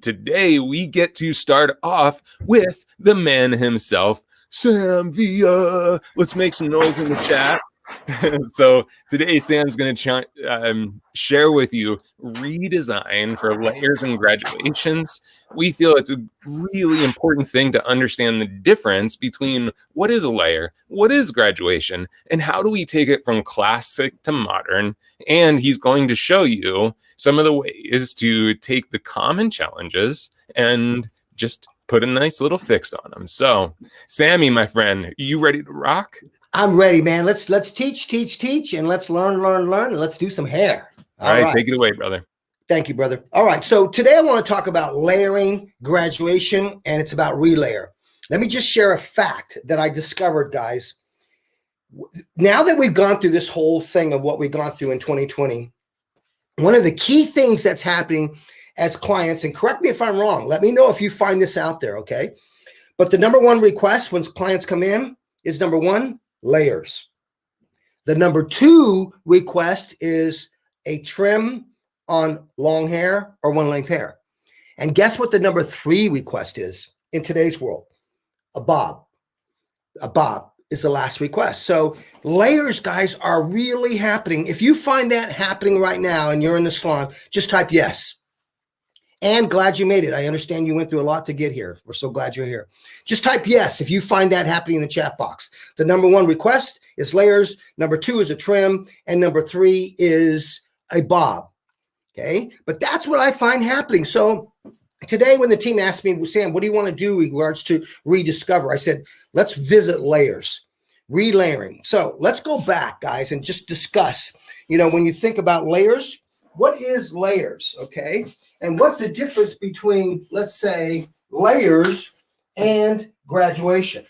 Today, we get to start off with the man himself, Sam Villa. Let's make some noise in the chat. So today, Sam's going to share with you redesign for layers and graduations. We feel it's a really important thing to understand the difference between what is a layer, what is graduation, and how do we take it from classic to modern. And he's going to show you some of the ways to take the common challenges and just put a nice little fix on them. So, Sammy, my friend, you ready to rock? I'm ready, man. Let's teach, and let's learn, and let's do some hair. All right, take it away, brother. Thank you, brother. All right, so today I want to talk about layering, graduation, and it's about relayer. Let me just share a fact that I discovered, guys. Now that we've gone through this whole thing of what we've gone through in 2020, one of the key things that's happening as clients, and correct me if I'm wrong, let me know if you find this out there, okay? But the number one request when clients come in is number one, layers. The number two request is a trim on long hair or one length hair. And guess what the number three request is in today's world? A bob. A bob is the last request. So layers, guys, are really happening. If you find that happening right now and you're in the salon, just type yes. And glad you made it. I understand you went through a lot to get here. We're so glad you're here. Just type yes if you find that happening in the chat box. The number one request is layers. Number two is a trim. And number three is a bob. Okay. But that's what I find happening. So today when the team asked me, Sam, what do you want to do in regards to rediscover? I said, let's visit layers, relayering. So let's go back, guys, and just discuss, when you think about layers, what is layers? Okay. And what's the difference between, let's say, layers and graduation?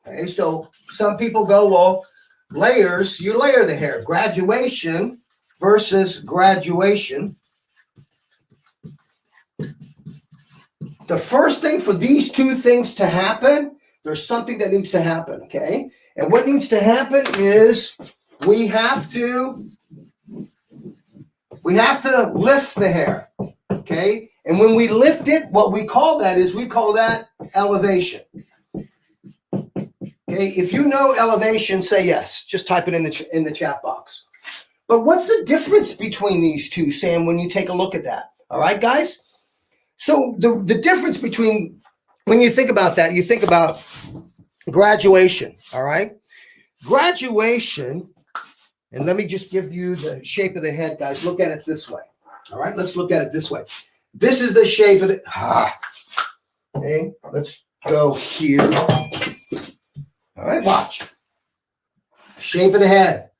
Okay, so some people go, well, layers, you layer the hair. Graduation versus graduation. The first thing for these two things to happen, there's something that needs to happen, okay? And what needs to happen is we have to lift the hair. Okay, and when we lift it, what we call that elevation. Okay, if you know elevation, say yes. Just type it in the chat box. But what's the difference between these two, Sam, when you take a look at that? All right, guys? So the difference between, when you think about that, you think about graduation, all right? Graduation, and let me just give you the shape of the head, guys. Look at it this way. All right, let's look at it this way. This is the shape of it. Okay, let's go here. All right, watch. Shape of the head.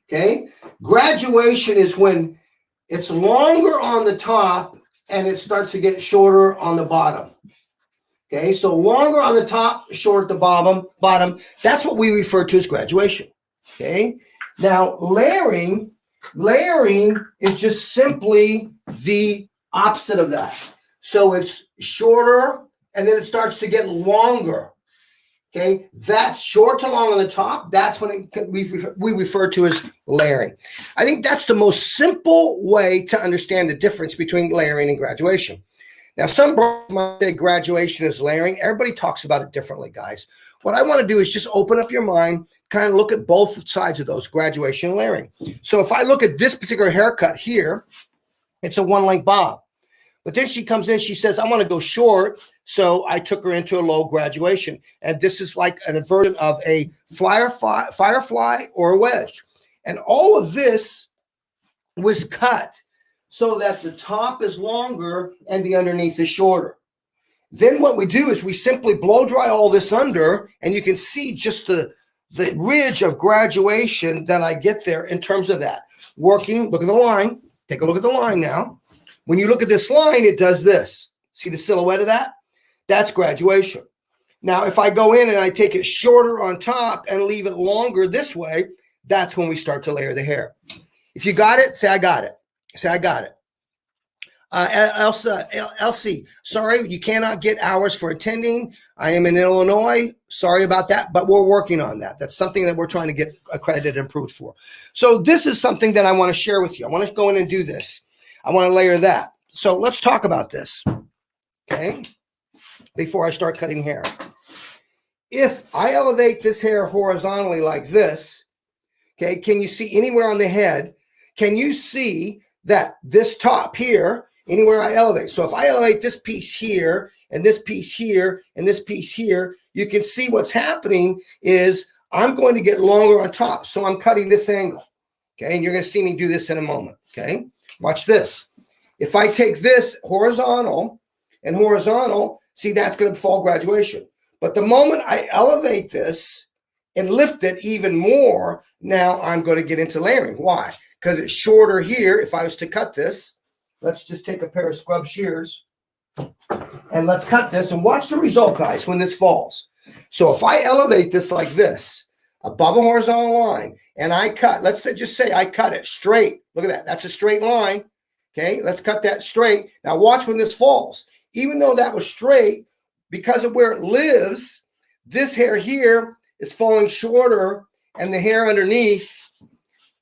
Okay, graduation is when it's longer on the top and it starts to get shorter on the bottom. Okay, so longer on the top, short at the bottom. That's what we refer to as graduation. Okay, now layering is just simply the opposite of that. So it's shorter and then it starts to get longer. Okay, that's short to long on the top. That's when we refer to as layering. I think that's the most simple way to understand the difference between layering and graduation. Now, some might say graduation is layering. Everybody talks about it differently, guys. What I want to do is just open up your mind, kind of look at both sides of those, graduation and layering. So if I look at this particular haircut here, it's a one length bob. But then she comes in, she says, I want to go short. So I took her into a low graduation. And this is like an version of a firefly or a wedge. And all of this was cut so that the top is longer and the underneath is shorter. Then what we do is we simply blow dry all this under, and you can see just the ridge of graduation that I get there in terms of that. Working, look at the line. Take a look at the line now. When you look at this line, it does this. See the silhouette of that? That's graduation. Now, if I go in and I take it shorter on top and leave it longer this way, that's when we start to layer the hair. If you got it, say, I got it. Say, I got it. Elsie, sorry, you cannot get hours for attending. I am in Illinois. Sorry about that, but we're working on that. That's something that we're trying to get accredited and approved for. So this is something that I want to share with you. I want to go in and do this. I want to layer that. So let's talk about this, okay? Before I start cutting hair. If I elevate this hair horizontally like this, okay, can you see anywhere on the head? Can you see that this top here, anywhere I elevate? So if I elevate this piece here, and this piece here, and this piece here, you can see what's happening is I'm going to get longer on top. So I'm cutting this angle, okay? And you're going to see me do this in a moment, okay? Watch this. If I take this horizontal and horizontal, see, that's going to fall graduation. But the moment I elevate this and lift it even more, now I'm going to get into layering. Why? Because it's shorter here. If I was to cut this, let's just take a pair of scrub shears and let's cut this and watch the result, guys, when this falls. So if I elevate this like this, above a horizontal line, and I cut, let's say, just say I cut it straight. Look at that. That's a straight line. Okay, let's cut that straight. Now watch when this falls. Even though that was straight, because of where it lives, this hair here is falling shorter and the hair underneath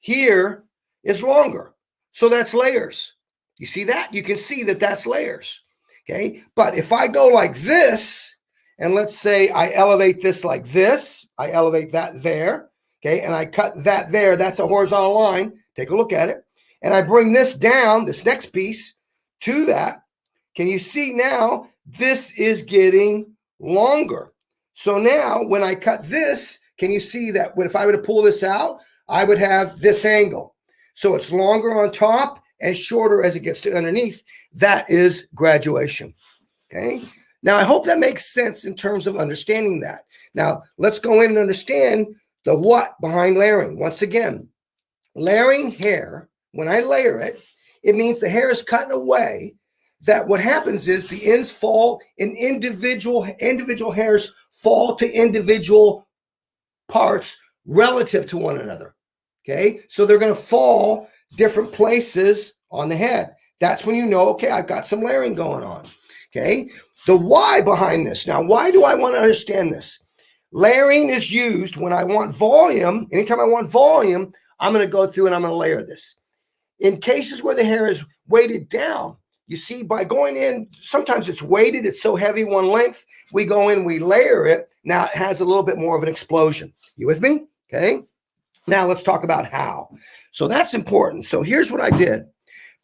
here is longer. So that's layers. You see that? You can see that that's layers. Okay, but if I go like this, and let's say I elevate this like this, I elevate that there, okay, and I cut that there, that's a horizontal line. Take a look at it. And I bring this down, this next piece, to that. Can you see now this is getting longer? So now when I cut this, can you see that if I were to pull this out, I would have this angle. So it's longer on top and shorter as it gets to underneath. That is graduation, okay? Now, I hope that makes sense in terms of understanding that. Now, let's go in and understand the what behind layering. Once again, layering hair, when I layer it, it means the hair is cut in a way that what happens is the ends fall and individual hairs fall to individual parts relative to one another, okay? So they're going to fall different places on the head. That's when you know, okay, I've got some layering going on, okay? The why behind this. Now, why do I want to understand this? Layering is used when I want volume. Anytime I want volume, I'm going to go through and I'm going to layer this. In cases where the hair is weighted down, you see, by going in, sometimes it's weighted, it's so heavy one length, we go in, we layer it. Now it has a little bit more of an explosion. You with me? Okay. Now let's talk about how. So that's important. So here's what I did.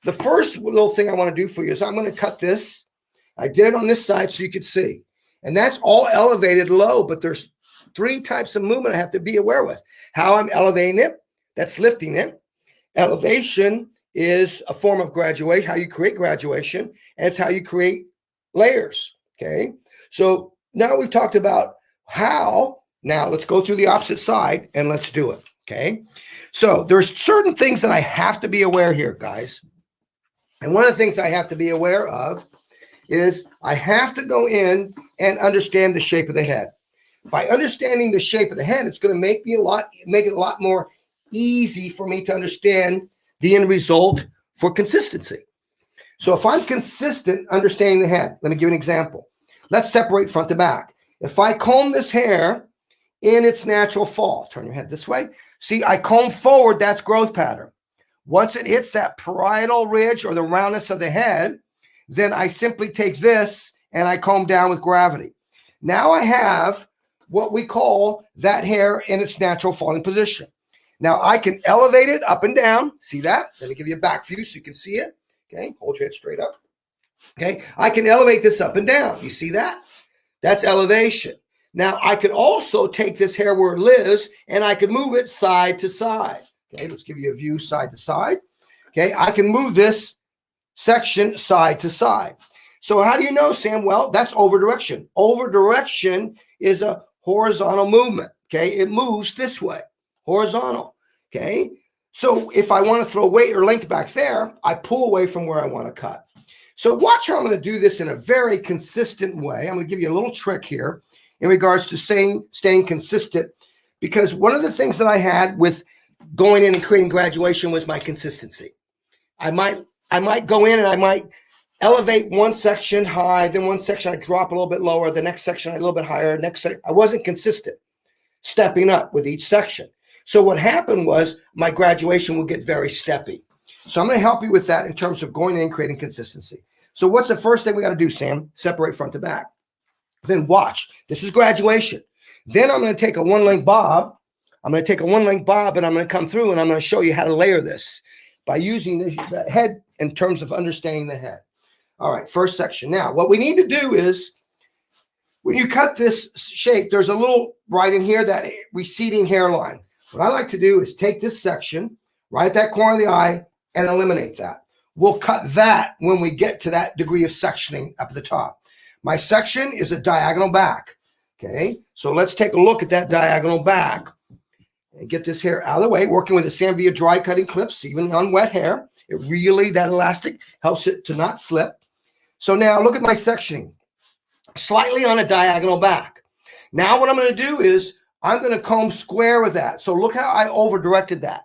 The first little thing I want to do for you is I'm going to cut this. I did it on this side so you could see. And that's all elevated low, but there's 3 types of movement I have to be aware with. How I'm elevating it, that's lifting it. Elevation is a form of graduation, how you create graduation, and it's how you create layers, okay? So now we've talked about how. Now let's go through the opposite side and let's do it, okay? So there's certain things that I have to be aware here, guys. And one of the things I have to be aware of is I have to go in and understand the shape of the head. By understanding the shape of the head, it's going to make it a lot more easy for me to understand the end result for consistency. So if I'm consistent understanding the head, let me give you an example. Let's separate front to back. If I comb this hair in its natural fall, turn your head this way. See, I comb forward, that's growth pattern. Once it hits that parietal ridge or the roundness of the head, then I simply take this and I comb down with gravity. Now I have what we call that hair in its natural falling position. Now I can elevate it up and down. See that? Let me give you a back view so you can see it. Okay, hold your head straight up. Okay, I can elevate this up and down. You see that? That's elevation. Now I could also take this hair where it lives and I could move it side to side. Okay, let's give you a view side to side. Okay, I can move this section side to side. So how do you know, Sam? Well, that's over direction. Over direction is a horizontal movement. Okay, it moves this way, horizontal. Okay, so if I want to throw weight or length back there, I pull away from where I want to cut. So watch how I'm going to do this in a very consistent way. I'm going to give you a little trick here in regards to staying consistent, because one of the things that I had with going in and creating graduation was my consistency. I might go in and I might elevate one section high, then one section I drop a little bit lower, the next section a little bit higher, I wasn't consistent stepping up with each section. So what happened was my graduation would get very steppy. So I'm going to help you with that in terms of going in and creating consistency. So what's the first thing we got to do, Sam? Separate front to back. Then watch. This is graduation. Then I'm going to take a one-link bob. I'm going to take a one-link bob, and I'm going to come through, and I'm going to show you how to layer this by using the head in terms of understanding the head. All right, first section. Now, what we need to do is when you cut this shape, there's a little right in here, that receding hairline. What I like to do is take this section, right at that corner of the eye, and eliminate that. We'll cut that when we get to that degree of sectioning up at the top. My section is a diagonal back. Okay, so let's take a look at that diagonal back and get this hair out of the way, working with the Samvia dry cutting clips, even on wet hair. It really, that elastic helps it to not slip. So now look at my sectioning, slightly on a diagonal back. Now what I'm going to do is I'm going to comb square with that. So look how I over directed that.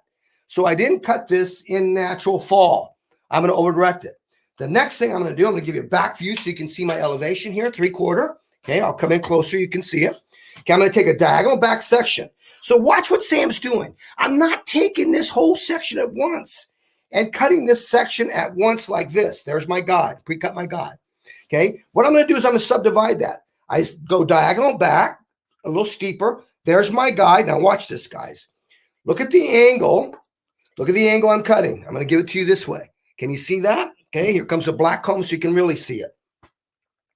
So I didn't cut this in natural fall. I'm going to over direct it. The next thing I'm going to do, I'm going to give you a back view so you can see my elevation here, 3/4. Okay, I'll come in closer. You can see it. Okay, I'm going to take a diagonal back section. So watch what Sam's doing. I'm not taking this whole section at once and cutting this section at once like this. There's my guide, pre-cut my guide. Okay, what I'm going to do is I'm going to subdivide that. I go diagonal back, a little steeper. There's my guide. Now watch this, guys. Look at the angle. Look at the angle I'm cutting. I'm going to give it to you this way. Can you see that? Okay, here comes a black comb so you can really see it.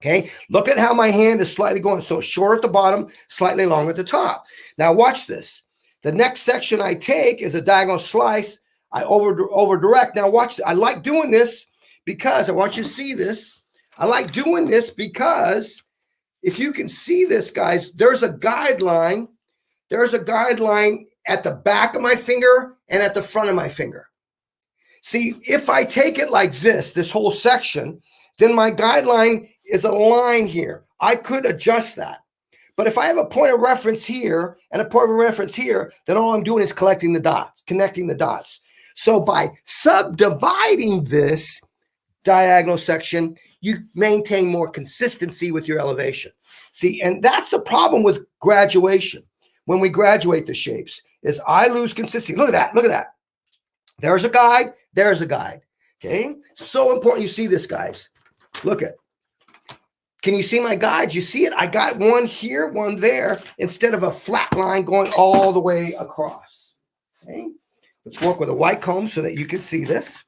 Okay, look at how my hand is slightly going. So short at the bottom, slightly long at the top. Now watch this. The next section I take is a diagonal slice. I over direct. Now watch this. I like doing this because I want you to see this. I like doing this because if you can see this, guys, there's a guideline. There's a guideline at the back of my finger and at the front of my finger. See, if I take it like this whole section, then my guideline is a line here. I could adjust that. But if I have a point of reference here and a point of reference here, then all I'm doing is connecting the dots. So by subdividing this diagonal section, you maintain more consistency with your elevation. See, and that's the problem with graduation. When we graduate the shapes, is I lose consistency. Look at that. Look at that. There's a guide. There's a guide. Okay. So important you see this, guys. Look at. Can you see my guides? You see it? I got one here, one there, instead of a flat line going all the way across. Okay. Let's work with a white comb so that you can see this.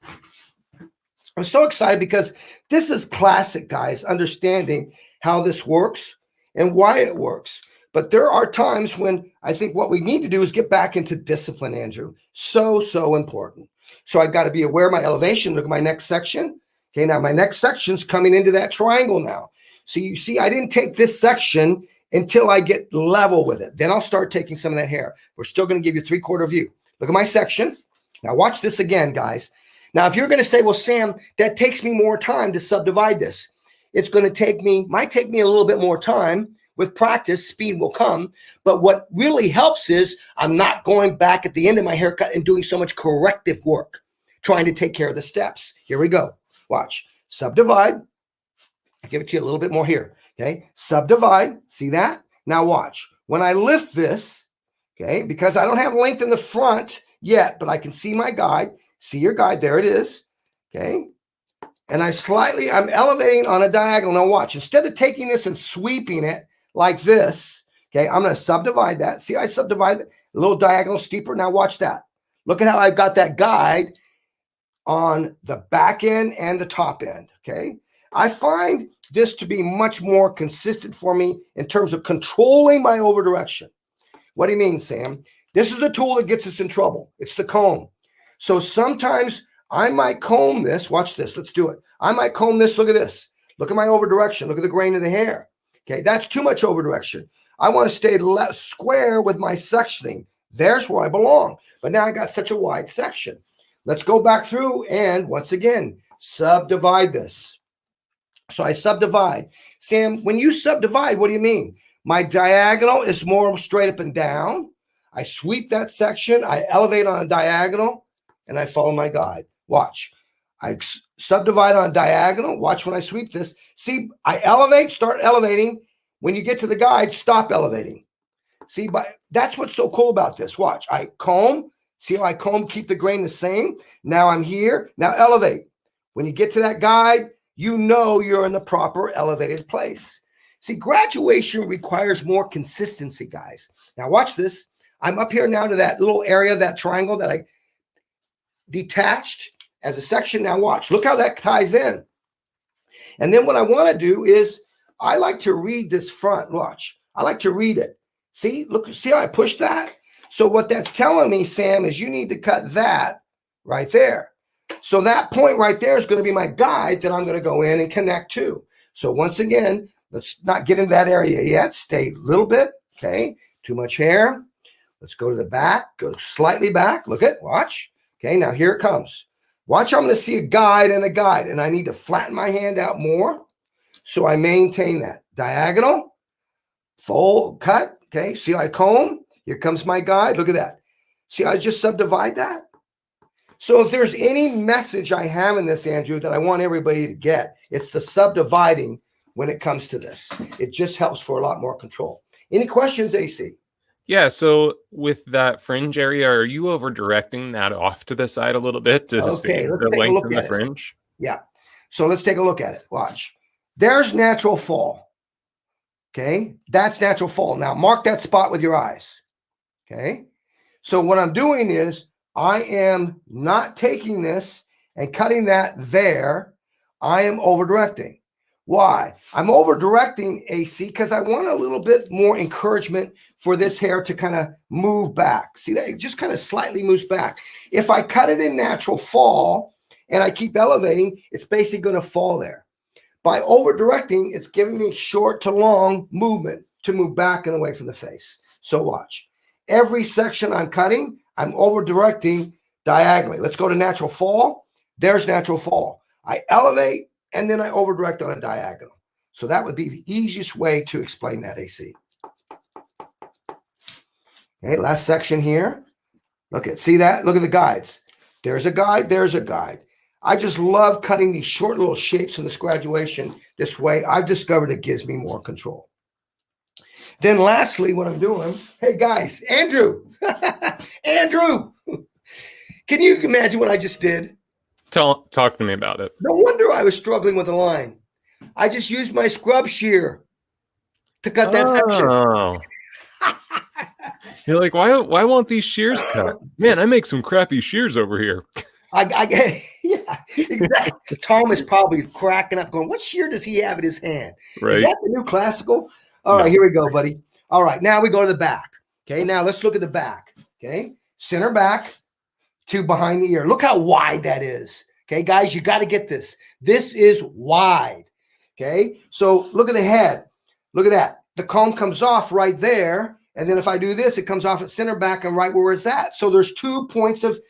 I'm so excited because this is classic, guys, understanding how this works and why it works. But there are times when I think what we need to do is get back into discipline, Andrew. So important. So I got to be aware of my elevation. Look at my next section. Okay, now my next section's coming into that triangle now. So you see, I didn't take this section until I get level with it. Then I'll start taking some of that hair. We're still going to give you 3/4 view. Look at my section. Now watch this again, guys. Now, if you're going to say, well, Sam, that takes me more time to subdivide this. It's going to might take me a little bit more time. With practice, speed will come. But what really helps is I'm not going back at the end of my haircut and doing so much corrective work, trying to take care of the steps. Here we go. Watch. Subdivide. I'll give it to you a little bit more here. Okay. Subdivide. See that? Now watch. When I lift this, okay, because I don't have length in the front yet, but I can see my guide. See your guide. There it is. Okay. And I'm elevating on a diagonal. Now watch. Instead of taking this and sweeping it like this, okay, I'm going to subdivide that. See, I subdivide it a little diagonal steeper. Now watch that. Look at how I've got that guide on the back end and the top end. Okay. I find this to be much more consistent for me in terms of controlling my over direction. What do you mean, Sam? This is the tool that gets us in trouble. It's the comb. So sometimes I might comb this. Watch this. Let's do it. I might comb this. Look at this. Look at my over direction. Look at the grain of the hair. Okay. That's too much over direction. I want to stay square with my sectioning. There's where I belong. But now I got such a wide section. Let's go back through and once again, subdivide this. So I subdivide. Sam, when you subdivide, what do you mean? My diagonal is more straight up and down. I sweep that section. I elevate on a diagonal and I follow my guide. Watch. I subdivide on a diagonal. Watch when I sweep this. See, I elevate, start elevating. When you get to the guide, stop elevating. See, but that's what's so cool about this. Watch. I comb, See how I comb, keep the grain the same? Now I'm here. Now elevate. When you get to that guide, you know you're in the proper elevated place. See, graduation requires more consistency, guys. Now watch this. I'm up here now to that little area, that triangle that I detached as a section. Now watch. Look how that ties in. And then what I want to do is I like to read this front. Watch. I like to read it. See, look, see how I push that? So what that's telling me, Sam, is you need to cut that right there. So that point right there is going to be my guide that I'm going to go in and connect to. So once again, let's not get into that area yet. Stay a little bit. Okay. Too much hair. Let's go to the back. Go slightly back. Look at, watch. Okay. Now here it comes. Watch. I'm going to see a guide and a guide, and I need to flatten my hand out more. So I maintain that diagonal, fold, cut. Okay. See how I comb? Here comes my guide. Look at that. See, I just subdivide that. So if there's any message I have in this, Andrew, that I want everybody to get, it's the subdividing when it comes to this. It just helps for a lot more control. Any questions, AC? Yeah, so with that fringe area, are you over directing that off to the side a little bit to save the length of the fringe? Yeah. So let's take a look at it. Watch. There's natural fall. Okay. That's natural fall. Now mark that spot with your eyes. Okay. So what I'm doing is I am not taking this and cutting that there. I am over directing. Why? I'm over directing, AC, because I want a little bit more encouragement for this hair to kind of move back. See that? It just kind of slightly moves back. If I cut it in natural fall and I keep elevating, it's basically going to fall there. By over directing, it's giving me short to long movement to move back and away from the face. So watch. Every section I'm cutting, I'm over directing diagonally. Let's go to natural fall. There's natural fall. I elevate and then I over direct on a diagonal. So that would be the easiest way to explain that, AC. Okay, last section here. Look at, see that? Look at the guides. There's a guide. There's a guide. I just love cutting these short little shapes in this graduation this way. I've discovered it gives me more control. Then lastly, what I'm doing, hey guys, Andrew, Andrew, can you imagine what I just did? Talk to me about it. No wonder I was struggling with the line. I just used my scrub shear to cut that section. You're like, why won't these shears cut? Man, I make some crappy shears over here. Yeah, exactly. Tom is probably cracking up going, what shear does he have in his hand? Right. Is that the new classical? All right, here we go, buddy. All right, now we go to the back. Okay, now let's look at the back. Okay, center back to behind the ear. Look how wide that is. Okay, guys, you got to get this. This is wide. Okay, so look at the head. Look at that. The comb comes off right there. And then if I do this, it comes off at center back and right where it's at. So there's 2 points of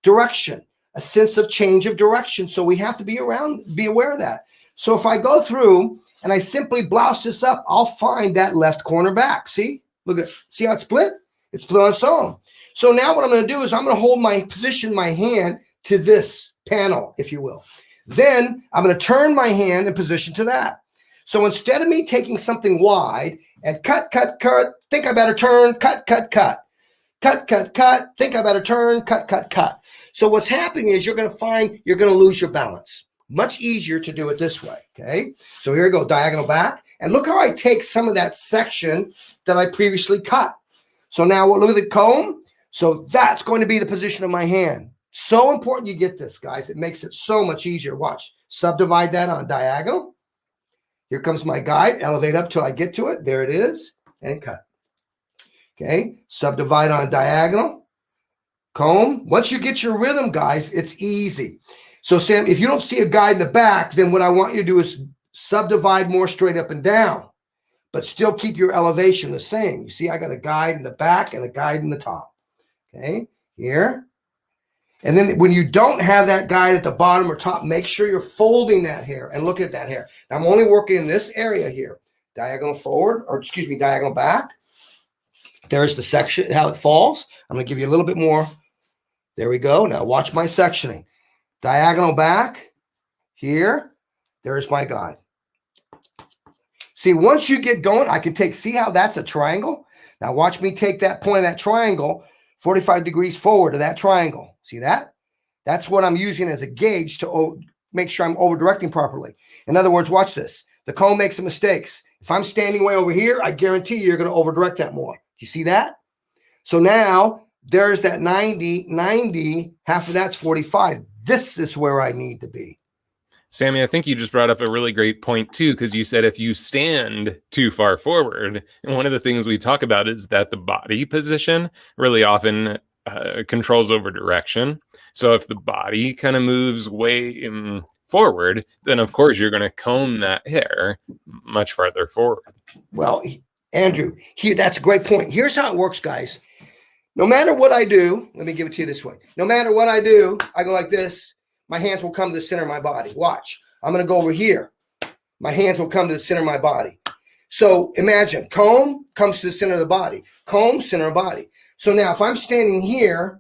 direction, a sense of change of direction. So we have to be aware of that. So if I go through and I simply blouse this up, I'll find that left corner back. See, look at, see how it's split? It's split on its own. So now what I'm going to do is I'm going to hold my position, my hand to this panel, if you will. Then I'm going to turn my hand and position to that. So instead of me taking something wide and cut, think I better turn, cut, think I better turn, cut. So what's happening is you're going to find you're going to lose your balance. Much easier to do it this way, okay? So here we go, diagonal back. And look how I take some of that section that I previously cut. So now we'll look at the comb. So that's going to be the position of my hand. So important you get this, guys. It makes it so much easier. Watch, subdivide that on a diagonal. Here comes my guide, elevate up till I get to it. There it is, and cut. Okay, subdivide on a diagonal, comb. Once you get your rhythm, guys, it's easy. So Sam, if you don't see a guide in the back, then what I want you to do is subdivide more straight up and down, but still keep your elevation the same. You see, I got a guide in the back and a guide in the top. Okay, here. And then when you don't have that guide at the bottom or top, make sure you're folding that hair and look at that hair. Now, I'm only working in this area here. Diagonal forward, or excuse me, diagonal back. There's the section, how it falls. I'm going to give you a little bit more. There we go. Now watch my sectioning. Diagonal back here. There's my guide. See, once you get going, I can take, see how that's a triangle? Now watch me take that point of that triangle 45 degrees forward of that triangle. See that? That's what I'm using as a gauge to make sure I'm over directing properly. In other words, watch this. The comb makes some mistakes. If I'm standing way over here, I guarantee you're going to over direct that more. You see that? So now there's that 90, half of that's 45. This is where I need to be. Sammy, I think you just brought up a really great point too, because you said if you stand too far forward, and one of the things we talk about is that the body position really often controls over direction. So if the body kind of moves way forward, then of course you're going to comb that hair much farther forward. Well, Andrew, that's a great point. Here's how it works, guys. No matter what I do, let me give it to you this way. No matter what I do, I go like this. My hands will come to the center of my body. Watch. I'm going to go over here. My hands will come to the center of my body. So imagine, comb comes to the center of the body. Comb, center of body. So now if I'm standing here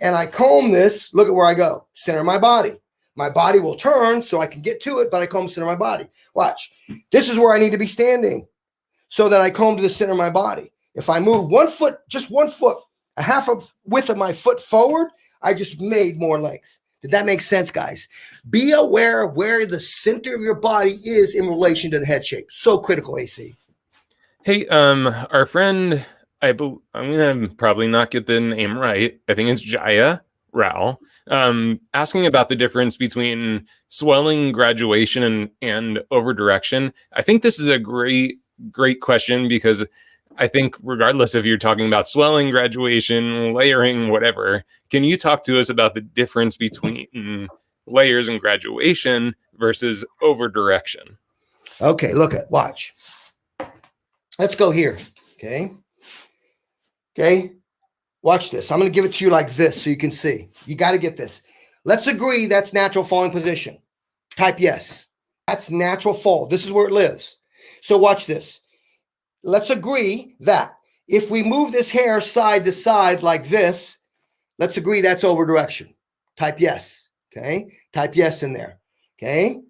and I comb this, look at where I go. Center of my body. My body will turn so I can get to it, but I comb center of my body. Watch. This is where I need to be standing so that I comb to the center of my body. If I move 1 foot, just 1 foot, a half a width of my foot forward, I just made more length. Did that make sense, guys? Be aware of where the center of your body is in relation to the head shape. So critical, AC. Hey, our friend, I'm going to probably not get the name right. I think it's Jaya Rao, asking about the difference between swelling, graduation, and over direction. I think this is a great question because I think regardless if you're talking about swelling, graduation, layering, whatever, can you talk to us about the difference between layers and graduation versus over direction? Okay, watch. Let's go here. Okay. Watch this. I'm going to give it to you like this so you can see. You got to get this. Let's agree that's natural falling position. Type yes. That's natural fall. This is where it lives. So watch this. Let's agree that if we move this hair side to side like this, let's agree that's over direction. Type yes. Okay. Type yes in there. Okay.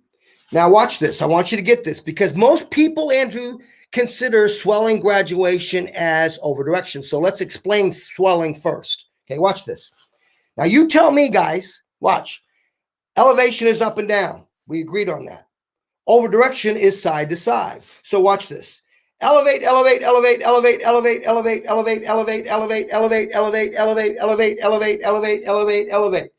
Now watch this. I want you to get this because most people, Andrew, consider swelling graduation as over direction. So let's explain swelling first. Okay. Watch this. Now you tell me, guys, watch. Elevation is up and down. We agreed on that. Over direction is side to side. So watch this. Elevate, elevate, elevate, elevate, elevate, elevate, elevate, elevate, elevate, elevate, elevate, elevate, elevate, elevate, elevate, elevate, elevate.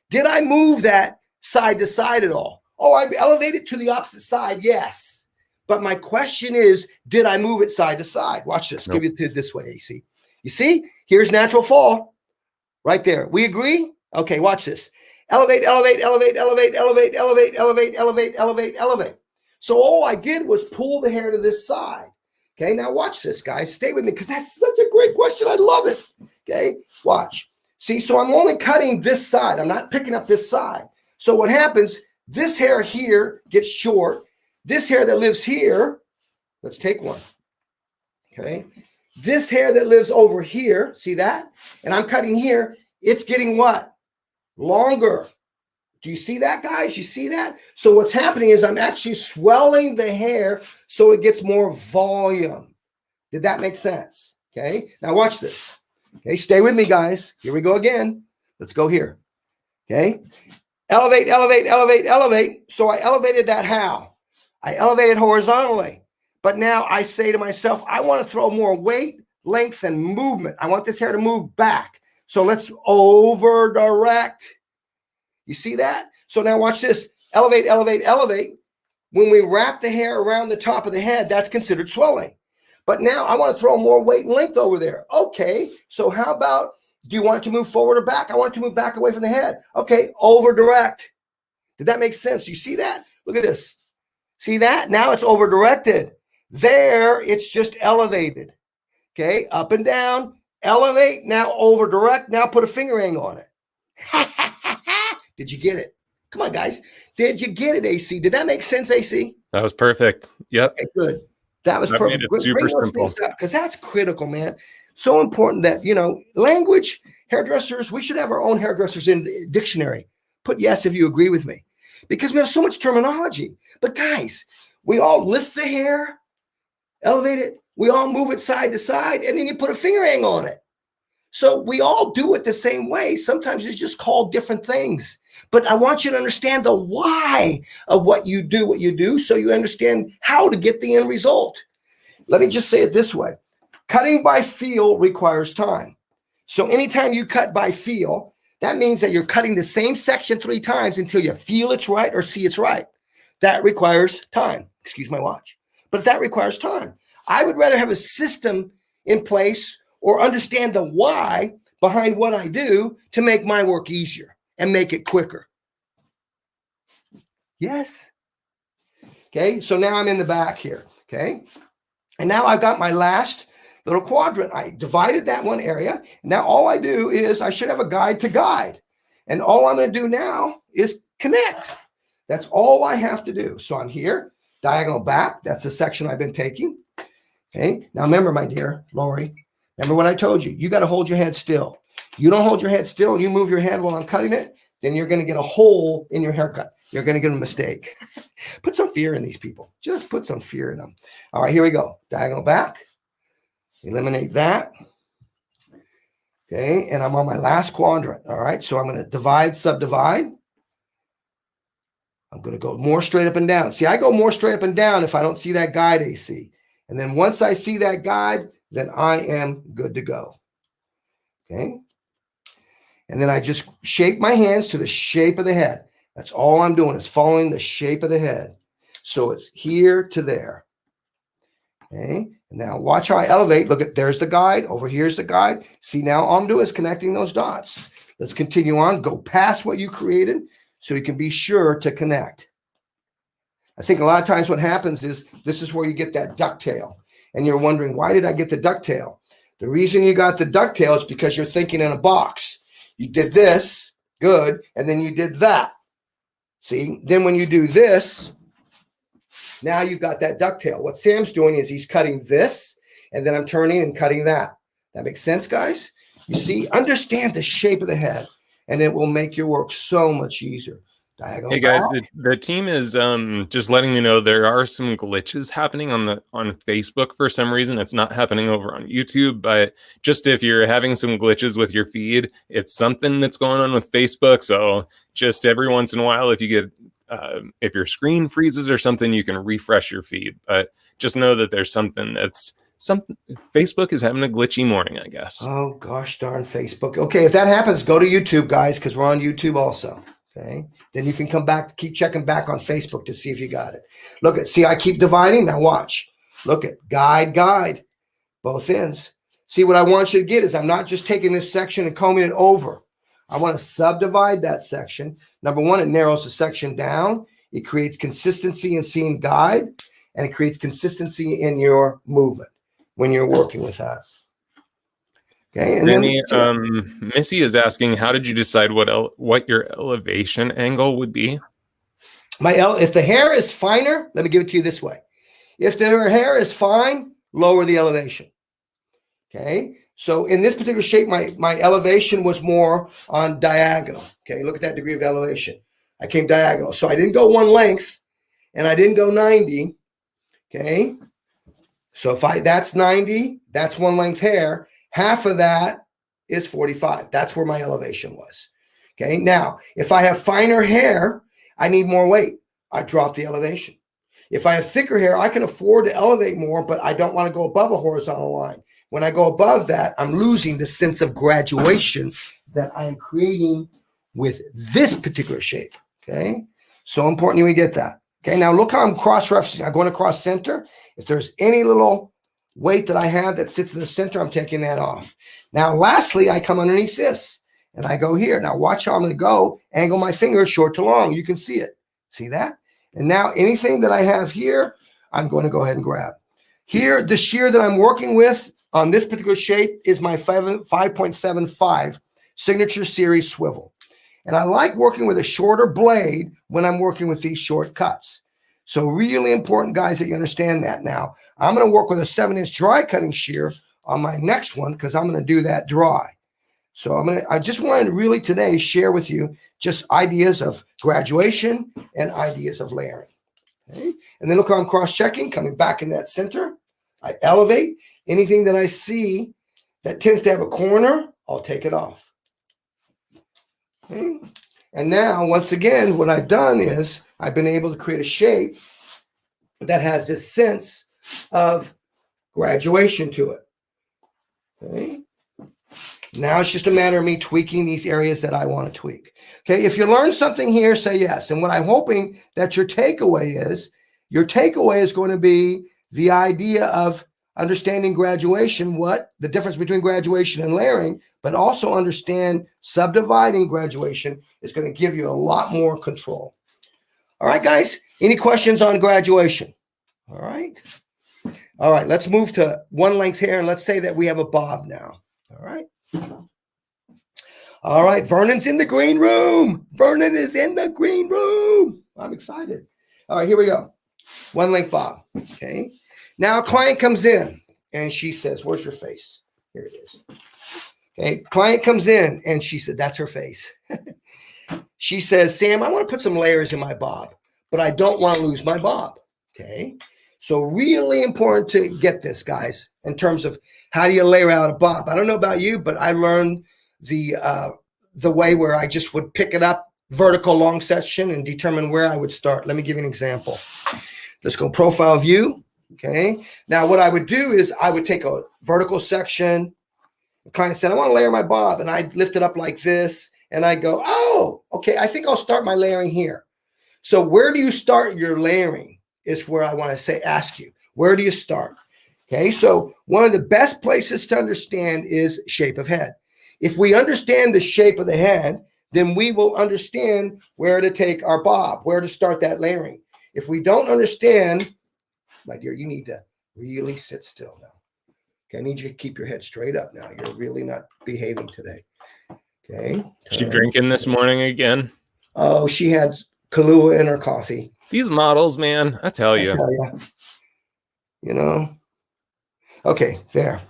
Did I move that side to side at all? Oh, I elevated to the opposite side. Yes. But my question is, did I move it side to side? Watch this. Nope. Give it this way, AC. You see? Here's natural fall. Right there. We agree? Okay, watch this. Elevate, elevate, elevate, elevate, elevate, elevate, elevate, elevate, elevate, elevate. So all I did was pull the hair to this side. Okay, now watch this, guys. Stay with me because that's such a great question. I love it. Okay, watch. See, so I'm only cutting this side. I'm not picking up this side. So what happens, this hair here gets short. This hair that lives here, let's take one. Okay, this hair that lives over here, see that? And I'm cutting here. It's getting what? Longer. Do you see that, guys? You see that? So what's happening is I'm actually swelling the hair so it gets more volume. Did that make sense? Okay. Now watch this. Okay. Stay with me, guys. Here we go again. Let's go here. Okay. Elevate, elevate, elevate, elevate. So I elevated that how? I elevated horizontally. But now I say to myself, I want to throw more weight, length, and movement. I want this hair to move back. So let's over direct. You see that? So now watch this. Elevate, elevate, elevate. When we wrap the hair around the top of the head, that's considered swelling. But now I want to throw more weight and length over there. Okay, so how about, do you want it to move forward or back? I want it to move back away from the head. Okay, over direct. Did that make sense? You see that? Look at this. See that? Now it's over directed. There, it's just elevated. Okay, up and down, elevate, now over direct. Now put a finger hang on it. Did you get it? Come on, guys. Did you get it, AC? Did that make sense, AC? That was perfect. Yep. Okay, good. That was perfect. Made it super simple. Because that's critical, man. So important that, language, hairdressers, we should have our own hairdressers in dictionary. Put yes if you agree with me. Because we have so much terminology. But guys, we all lift the hair, elevate it. We all move it side to side, and then you put a finger hang on it. So we all do it the same way. Sometimes it's just called different things. But I want you to understand the why of what you do so you understand how to get the end result. Let me just say it this way. Cutting by feel requires time. So anytime you cut by feel, that means that you're cutting the same section 3 times until you feel it's right or see it's right. That requires time. Excuse my watch. But that requires time. I would rather have a system in place or understand the why behind what I do to make my work easier and make it quicker. Yes. Okay, so now I'm in the back here. Okay, and now I've got my last little quadrant. I divided that one area. Now all I do is I should have a guide to guide. And all I'm going to do now is connect. That's all I have to do. So I'm here, diagonal back. That's the section I've been taking. Okay, now remember, my dear Lori, remember what I told you. You got to hold your head still. You don't hold your head still and you move your head while I'm cutting it, then you're going to get a hole in your haircut. You're going to get a mistake. Put some fear in these people. Just put some fear in them. All right, here we go. Diagonal back. Eliminate that. Okay, and I'm on my last quadrant. All right, so I'm going to divide, subdivide. I'm going to go more straight up and down. See, I go more straight up and down if I don't see that guide AC. And then once I see that guide, then I am good to go. Okay. And then I just shape my hands to the shape of the head. That's all I'm doing is following the shape of the head. So it's here to there. Okay. And now watch how I elevate. Look at, there's the guide. Over here's the guide. See, now all I'm doing is connecting those dots. Let's continue on. Go past what you created so you can be sure to connect. I think a lot of times what happens is this is where you get that ducktail. And you're wondering, why did I get the ducktail? The reason you got the ducktail is because you're thinking in a box. You did this, good, and then you did that. See, then when you do this, now you've got that ducktail. What Sam's doing is he's cutting this, and then I'm turning and cutting that. That makes sense, guys? You see, understand the shape of the head, and it will make your work so much easier. Diagonal Hey guys, back. the team is just letting me know there are some glitches happening on Facebook for some reason. It's not happening over on YouTube, but just if you're having some glitches with your feed, it's something that's going on with Facebook. So just every once in a while, if you get if your screen freezes or something, you can refresh your feed. But just know that there's something Facebook is having a glitchy morning, I guess. Oh gosh darn Facebook. Okay, if that happens, go to YouTube, guys, because we're on YouTube also. Okay, then you can come back, keep checking back on Facebook to see if you got it. Look at, see, I keep dividing. Now watch. Look at guide, both ends. See, what I want you to get is I'm not just taking this section and combing it over. I want to subdivide that section. Number one, it narrows the section down. It creates consistency in seeing guide, and it creates consistency in your movement when you're working with that. Okay, and Randy, then Missy is asking, how did you decide what your elevation angle would be? If the hair is finer, let me give it to you this way. If the hair is fine, lower the elevation. Okay, so in this particular shape, my elevation was more on diagonal. Okay, look at that degree of elevation. I came diagonal, so I didn't go one length, and I didn't go 90. Okay, so if that's 90, that's one length hair. Half of that is 45. That's where my elevation was. Okay. Now, if I have finer hair, I need more weight. I drop the elevation. If I have thicker hair, I can afford to elevate more, but I don't want to go above a horizontal line. When I go above that, I'm losing the sense of graduation that I am creating with this particular shape. Okay. So important we get that. Okay. Now look how I'm cross-referencing. I'm going across center. If there's any little weight that I have that sits in the center, I'm taking that off. Now, lastly, I come underneath this and I go here. Now watch how I'm going to go, angle my finger short to long. You can see it. See that? And now anything that I have here, I'm going to go ahead and grab. Here, the shear that I'm working with on this particular shape is my 5.75 signature series swivel. And I like working with a shorter blade when I'm working with these short cuts. So really important, guys, that you understand that. Now, I'm going to work with a 7-inch dry cutting shear on my next one because I'm going to do that dry. So I just wanted to really today share with you just ideas of graduation and ideas of layering. Okay? And then look how I'm cross-checking, coming back in that center. I elevate anything that I see that tends to have a corner I'll take it off. Okay. And now, once again, what I've done is I've been able to create a shape that has this sense of graduation to it. Okay. Now it's just a matter of me tweaking these areas that I want to tweak. Okay. If you learned something here, say yes. And what I'm hoping that your takeaway is going to be the idea of understanding graduation, what the difference between graduation and layering, but also understand subdividing graduation is going to give you a lot more control. All right, guys, any questions on graduation? All right. All right, let's move to one length here, and let's say that we have a bob now. All right. All right, Vernon's in the green room. Vernon is in the green room. I'm excited. All right, here we go. One length bob. Okay. Now a client comes in and she says, where's your face? Here it is. Okay. Client comes in and she said, that's her face. She says, Sam, I want to put some layers in my bob, but I don't want to lose my bob. Okay. So really important to get this, guys, in terms of how do you layer out a bob? I don't know about you, but I learned the way where I just would pick it up vertical long section and determine where I would start. Let me give you an example. Let's go profile view. Okay. Now what I would do is I would take a vertical section. The client said, I want to layer my bob. And I'd lift it up like this. And I go, oh, okay. I think I'll start my layering here. So where do you start your layering is where I want to ask you, where do you start? Okay. So one of the best places to understand is shape of head. If we understand the shape of the head, then we will understand where to take our bob, where to start that layering. If we don't understand, my dear, you need to really sit still now. Okay, I need you to keep your head straight up now. You're really not behaving today. Okay. Is she drinking this morning again? Oh, she had Kahlua in her coffee. These models, man, I tell you. You know. Okay, there.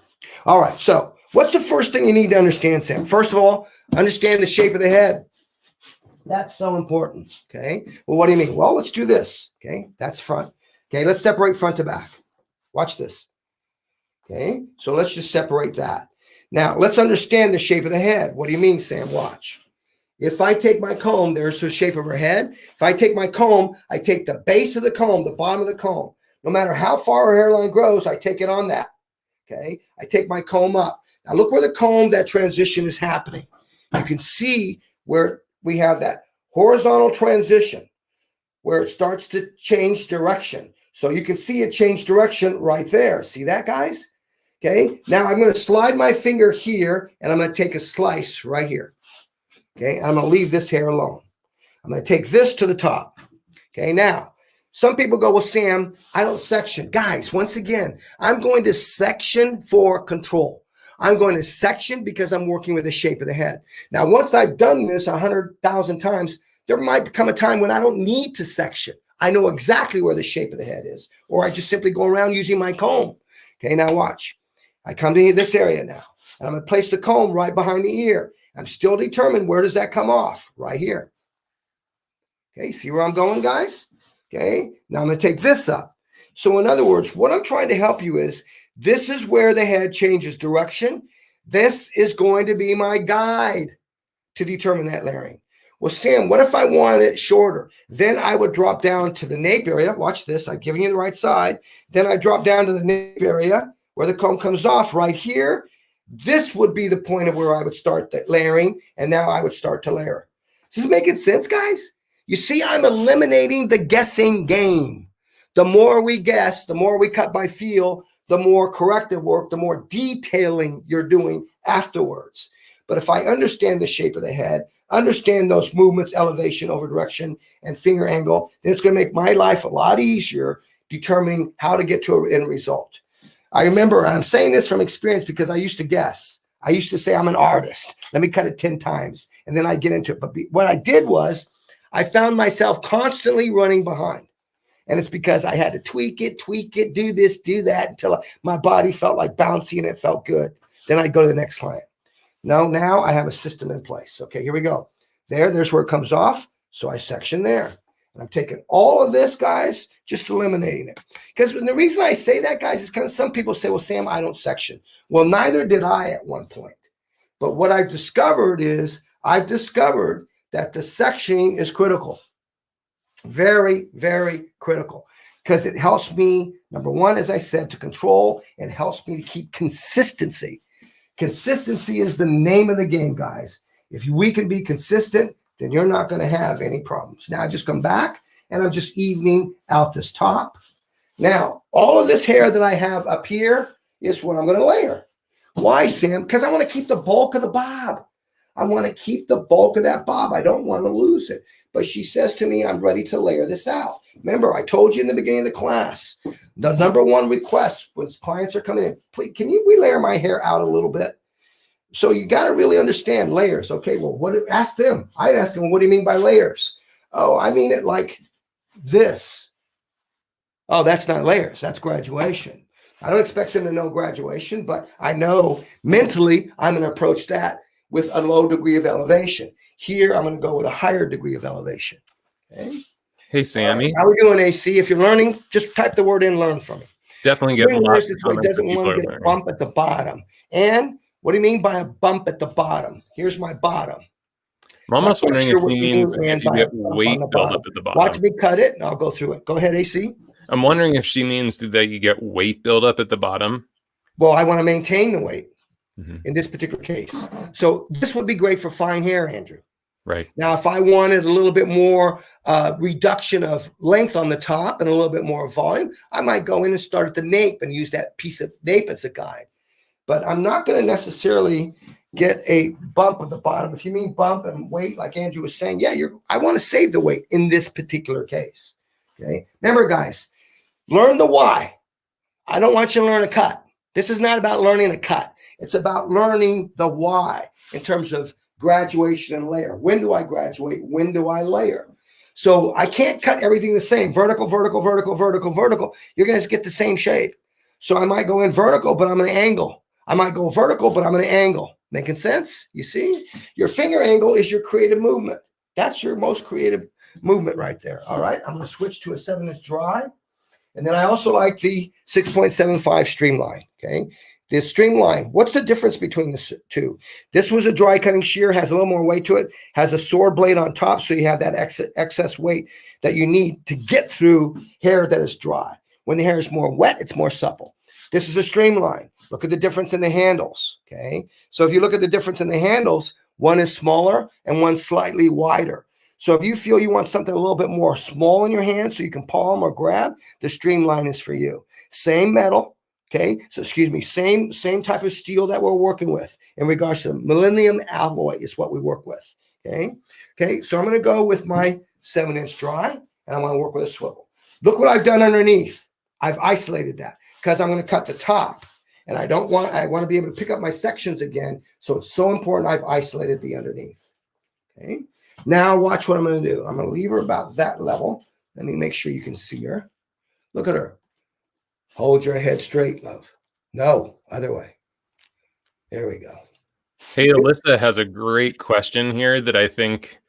All right, so what's the first thing you need to understand, Sam? First of all, understand the shape of the head. That's so important. Okay. Well, what do you mean? Well, let's do this. Okay. That's front. Okay. Let's separate front to back. Watch this. Okay. So let's just separate that. Now let's understand the shape of the head. What do you mean, Sam? Watch. If I take my comb, there's the shape of her head. If I take my comb, I take the base of the comb, the bottom of the comb. No matter how far her hairline grows, I take it on that. Okay. I take my comb up. Now look where the comb, that transition is happening. You can see where we have that horizontal transition where it starts to change direction. So you can see it change direction right there. See that, guys? Okay. Now I'm going to slide my finger here and I'm going to take a slice right here. Okay. I'm going to leave this hair alone. I'm going to take this to the top. Okay. Now, some people go, well, Sam, I don't section. Guys, once again, I'm going to section for control. I'm going to section because I'm working with the shape of the head. Now, once I've done this 100,000 times, there might come a time when I don't need to section. I know exactly where the shape of the head is, or I just simply go around using my comb. Okay, now watch. I come to this area now, and I'm going to place the comb right behind the ear. I'm still determined where does that come off? Right here. Okay, see where I'm going, guys? Okay, now I'm going to take this up. So in other words, what I'm trying to help you is, this is where the head changes direction. This is going to be my guide to determine that layering. Well, Sam, what if I want it shorter? Then I would drop down to the nape area. Watch this. I'm giving you the right side. Then I drop down to the nape area where the comb comes off right here. This would be the point of where I would start the layering. And now I would start to layer. Is this making sense, guys? You see, I'm eliminating the guessing game. The more we guess, the more we cut by feel, the more corrective work, the more detailing you're doing afterwards. But if I understand the shape of the head, understand those movements, elevation, over direction, and finger angle, then it's going to make my life a lot easier determining how to get to an end result. I remember, I'm saying this from experience because I used to guess. I used to say, I'm an artist. Let me cut it 10 times. And then I get into it. But what I did was I found myself constantly running behind. And it's because I had to tweak it, do this, do that until my body felt like bouncy and it felt good. Then I'd go to the next client. No, now I have a system in place. Okay, here we go. There's where it comes off. So I section there. And I'm taking all of this, guys, just eliminating it. Because the reason I say that, guys, is because some people say, well, Sam, I don't section. Well, neither did I at one point. But what I've discovered is that the sectioning is critical. Very, very critical, because it helps me, number one, as I said, to control, and helps me to keep consistency. Consistency is the name of the game, guys. If we can be consistent, then you're not going to have any problems. Now I just come back and I'm just evening out this top. Now, all of this hair that I have up here is what I'm going to layer. Why, Sam? Because I want to keep the bulk of the bob. I want to keep the bulk of that bob. I don't want to lose it. But she says to me, I'm ready to layer this out. Remember, I told you in the beginning of the class, the number one request when clients are coming in, please, can we layer my hair out a little bit? So you got to really understand layers. Okay, well, ask them. I'd ask them, what do you mean by layers? Oh, I mean it like this. Oh, that's not layers. That's graduation. I don't expect them to know graduation, but I know mentally I'm going to approach that with a low degree of elevation. Here, I'm going to go with a higher degree of elevation. Okay. Hey, Sammy. How are we doing, AC? If you're learning, just type the word in, learn from me. Definitely get lots of comments. It doesn't want to get a bump at the bottom. And what do you mean by a bump at the bottom? Here's my bottom. I'm almost wondering if he means if you get weight buildup at the bottom. Watch me cut it, and I'll go through it. Go ahead, AC. I'm wondering if she means that you get weight buildup at the bottom. Well, I want to maintain the weight in this particular case. So this would be great for fine hair, Andrew. Right. Now, if I wanted a little bit more reduction of length on the top and a little bit more volume, I might go in and start at the nape and use that piece of nape as a guide. But I'm not going to necessarily get a bump at the bottom. If you mean bump and weight, like Andrew was saying, yeah, I want to save the weight in this particular case. Okay. Remember, guys, learn the why. I don't want you to learn a cut. This is not about learning a cut. It's about learning the why in terms of graduation and layer. When do I graduate? When do I layer? So I can't cut everything the same. Vertical, vertical, vertical, vertical, vertical. You're going to get the same shape. So I might go in vertical, but I'm going to angle. I might go vertical, but I'm going to angle. Making sense? You see? Your finger angle is your creative movement. That's your most creative movement there. All right. I'm going to switch to a 7-inch dry. And then I also like the 6.75 Streamline. Okay. The Streamline, what's the difference between the two? This was a dry cutting shear, has a little more weight to it, has a sword blade on top, so you have that excess weight that you need to get through hair that is dry. When the hair is more wet, it's more supple. This is a Streamline. Look at the difference in the handles, okay? So if you look at the difference in the handles, one is smaller and one's slightly wider. So if you feel you want something a little bit more small in your hand so you can palm or grab, the Streamline is for you. Same metal, okay? So excuse me, same type of steel that we're working with in regards to millennium alloy is what we work with, okay? Okay, so I'm going to go with my 7-inch dry, and I'm going to work with a swivel. Look what I've done underneath. I've isolated that because I'm going to cut the top. And I want to be able to pick up my sections again. So it's so important I've isolated the underneath. Okay. Now watch what I'm going to do. I'm going to leave her about that level. Let me make sure you can see her. Look at her. Hold your head straight, love. No, other way. There we go. Hey, Alyssa has a great question here that I think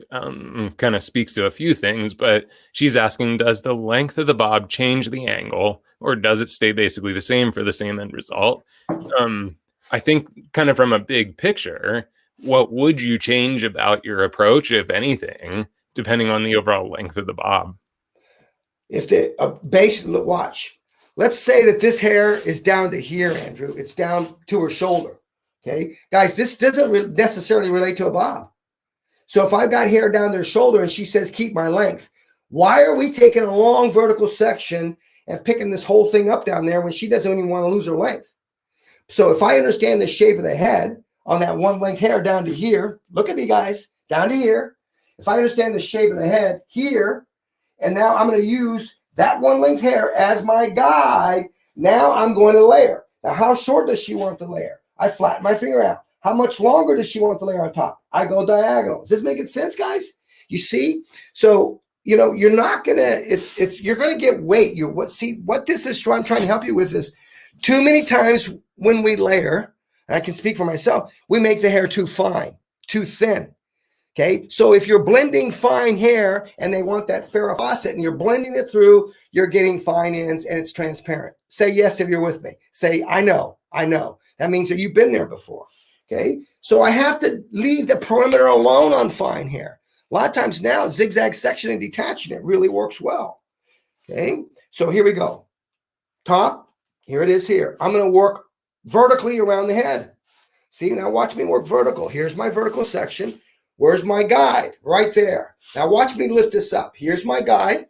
kind of speaks to a few things, but she's asking, does the length of the bob change the angle, or does it stay basically the same for the same end result? I think kind of from a big picture, what would you change about your approach, if anything, depending on the overall length of the bob? If the base, watch. Let's say that this hair is down to here, Andrew. It's down to her shoulder. Okay, guys, this doesn't necessarily relate to a bob. So if I've got hair down their shoulder and she says, keep my length, why are we taking a long vertical section and picking this whole thing up down there when she doesn't even want to lose her length? So if I understand the shape of the head on that one length hair down to here, look at me, guys, down to here. If I understand the shape of the head here, and now I'm going to use that one length hair as my guide, now I'm going to layer. Now, how short does she want the layer? I flatten my finger out. How much longer does she want the layer on top? I go diagonal. Is this making sense, guys? You see? So, you know, you're not going to, you're going to get weight. What this is, I'm trying to help you with this. Too many times when we layer, and I can speak for myself, we make the hair too fine, too thin. Okay. So if you're blending fine hair and they want that Farrah Fawcett and you're blending it through, you're getting fine ends and it's transparent. Say yes if you're with me. Say, I know. That means that you've been there before. Okay, so I have to leave the perimeter alone on fine hair. A lot of times now, zigzag section and detaching it really works well. Okay, so here we go. Top, here it is here. I'm going to work vertically around the head. See, now watch me work vertical. Here's my vertical section. Where's my guide? Right there. Now watch me lift this up. Here's my guide.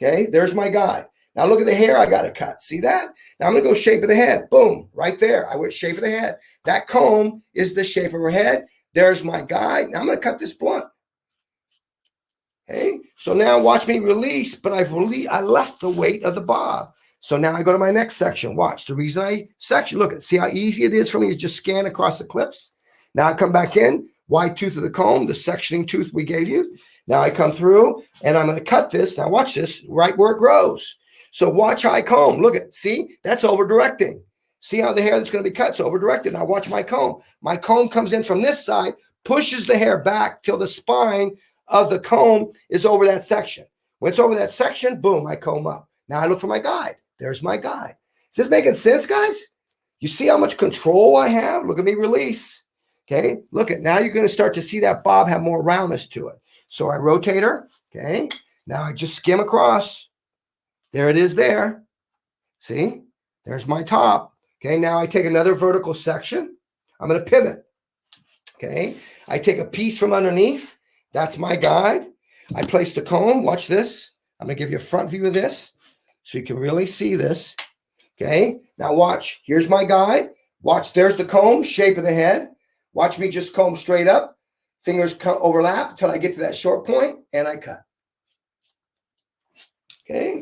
Okay, there's my guide. Now look at the hair I got to cut. See that? Now I'm going to go shape of the head. Boom, right there. I went shape of the head. That comb is the shape of her head. There's my guide. Now I'm going to cut this blunt. Okay, so now watch me release, but I left the weight of the bob. So now I go to my next section. Watch. The reason I section, look at, see how easy it is for me to just scan across the clips. Now I come back in, wide tooth of the comb, the sectioning tooth we gave you. Now I come through and I'm going to cut this. Now watch this right where it grows. So watch how I comb. Look at, see, that's over directing. See how the hair that's going to be cut is over directed. Now watch my comb. My comb comes in from this side, pushes the hair back till the spine of the comb is over that section. When it's over that section, boom, I comb up. Now I look for my guide. There's my guide. Is this making sense, guys? You see how much control I have? Look at me release. Okay, look at, now you're going to start to see that bob have more roundness to it. So I rotate her. Okay, now I just skim across. There it is there. See, there's my top. Okay, now I take another vertical section. I'm going to pivot. Okay, I take a piece from underneath. That's my guide. I place the comb. Watch this. I'm going to give you a front view of this so you can really see this. Okay, now watch. Here's my guide. Watch, there's the comb, shape of the head. Watch me just comb straight up. Fingers overlap until I get to that short point, and I cut. Okay,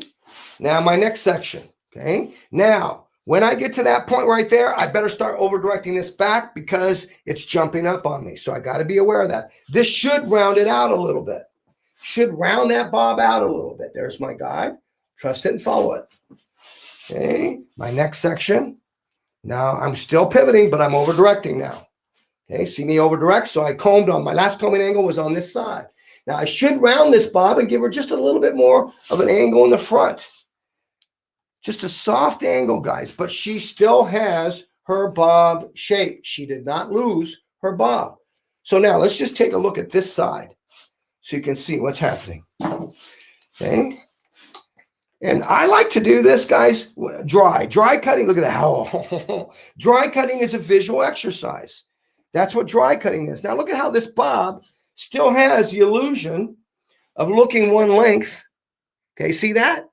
now my next section. Okay, now when I get to that point right there, I better start over directing this back because it's jumping up on me. So I got to be aware of that. This should round it out a little bit. Should round that bob out a little bit. There's my guide. Trust it and follow it. Okay, my next section. Now I'm still pivoting, but I'm over directing now. Okay, see me over direct. So I combed on, my last combing angle was on this side. Now I should round this bob and give her just a little bit more of an angle in the front. Just a soft angle, guys, but she still has her bob shape. She did not lose her bob. So now let's just take a look at this side so you can see what's happening. Okay. And I like to do this, guys, dry cutting. Look at that. Oh, dry cutting is a visual exercise. That's what dry cutting is. Now look at how this bob still has the illusion of looking one length. Okay, see that?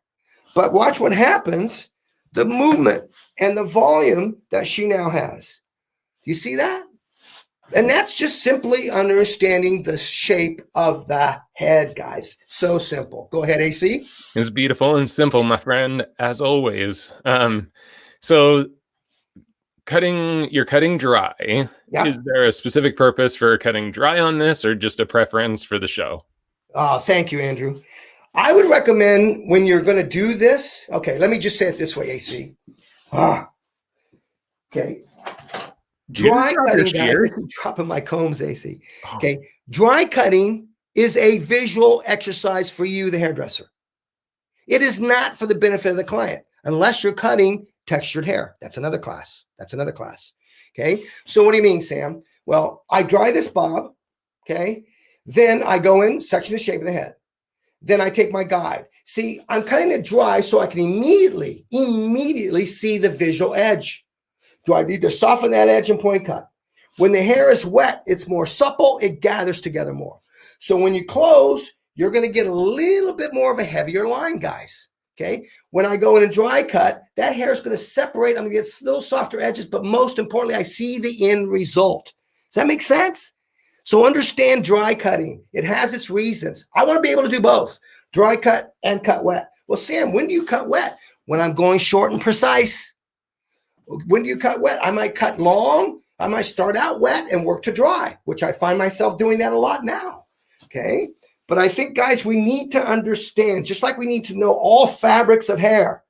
But watch what happens, the movement and the volume that she now has. You see that? And that's just simply understanding the shape of the head, guys. So simple. Go ahead, AC. It's beautiful and simple, my friend, as always. So you're cutting dry. Yeah. Is there a specific purpose for cutting dry on this or just a preference for the show? Oh, thank you, Andrew. I would recommend when you're going to do this. Okay, let me just say it this way, AC. Okay. Dry cutting, guys. I'm dropping my combs, AC. Okay. Dry cutting is a visual exercise for you, the hairdresser. It is not for the benefit of the client unless you're cutting textured hair. That's another class. Okay. So what do you mean, Sam? Well, I dry this bob. Okay. Then I go in, section the shape of the head. Then I take my guide. See, I'm cutting it dry so I can immediately see the visual edge. Do I need to soften that edge and point cut? When the hair is wet, it's more supple. It gathers together more. So when you close, you're going to get a little bit more of a heavier line, guys. Okay. When I go in and dry cut, that hair is going to separate. I'm going to get little softer edges, but most importantly, I see the end result. Does that make sense? So understand dry cutting. It has its reasons. I want to be able to do both, dry cut and cut wet. Well, Sam, when do you cut wet? When I'm going short and precise. When do you cut wet? I might cut long. I might start out wet and work to dry, which I find myself doing that a lot now. Okay. But I think, guys, we need to understand, just like we need to know all fabrics of hair.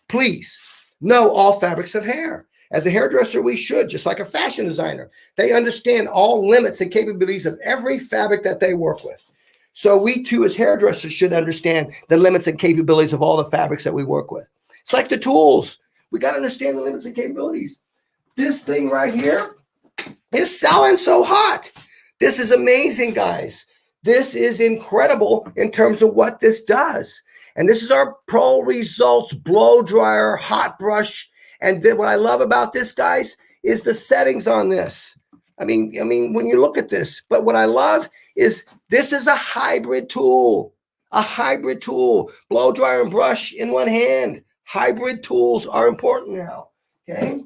Please know all fabrics of hair. As a hairdresser, we should, just like a fashion designer. They understand all limits and capabilities of every fabric that they work with. So we too, as hairdressers, should understand the limits and capabilities of all the fabrics that we work with. It's like the tools. We got to understand the limits and capabilities. This thing right here, is selling so hot. This is amazing, guys. This is incredible in terms of what this does. And this is our Pro Results blow dryer hot brush. And then what I love about this, guys, is the settings on this. I mean, when you look at this, but what I love is this is a hybrid tool, blow dryer and brush in one hand. Hybrid tools are important now. Okay.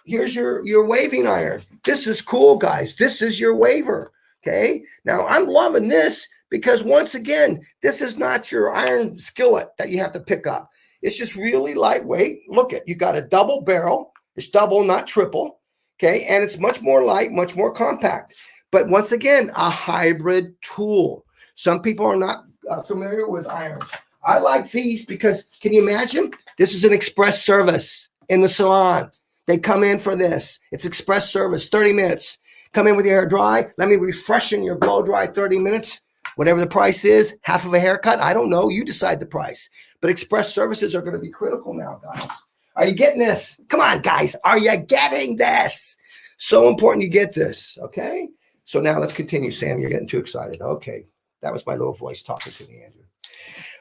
Here's your waving iron. This is cool, guys. This is your waver. Okay. Now I'm loving this because once again, this is not your iron skillet that you have to pick up. It's just really lightweight. Look at, you got a double barrel. It's double, not triple. Okay. And it's much more light, much more compact. But once again, a hybrid tool. Some people are not familiar with irons. I like these because can you imagine? This is an express service in the salon. They come in for this. It's express service, 30 minutes. Come in with your hair dry. Let me refreshen your blow dry 30 minutes. Whatever the price is, half of a haircut. I don't know. You decide the price. But express services are going to be critical now, guys. Are you getting this? Come on, guys. Are you getting this? So important you get this, okay? So now let's continue, Sam. You're getting too excited. Okay. That was my little voice talking to me, Andrew.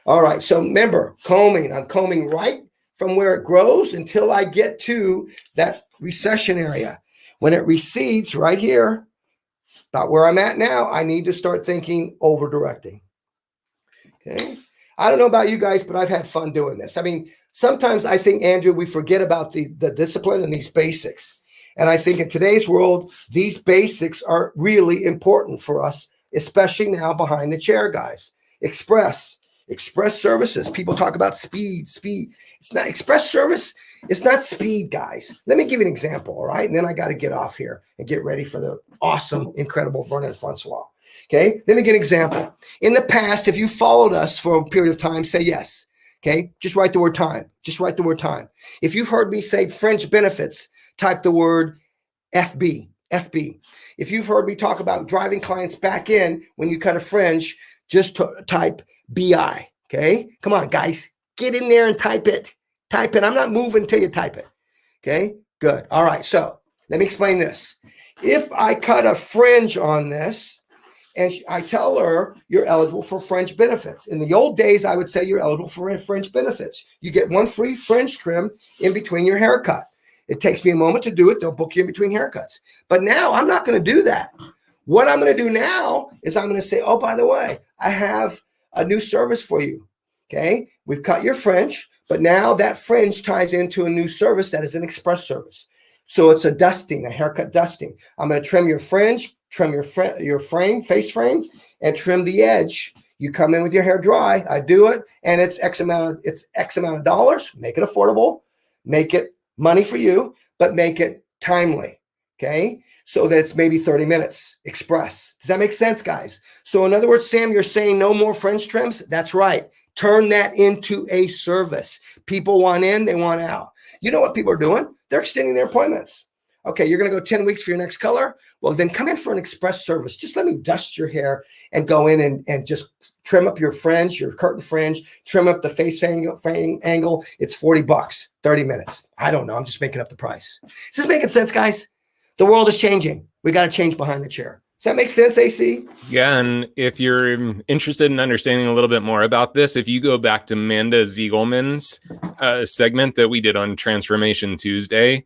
All right. So remember, combing. I'm combing right from where it grows until I get to that recession area. When it recedes right here, about where I'm at now, I need to start thinking over directing. Okay. I don't know about you guys, but I've had fun doing this. I mean, sometimes I think, Andrew, we forget about the discipline and these basics. And I think in today's world, these basics are really important for us, especially now behind the chair, guys. Express services. People talk about speed. It's not express service. It's not speed, guys. Let me give you an example, all right? And then I got to get off here and get ready for the awesome, incredible Vernon Francois. Okay, let me give an example. In the past, if you followed us for a period of time, say yes. Okay, just write the word time. Just write the word time. If you've heard me say fringe benefits, type the word FB. If you've heard me talk about driving clients back in when you cut a fringe, just type BI. Okay, come on, guys, get in there and type it. Type it. I'm not moving until you type it. Okay, good. All right, so let me explain this. If I cut a fringe on this, and I tell her you're eligible for fringe benefits. In the old days, I would say you're eligible for fringe benefits. You get one free fringe trim in between your haircut. It takes me a moment to do it. They'll book you in between haircuts. But now I'm not going to do that. What I'm going to do now is I'm going to say, oh, by the way, I have a new service for you. Okay, we've cut your fringe, but now that fringe ties into a new service that is an express service. So it's a dusting, a haircut dusting. I'm going to trim your fringe, trim your frame, face frame, and trim the edge. You come in with your hair dry. I do it, and it's X amount of dollars. Make it affordable, make it money for you, but make it timely. Okay, so that it's maybe 30 minutes express. Does that make sense, guys? So in other words, Sam, you're saying no more fringe trims. That's right. Turn that into a service. People want in, they want out. You know what people are doing? They're extending their appointments. Okay, you're going to go 10 weeks for your next color. Well, then come in for an express service. Just let me dust your hair and go in and just trim up your fringe, your curtain fringe, trim up the face angle. It's $40, 30 minutes. I don't know. I'm just making up the price. Is this making sense, guys? The world is changing. We got to change behind the chair. Does that make sense, AC? Yeah, and if you're interested in understanding a little bit more about this, if you go back to Amanda Ziegelman's segment that we did on Transformation Tuesday,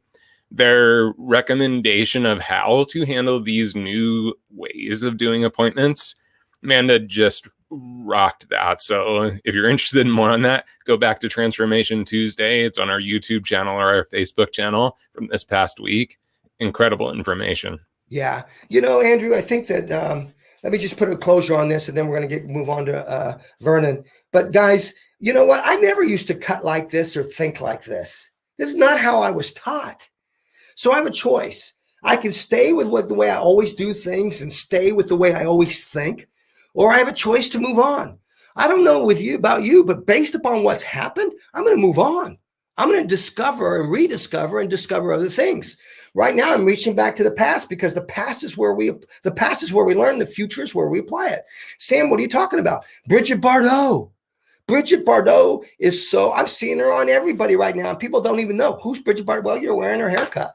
their recommendation of how to handle these new ways of doing appointments, Amanda just rocked that. So if you're interested in more on that, go back to Transformation Tuesday. It's on our YouTube channel or our Facebook channel from this past week. Incredible information. Yeah. You know, Andrew, I think that let me just put a closure on this and then we're going to move on to Vernon. But guys, you know what? I never used to cut like this or think like this. This is not how I was taught. So I have a choice. I can stay with the way I always do things and stay with the way I always think, or I have a choice to move on. I don't know about you, but based upon what's happened, I'm going to move on. I'm going to discover and rediscover and discover other things. Right now, I'm reaching back to the past because the past is where we learn. The future is where we apply it. Sam, what are you talking about? Bridget Bardot. Bridget Bardot is I'm seeing her on everybody right now. And people don't even know who's Bridget Bardot. Well, you're wearing her haircut.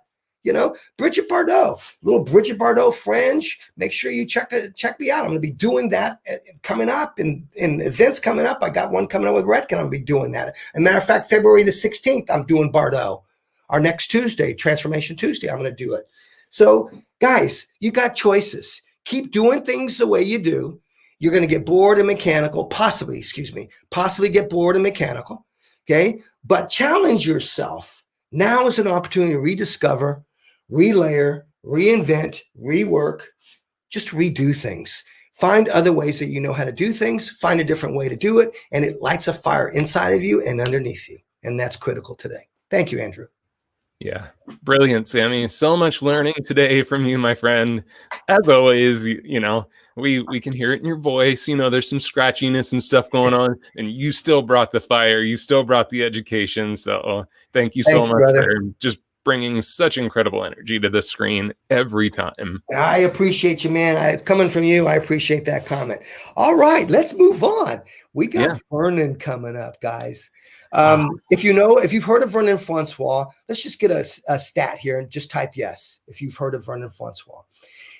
You know, Bridget Bardot, little Bridget Bardot fringe. Make sure you check me out. I'm going to be doing that coming up in events coming up. I got one coming up with Redken. I'm going to be doing that. As a matter of fact, February the 16th, I'm doing Bardot. Our next Tuesday, Transformation Tuesday, I'm going to do it. So guys, you got choices. Keep doing things the way you do. You're going to get bored and mechanical, possibly get bored and mechanical. Okay. But challenge yourself. Now is an opportunity to rediscover, relayer, reinvent, rework, just redo things. Find other ways that you know how to do things, find a different way to do it, and it lights a fire inside of you and underneath you. And that's critical today. Thank you, Andrew. Yeah, brilliant, Sammy. So much learning today from you, my friend. As always, you know, we can hear it in your voice. You know, there's some scratchiness and stuff going on, and you still brought the fire. You still brought the education. So thank you so much for just bringing such incredible energy to the screen every time. I appreciate you, man. Coming from you, I appreciate that comment. All right, let's move on. We got Vernon coming up, guys. If you've heard of Vernon Francois, let's just get a stat here and just type yes if you've heard of Vernon Francois.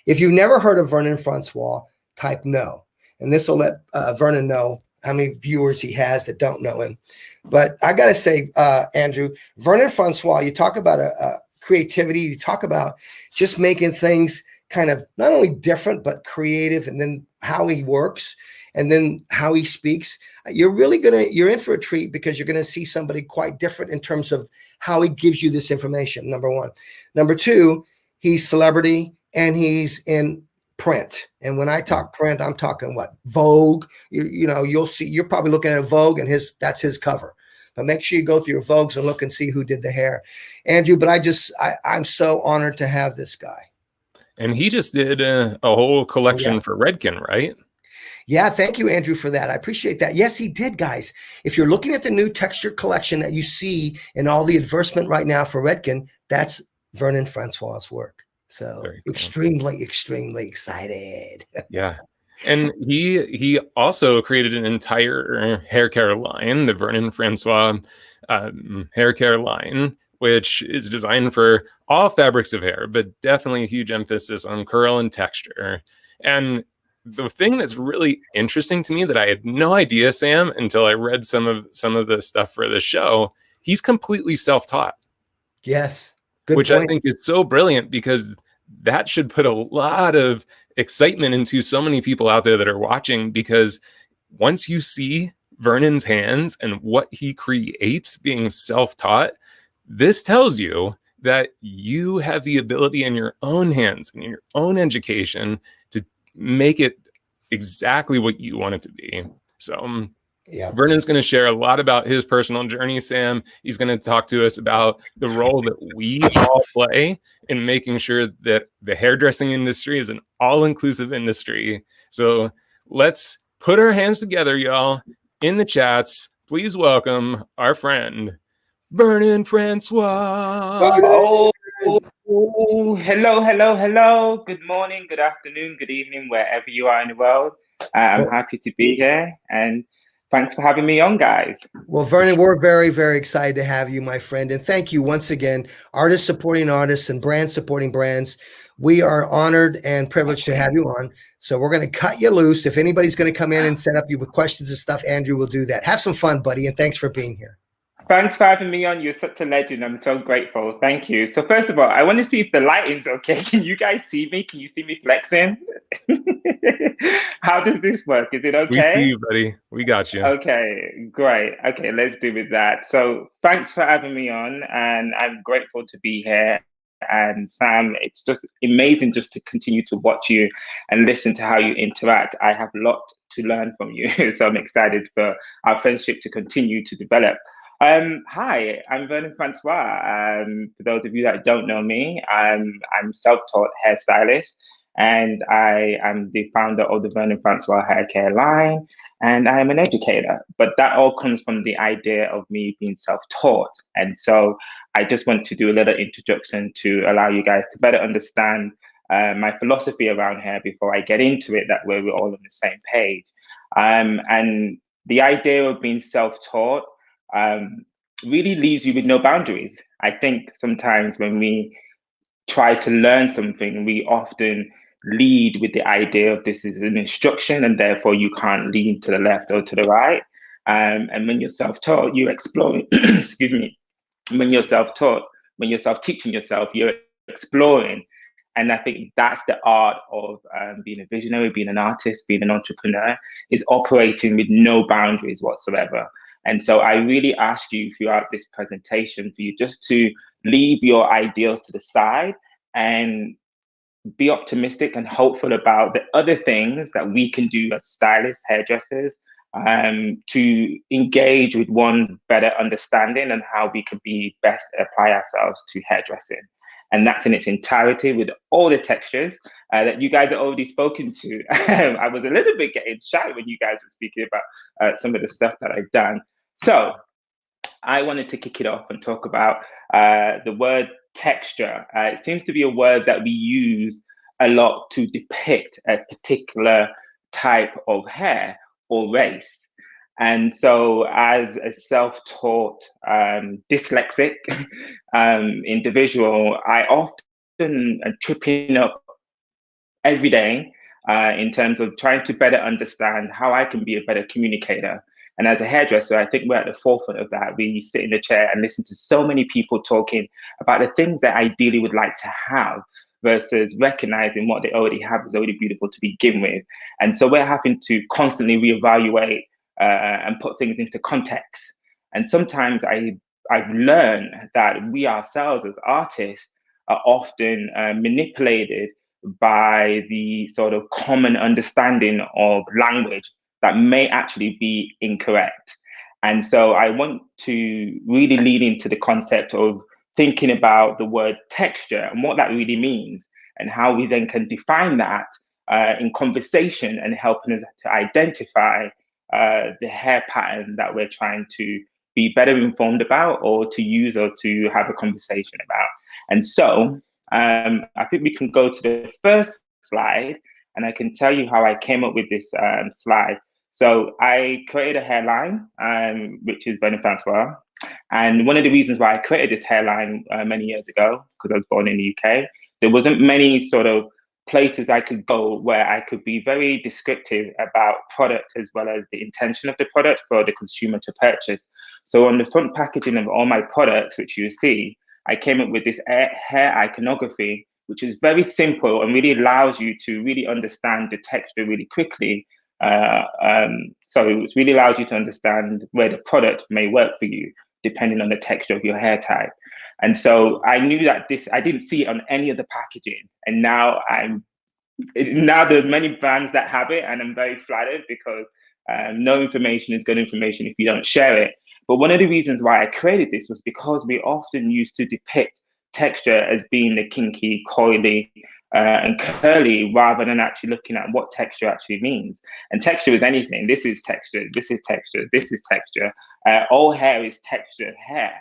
If you've never heard of Vernon Francois, type no. And this will let Vernon know how many viewers he has that don't know him. But I got to say, Andrew, Vernon Francois, you talk about a creativity, you talk about just making things kind of not only different, but creative, and then how he works and then how he speaks. You're in for a treat because you're going to see somebody quite different in terms of how he gives you this information, number one. Number two, he's celebrity and he's in print. And when I talk print, I'm talking what? Vogue. You'll see, you're probably looking at a Vogue and that's his cover. But make sure you go through your Vogues and look and see who did the hair. Andrew, but I'm so honored to have this guy. And he just did a whole collection for Redken, right? Yeah, thank you, Andrew, for that. I appreciate that. Yes, he did, guys. If you're looking at the new texture collection that you see in all the advertisement right now for Redken, that's Vernon Francois' work. So cool. Extremely excited. Yeah. And he also created an entire hair care line, the Vernon Francois hair care line, which is designed for all fabrics of hair, but definitely a huge emphasis on curl and texture. And the thing that's really interesting to me that I had no idea, Sam, until I read some of the stuff for the show, he's completely self-taught. Yes. Which point. I think is so brilliant, because that should put a lot of excitement into so many people out there that are watching, because once you see Vernon's hands and what he creates being self-taught, this tells you that you have the ability in your own hands and in your own education to make it exactly what you want it to be. So Vernon's going to share a lot about his personal journey, Sam. He's going to talk to us about the role that we all play in making sure that the hairdressing industry is an all-inclusive industry. So let's put our hands together, y'all, in the chats. Please welcome our friend, Vernon Francois. Hello. Good morning, good afternoon, good evening, wherever you are in the world. I'm happy to be here, and thanks for having me on, guys. Well, Vernon, we're very, very excited to have you, my friend. And thank you once again, artists supporting artists and brands supporting brands. We are honored and privileged to have you on. So we're going to cut you loose. If anybody's going to come in and set up you with questions and stuff, Andrew will do that. Have some fun, buddy. And thanks for being here. Thanks for having me on. You're such a legend. I'm so grateful. Thank you. So first of all, I want to see if the lighting's okay. Can you guys see me? Can you see me flexing? How does this work? Is it okay? We see you, buddy. We got you. Okay, great. Okay, let's do with that. So thanks for having me on, and I'm grateful to be here. And Sam, it's just amazing just to continue to watch you and listen to how you interact. I have a lot to learn from you. So I'm excited for our friendship to continue to develop. Hi, I'm Vernon Francois. For those of you that don't know me, I'm self-taught hairstylist, and I am the founder of the Vernon Francois hair care line, and I am an educator. But that all comes from the idea of me being self-taught. And so I just want to do a little introduction to allow you guys to better understand my philosophy around hair before I get into it, that way we're all on the same page. And the idea of being self-taught really leaves you with no boundaries. I think sometimes when we try to learn something, we often lead with the idea of this is an instruction and therefore you can't lean to the left or to the right. And when you're self-taught, you're exploring, excuse me, when you're self-taught, when you're self-teaching yourself, you're exploring. And I think that's the art of being a visionary, being an artist, being an entrepreneur, is operating with no boundaries whatsoever. And so I really ask you throughout this presentation for you just to leave your ideals to the side and be optimistic and hopeful about the other things that we can do as stylists, hairdressers, to engage with one better understanding and how we can be best apply ourselves to hairdressing. And that's in its entirety with all the textures that you guys are already spoken to. I was a little bit getting shy when you guys were speaking about some of the stuff that I've done. So I wanted to kick it off and talk about the word texture. It seems to be a word that we use a lot to depict a particular type of hair or race. And so as a self-taught dyslexic individual, I often am tripping up every day in terms of trying to better understand how I can be a better communicator. And as a hairdresser, I think we're at the forefront of that. We sit in the chair and listen to so many people talking about the things they ideally would like to have versus recognizing what they already have is already beautiful to begin with. And so we're having to constantly reevaluate and put things into context. And sometimes I've learned that we ourselves as artists are often manipulated by the sort of common understanding of language that may actually be incorrect. And so I want to really lean into the concept of thinking about the word texture and what that really means and how we then can define that in conversation and helping us to identify the hair pattern that we're trying to be better informed about or to use or to have a conversation about. And so I think we can go to the first slide and I can tell you how I came up with this slide. So I created a hairline, which is Bernard Francois. And one of the reasons why I created this hairline many years ago, because I was born in the UK, there wasn't many sort of places I could go where I could be very descriptive about product as well as the intention of the product for the consumer to purchase. So on the front packaging of all my products, which you see, I came up with this hair iconography, which is very simple and really allows you to really understand the texture really quickly. So it really allows you to understand where the product may work for you, depending on the texture of your hair type. And so I knew that I didn't see it on any of the packaging. And now there's many brands that have it, and I'm very flattered because no information is good information if you don't share it. But one of the reasons why I created this was because we often used to depict texture as being the kinky, coily, and curly, rather than actually looking at what texture actually means. And texture is anything. This is texture, this is texture, this is texture. All hair is textured hair.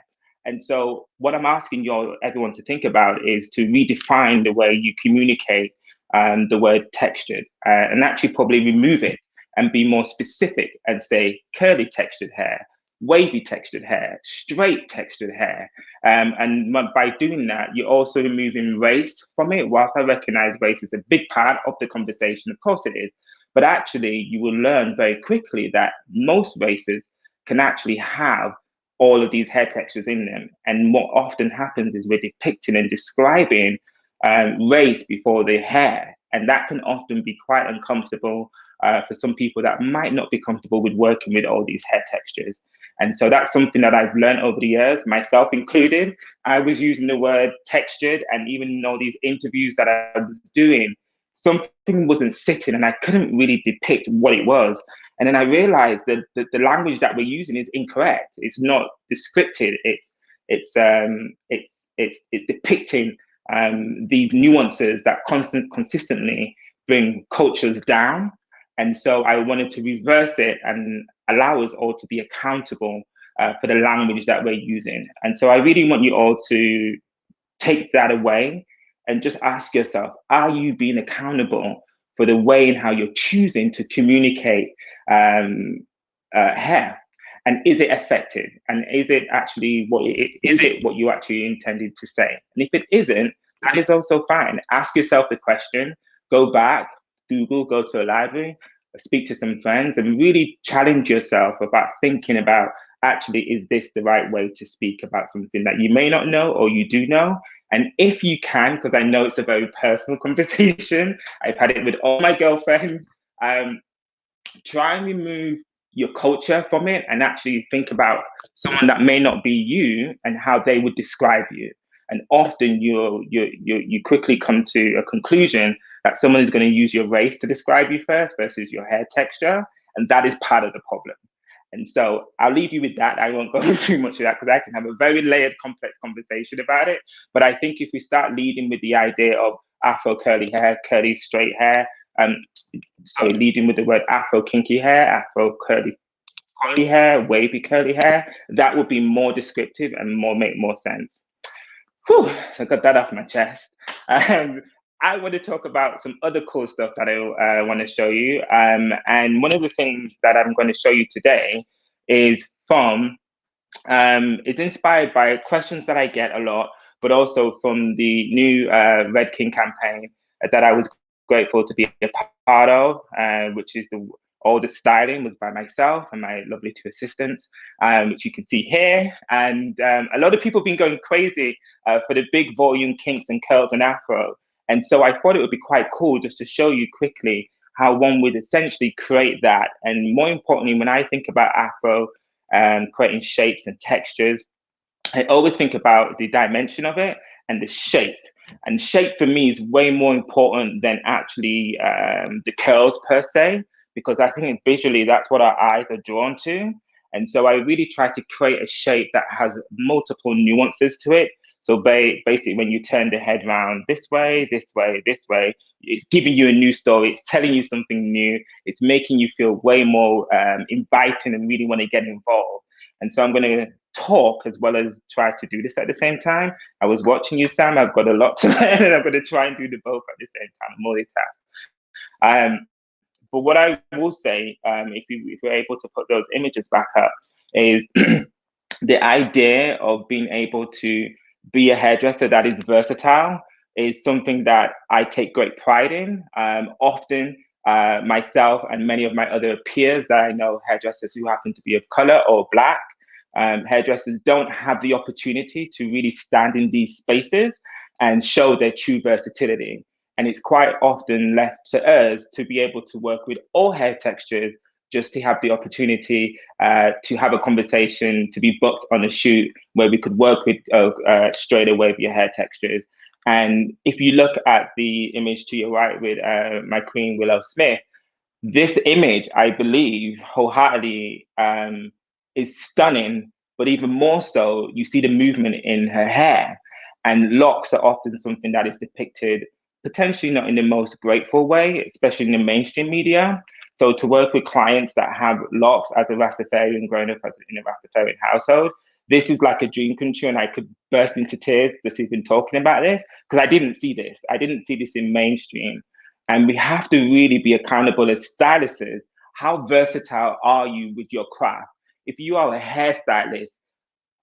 And so what I'm asking everyone to think about is to redefine the way you communicate the word textured and actually probably remove it and be more specific and say curly textured hair, wavy textured hair, straight textured hair. And by doing that, you're also removing race from it. Whilst I recognize race is a big part of the conversation, of course it is, but actually you will learn very quickly that most races can actually have all of these hair textures in them. And what often happens is we're depicting and describing race before the hair. And that can often be quite uncomfortable for some people that might not be comfortable with working with all these hair textures. And so that's something that I've learned over the years, myself included. I was using the word textured, and even in all these interviews that I was doing, something wasn't sitting and I couldn't really depict what it was. And then I realized that the language that we're using is incorrect. It's not descriptive. It's depicting these nuances that consistently bring cultures down. And so I wanted to reverse it and allow us all to be accountable for the language that we're using. And so I really want you all to take that away and just ask yourself, are you being accountable for the way and how you're choosing to communicate hair? And is it effective? And is it actually what you actually intended to say? And if it isn't, that is also fine. Ask yourself the question, go back, Google, go to a library, speak to some friends, and really challenge yourself about thinking about, actually, is this the right way to speak about something that you may not know or you do know? And if you can, because I know it's a very personal conversation, I've had it with all my girlfriends, try and remove your culture from it and actually think about someone that may not be you and how they would describe you. And often you quickly come to a conclusion that someone is going to use your race to describe you first versus your hair texture, and that is part of the problem. And so I'll leave you with that. I won't go into too much of that because I can have a very layered, complex conversation about it. But I think if we start leading with the idea of Afro curly hair, curly straight hair, leading with the word Afro kinky hair, Afro curly hair, wavy curly hair, that would be more descriptive and make more sense. Whew, so I got that off my chest. I want to talk about some other cool stuff that I want to show you. And one of the things that I'm going to show you today is it's inspired by questions that I get a lot, but also from the new Red King campaign that I was grateful to be a part of, which is all the styling was by myself and my lovely two assistants, which you can see here. And a lot of people have been going crazy for the big volume kinks and curls and afro. And so I thought it would be quite cool just to show you quickly how one would essentially create that. And more importantly, when I think about afro and creating shapes and textures, I always think about the dimension of it and the shape. And shape for me is way more important than actually the curls per se, because I think visually that's what our eyes are drawn to. And so I really try to create a shape that has multiple nuances to it. So basically, when you turn the head around this way, this way, this way, it's giving you a new story. It's telling you something new. It's making you feel way more inviting and really want to get involved. And so I'm going to talk as well as try to do this at the same time. I was watching you, Sam. I've got a lot to learn, and I'm going to try and do the both at the same time, multitask. But what I will say, if we're able to put those images back up, is the idea of being able to be a hairdresser that is versatile is something that I take great pride in. Often, myself and many of my other peers that I know, hairdressers who happen to be of color or Black, hairdressers don't have the opportunity to really stand in these spaces and show their true versatility. And it's quite often left to us to be able to work with all hair textures, just to have the opportunity to have a conversation, to be booked on a shoot where we could work with straight away with your hair textures. And if you look at the image to your right with my queen, Willow Smith, this image, I believe wholeheartedly, is stunning, but even more so, you see the movement in her hair. And locks are often something that is depicted potentially not in the most grateful way, especially in the mainstream media. So to work with clients that have locks as a Rastafarian growing up in a Rastafarian household, this is like a dream come true, and I could burst into tears just even talking about this, because I didn't see this. I didn't see this in mainstream. And we have to really be accountable as stylists. How versatile are you with your craft? If you are a hairstylist,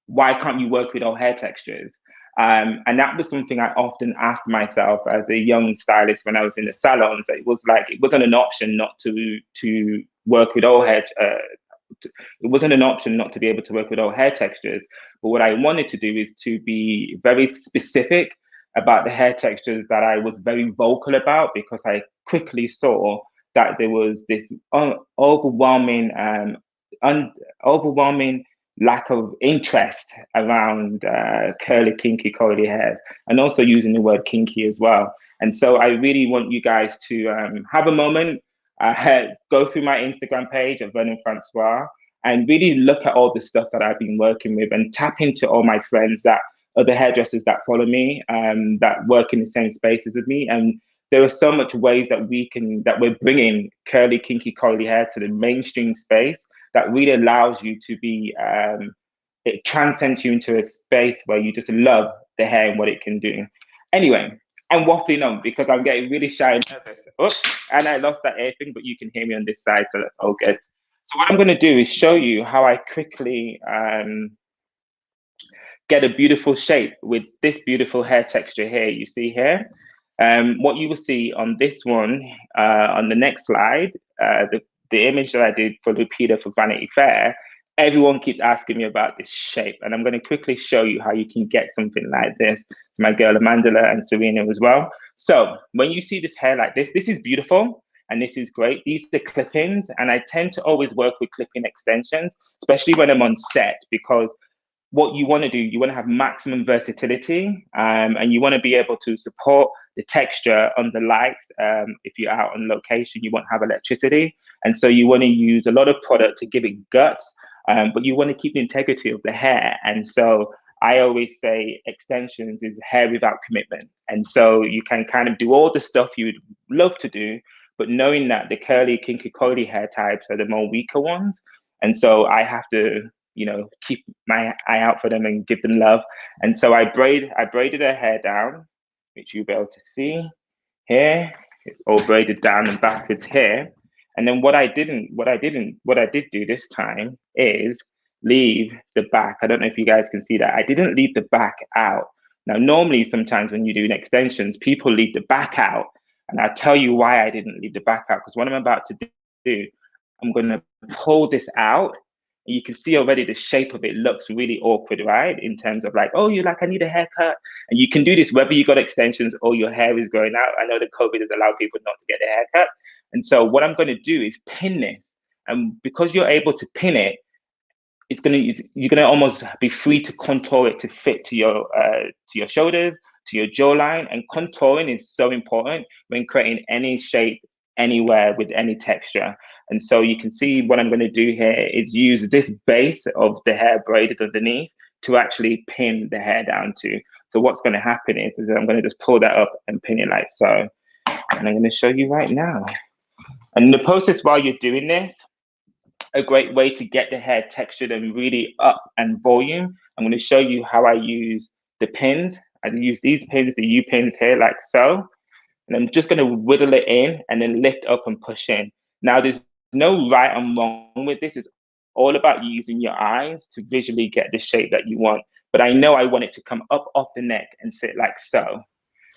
why can't you work with all hair textures? And that was something I often asked myself as a young stylist when I was in the salons. It was like, it wasn't an option not to work with all hair. It wasn't an option not to be able to work with all hair textures. But what I wanted to do is to be very specific about the hair textures that I was very vocal about, because I quickly saw that there was this overwhelming lack of interest around curly, kinky, coily hair, and also using the word kinky as well. And so I really want you guys to have a moment, go through my Instagram page at Vernon Francois, and really look at all the stuff that I've been working with, and tap into all my friends that are the hairdressers that follow me, that work in the same spaces as me. And there are so much ways that we're bringing curly, kinky, coily hair to the mainstream space that really allows you to be, it transcends you into a space where you just love the hair and what it can do. Anyway, I'm waffling on because I'm getting really shy and nervous. Oops, and I lost that air thing, but you can hear me on this side, so that's all good. So what I'm going to do is show you how I quickly get a beautiful shape with this beautiful hair texture here, you see here. What you will see on this one, on the next slide, the image that I did for Lupita for Vanity Fair, everyone keeps asking me about this shape. And I'm going to quickly show you how you can get something like this. My girl Amandla and Serena as well. So when you see this hair like this is beautiful. And this is great. These are clip-ins. And I tend to always work with clip-in extensions, especially when I'm on set, because what you want to do, you want to have maximum versatility, and you want to be able to support the texture on the lights. If you're out on location, you won't have electricity. And so you want to use a lot of product to give it guts, but you want to keep the integrity of the hair. And so I always say extensions is hair without commitment. And so you can kind of do all the stuff you would love to do, but knowing that the curly, kinky, coily hair types are the more weaker ones. And so I have to, keep my eye out for them and give them love. And so I braided her hair down, which you'll be able to see here. It's all braided down and backwards here. And then what I did do this time is leave the back. I don't know if you guys can see that. I didn't leave the back out. Now, normally, sometimes when you do extensions, people leave the back out. And I'll tell you why I didn't leave the back out, because what I'm about to do, I'm going to pull this out. And you can see already the shape of it looks really awkward, right? In terms of like, oh, you're like, I need a haircut. And you can do this whether you got extensions or your hair is growing out. I know that COVID has allowed people not to get their haircut. And so what I'm going to do is pin this. And because you're able to pin it, you're gonna almost be free to contour it to fit to your shoulders, to your jawline. And contouring is so important when creating any shape anywhere with any texture. And so you can see what I'm going to do here is use this base of the hair braided underneath to actually pin the hair down to. So what's going to happen is I'm going to just pull that up and pin it like so. And I'm going to show you right now. And the process while you're doing this, a great way to get the hair textured and really up and volume, I'm going to show you how I use the pins. I use these pins, the U pins here, like so. And I'm just going to whittle it in and then lift up and push in. Now, there's no right and wrong with this. It's all about using your eyes to visually get the shape that you want. But I know I want it to come up off the neck and sit like so.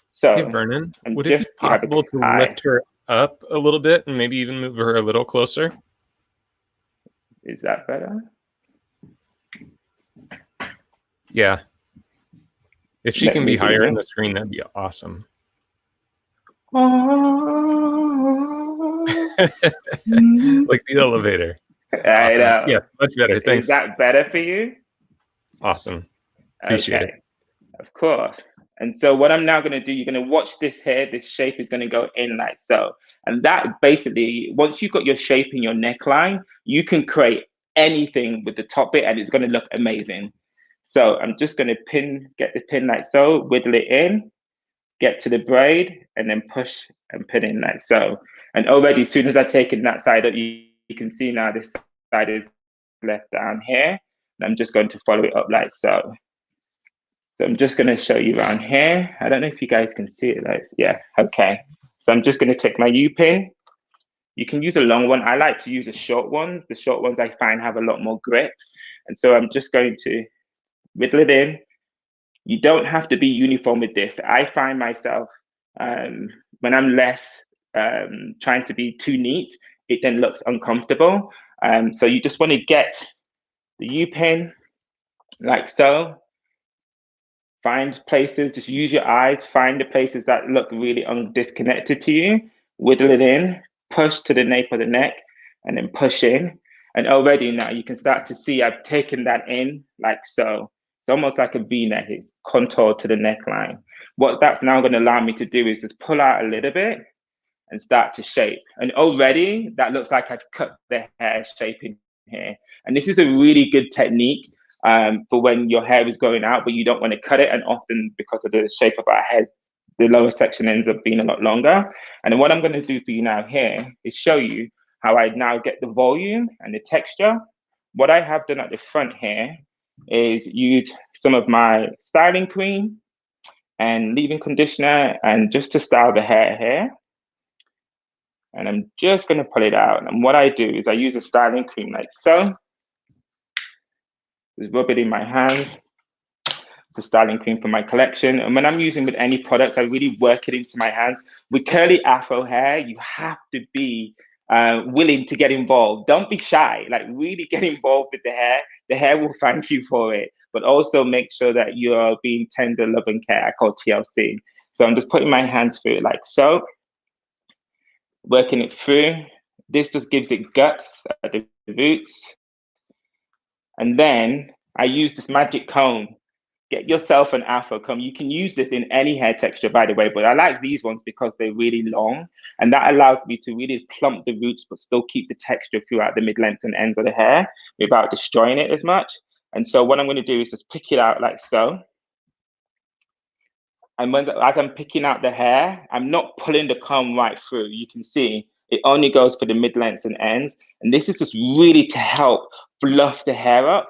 So, hey, Vernon, would it be possible to lift her up a little bit and maybe even move her a little closer? Is that better? Yeah. If she can be higher in the screen, that'd be awesome. Like the elevator. I awesome. know. Yes, much better. Thanks. Is that better for you? Awesome. Appreciate it. Of course. And so what I'm now going to do, you're going to watch this here. This shape is going to go in like so. And that basically, once you've got your shape in your neckline, you can create anything with the top bit and it's going to look amazing. So I'm just going to get the pin like so, whittle it in, get to the braid, and then push and pin in like so. And already, as soon as I've taken that side up, you can see now this side is left down here. And I'm just going to follow it up like so. So I'm just going to show you around here. I don't know if you guys can see it. Like, yeah, okay. So I'm just going to take my U-pin. You can use a long one. I like to use the short ones. The short ones I find have a lot more grip. And so I'm just going to whittle it in. You don't have to be uniform with this. I find myself, when I'm less trying to be too neat, it then looks uncomfortable. So you just want to get the U-pin like so. Find places, just use your eyes, find the places that look really disconnected to you, whittle it in, push to the nape of the neck, and then push in. And already now you can start to see I've taken that in like so. It's almost like a V-neck, it's contoured to the neckline. What that's now going to allow me to do is just pull out a little bit and start to shape. And already that looks like I've cut the hair shape in here. And this is a really good technique for when your hair is going out, but you don't want to cut it. And often because of the shape of our head, the lower section ends up being a lot longer. And then what I'm going to do for you now here is show you how I now get the volume and the texture. What I have done at the front here is use some of my styling cream and leave-in conditioner and just to style the hair here. And I'm just going to pull it out. And what I do is I use a styling cream like so. Just rub it in my hands. the styling cream for my collection. And when I'm using with any products, I really work it into my hands. With curly afro hair, you have to be willing to get involved. Don't be shy, like really get involved with the hair. The hair will thank you for it, but also make sure that you're being tender, love and care. I call TLC. So I'm just putting my hands through it like so, working it through. This just gives it guts at the roots. And then I use this magic comb. Get yourself an afro comb. You can use this in any hair texture, by the way, but I like these ones because they're really long, and that allows me to really plump the roots, but still keep the texture throughout the mid-lengths and ends of the hair without destroying it as much. And so what I'm going to do is just pick it out like so. And as I'm picking out the hair, I'm not pulling the comb right through. You can see it only goes for the mid-lengths and ends. And this is just really to help fluff the hair up.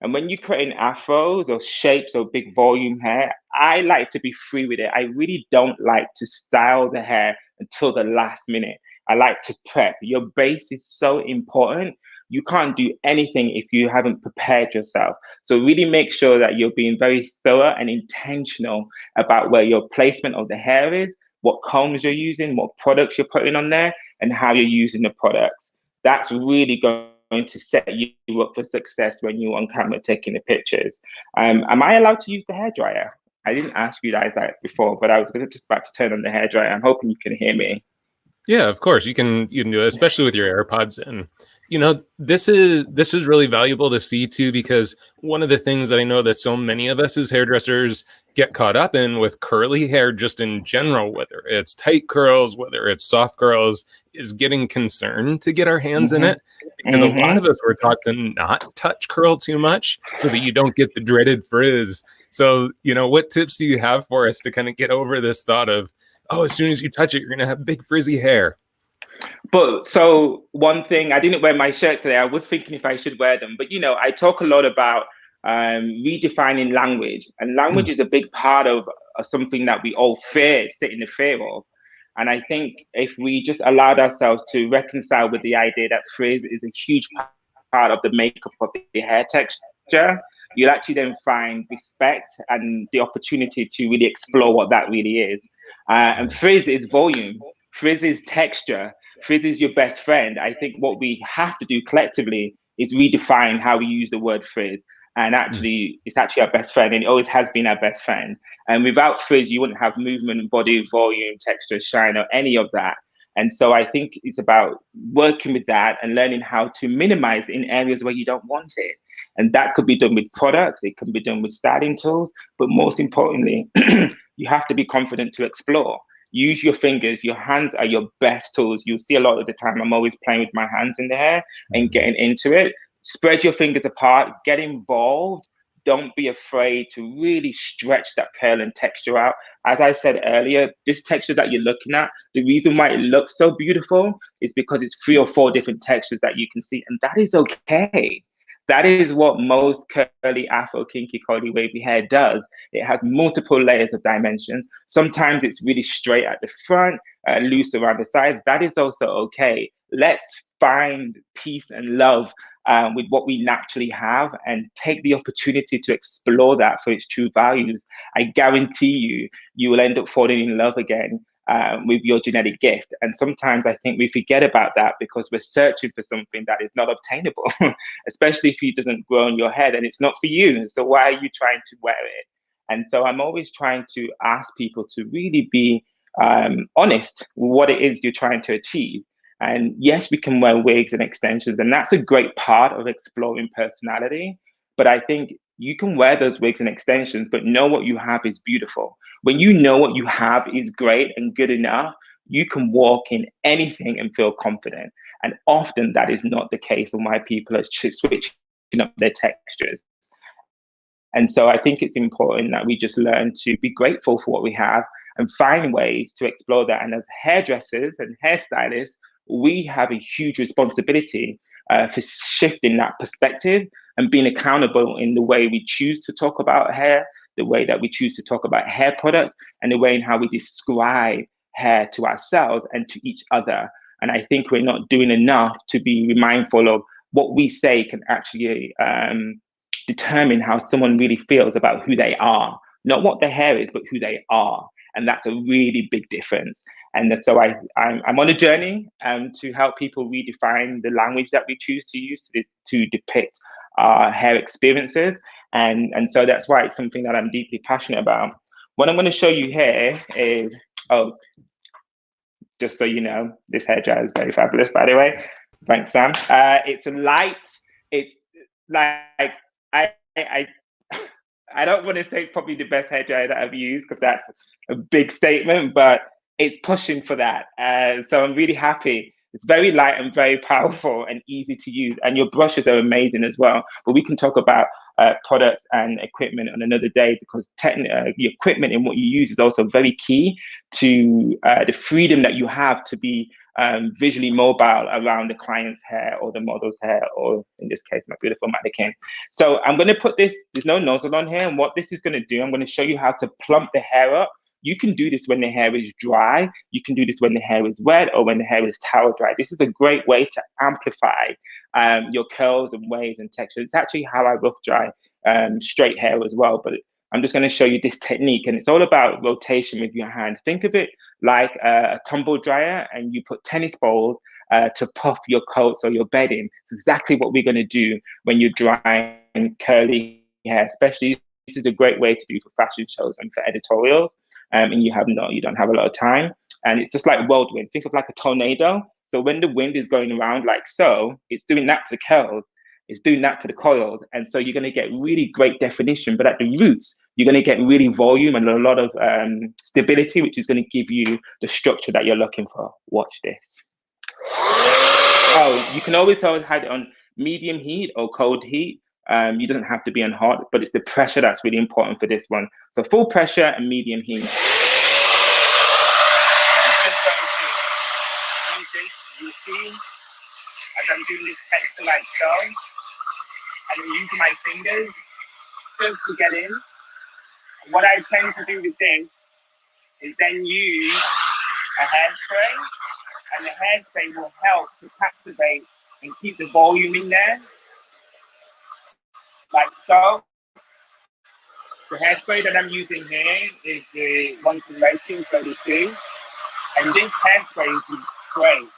And when you're creating afros or shapes or big volume hair, I like to be free with it. I really don't like to style the hair until the last minute. I like to prep. Your base is so important. You can't do anything if you haven't prepared yourself. So really make sure that you're being very thorough and intentional about where your placement of the hair is, what combs you're using, what products you're putting on there, and how you're using the products. That's really going to set you up for success when you're on camera taking the pictures. Am I allowed to use the hairdryer? I didn't ask you guys that before, but I was just about to turn on the hairdryer. I'm hoping you can hear me. Yeah, of course you can do it, especially with your AirPods. And this is really valuable to see too, because one of the things that I know that so many of us as hairdressers get caught up in with curly hair, just in general, whether it's tight curls, whether it's soft curls, is getting concerned to get our hands in it, because a lot of us were taught to not touch curl too much so that you don't get the dreaded frizz. So, what tips do you have for us to kind of get over this thought of, oh, as soon as you touch it, you're going to have big frizzy hair? But so one thing, I didn't wear my shirts today. I was thinking if I should wear them, but I talk a lot about redefining language, and language is a big part of something that we all sit in the fear of. And I think if we just allowed ourselves to reconcile with the idea that frizz is a huge part of the makeup of the hair texture, you'll actually then find respect and the opportunity to really explore what that really is. And frizz is volume, frizz is texture, frizz is your best friend. I think what we have to do collectively is redefine how we use the word frizz. And actually, it's actually our best friend, and it always has been our best friend. And without frizz, you wouldn't have movement, body, volume, texture, shine, or any of that. And so I think it's about working with that and learning how to minimize in areas where you don't want it. And that could be done with products, it can be done with styling tools, but most importantly, you have to be confident to explore. Use your fingers. Your hands are your best tools. You'll see a lot of the time I'm always playing with my hands in the hair and getting into it. Spread your fingers apart, get involved. Don't be afraid to really stretch that curl and texture out. As I said earlier, this texture that you're looking at, the reason why it looks so beautiful is because it's 3 or 4 different textures that you can see, and that is okay. That is what most curly, afro, kinky, curly, wavy hair does. It has multiple layers of dimensions. Sometimes it's really straight at the front, loose around the sides. That is also okay. Let's find peace and love with what we naturally have and take the opportunity to explore that for its true values. I guarantee you will end up falling in love again with your genetic gift. And sometimes I think we forget about that because we're searching for something that is not obtainable, especially if it doesn't grow on your head and it's not for you. So why are you trying to wear it? And so I'm always trying to ask people to really be honest with what it is you're trying to achieve. And yes, we can wear wigs and extensions, and that's a great part of exploring personality. But I think you can wear those wigs and extensions, but know what you have is beautiful. When you know what you have is great and good enough, you can walk in anything and feel confident. And often that is not the case when why people are switching up their textures. And so I think it's important that we just learn to be grateful for what we have and find ways to explore that. And as hairdressers and hairstylists, we have a huge responsibility for shifting that perspective and being accountable in the way we choose to talk about hair, the way that we choose to talk about hair products, and the way in how we describe hair to ourselves and to each other. And I think we're not doing enough to be mindful of what we say can actually determine how someone really feels about who they are, not what their hair is, but who they are. And that's a really big difference. And so I'm on a journey to help people redefine the language that we choose to use to depict our hair experiences. And so that's why it's something that I'm deeply passionate about. What I'm going to show you here is, just so you know, this hairdryer is very fabulous, by the way. Thanks, Sam. It's a light. It's like, I don't want to say it's probably the best hairdryer that I've used, because that's a big statement, but it's pushing for that. So I'm really happy. It's very light and very powerful and easy to use. And your brushes are amazing as well. But we can talk about products and equipment on another day, because the equipment and what you use is also very key to the freedom that you have to be visually mobile around the client's hair or the model's hair, or in this case, my beautiful mannequin. So I'm going to put this, there's no nozzle on here. And what this is going to do, I'm going to show you how to plump the hair up. You can do this when the hair is dry. You can do this when the hair is wet, or when the hair is towel dry. This is a great way to amplify your curls and waves and textures. It's actually how I rough dry straight hair as well. But I'm just going to show you this technique, and it's all about rotation with your hand. Think of it like a tumble dryer, and you put tennis balls to puff your coats or your bedding. It's exactly what we're going to do when you're drying curly hair. Especially, this is a great way to do for fashion shows and for editorials. And you don't have a lot of time. And it's just like whirlwind. Think of like a tornado. So when the wind is going around like so, it's doing that to the curls, it's doing that to the coils. And so you're going to get really great definition, but at the roots, you're going to get really volume and a lot of stability, which is going to give you the structure that you're looking for. Watch this. Oh, you can always have it on medium heat or cold heat. You don't have to be on hot, but it's the pressure that's really important for this one. So full pressure and medium heat. You see, as I'm doing this texture like so, and I'm using my fingers just to get in. What I tend to do with this is then use a hairspray, and the hairspray will help to captivate and keep the volume in there, like so. The hairspray that I'm using here is the one from 1932, and this hairspray is great.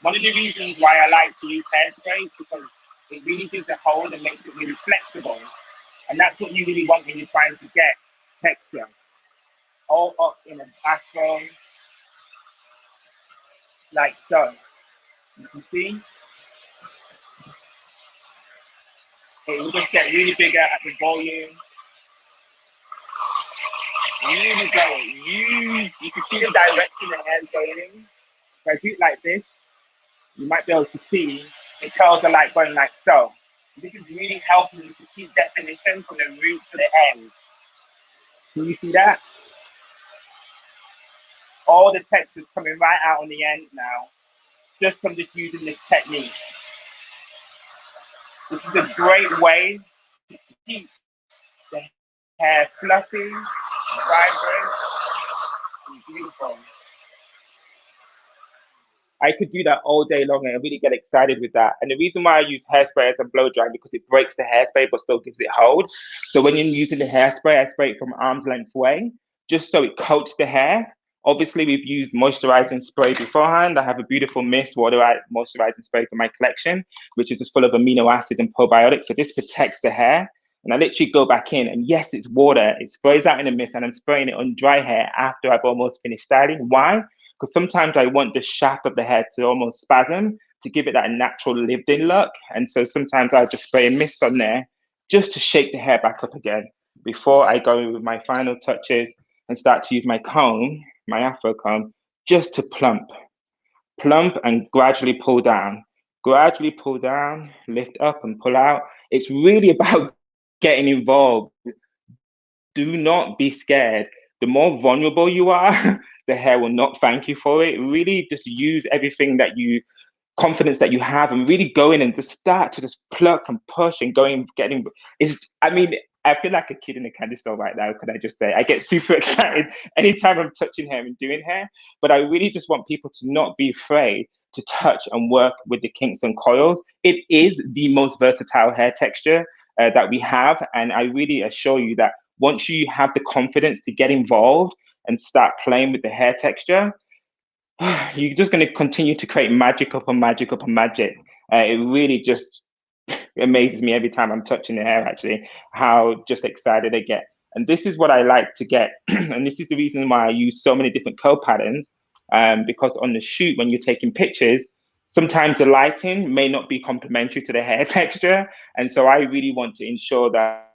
One of the reasons why I like to use hairspray is because it really gives a hold and makes it really flexible, and that's what you really want when you're trying to get texture. All up in a afro, like so. You can see it will just get really bigger at the volume. Really go. You can see the direction the hair's going in. If I do it like this, you might be able to see the curls are like going like so. This is really helping you to keep definition from the root to the end. Can you see that? All the texture's coming right out on the end now, just from just using this technique. This is a great way to keep the hair fluffy, vibrant, and beautiful. I could do that all day long and I really get excited with that. And the reason why I use hairspray as a blow dry, because it breaks the hairspray but still gives it hold. So when you're using the hairspray, I spray it from arm's length away, just so it coats the hair. Obviously, we've used moisturizing spray beforehand. I have a beautiful mist water moisturizing spray for my collection, which is just full of amino acids and probiotics. So this protects the hair. And I literally go back in, and yes, it's water. It sprays out in a mist, and I'm spraying it on dry hair after I've almost finished styling. Why? Because sometimes I want the shaft of the hair to almost spasm to give it that natural lived-in look. And so sometimes I just spray a mist on there just to shake the hair back up again before I go with my final touches and start to use my comb, my afro comb, just to plump and gradually pull down, lift up and pull out. It's really about getting involved. Do not be scared. The more vulnerable you are, the hair will not thank you for it. Really just use everything that confidence that you have, and really go in and just start to just pluck and push and I feel like a kid in a candy store right now, could I just say. I get super excited anytime I'm touching hair and doing hair, but I really just want people to not be afraid to touch and work with the kinks and coils. It is the most versatile hair texture. that we have. And I really assure you that once you have the confidence to get involved and start playing with the hair texture, you're just going to continue to create magic upon magic upon magic. It really just amazes me every time I'm touching the hair, actually, how just excited I get. And this is what I like to get. And this is the reason why I use so many different curl patterns, because on the shoot, when you're taking pictures, sometimes the lighting may not be complementary to the hair texture. And so I really want to ensure that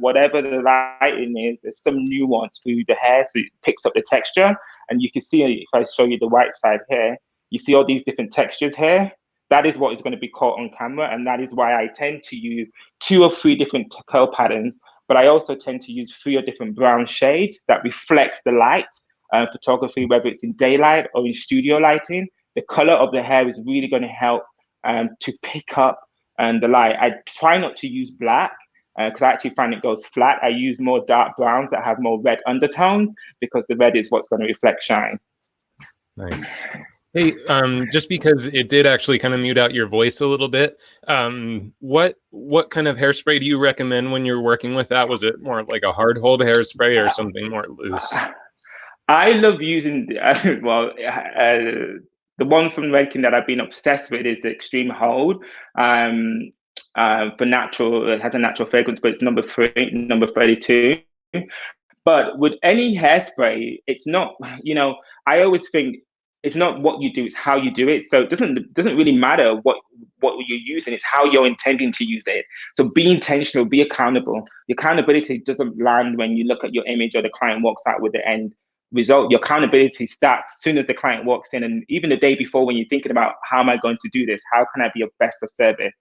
whatever the lighting is, there's some nuance through the hair so it picks up the texture. And you can see, if I show you the right side here, you see all these different textures here. That is what is going to be caught on camera. And that is why I tend to use 2 or 3 different curl patterns, but I also tend to use 3 or different brown shades that reflects the light. Photography, whether it's in daylight or in studio lighting, the color of the hair is really going to help to pick up the light. I try not to use black because I actually find it goes flat. I use more dark browns that have more red undertones because the red is what's going to reflect shine. Nice. Hey, just because it did actually kind of mute out your voice a little bit, what kind of hairspray do you recommend when you're working with that? Was it more like a hard hold hairspray or something more loose? I love using, the one from Redken that I've been obsessed with is the Extreme Hold. For natural, it has a natural fragrance, but it's number 32. But with any hairspray, it's not, I always think it's not what you do, it's how you do it. So it doesn't really matter what you're using, it's how you're intending to use it. So be intentional, be accountable. The accountability doesn't land when you look at your image or the client walks out with the end result. Your accountability starts as soon as the client walks in, and even the day before when you're thinking about how am I going to do this? How can I be of best of service?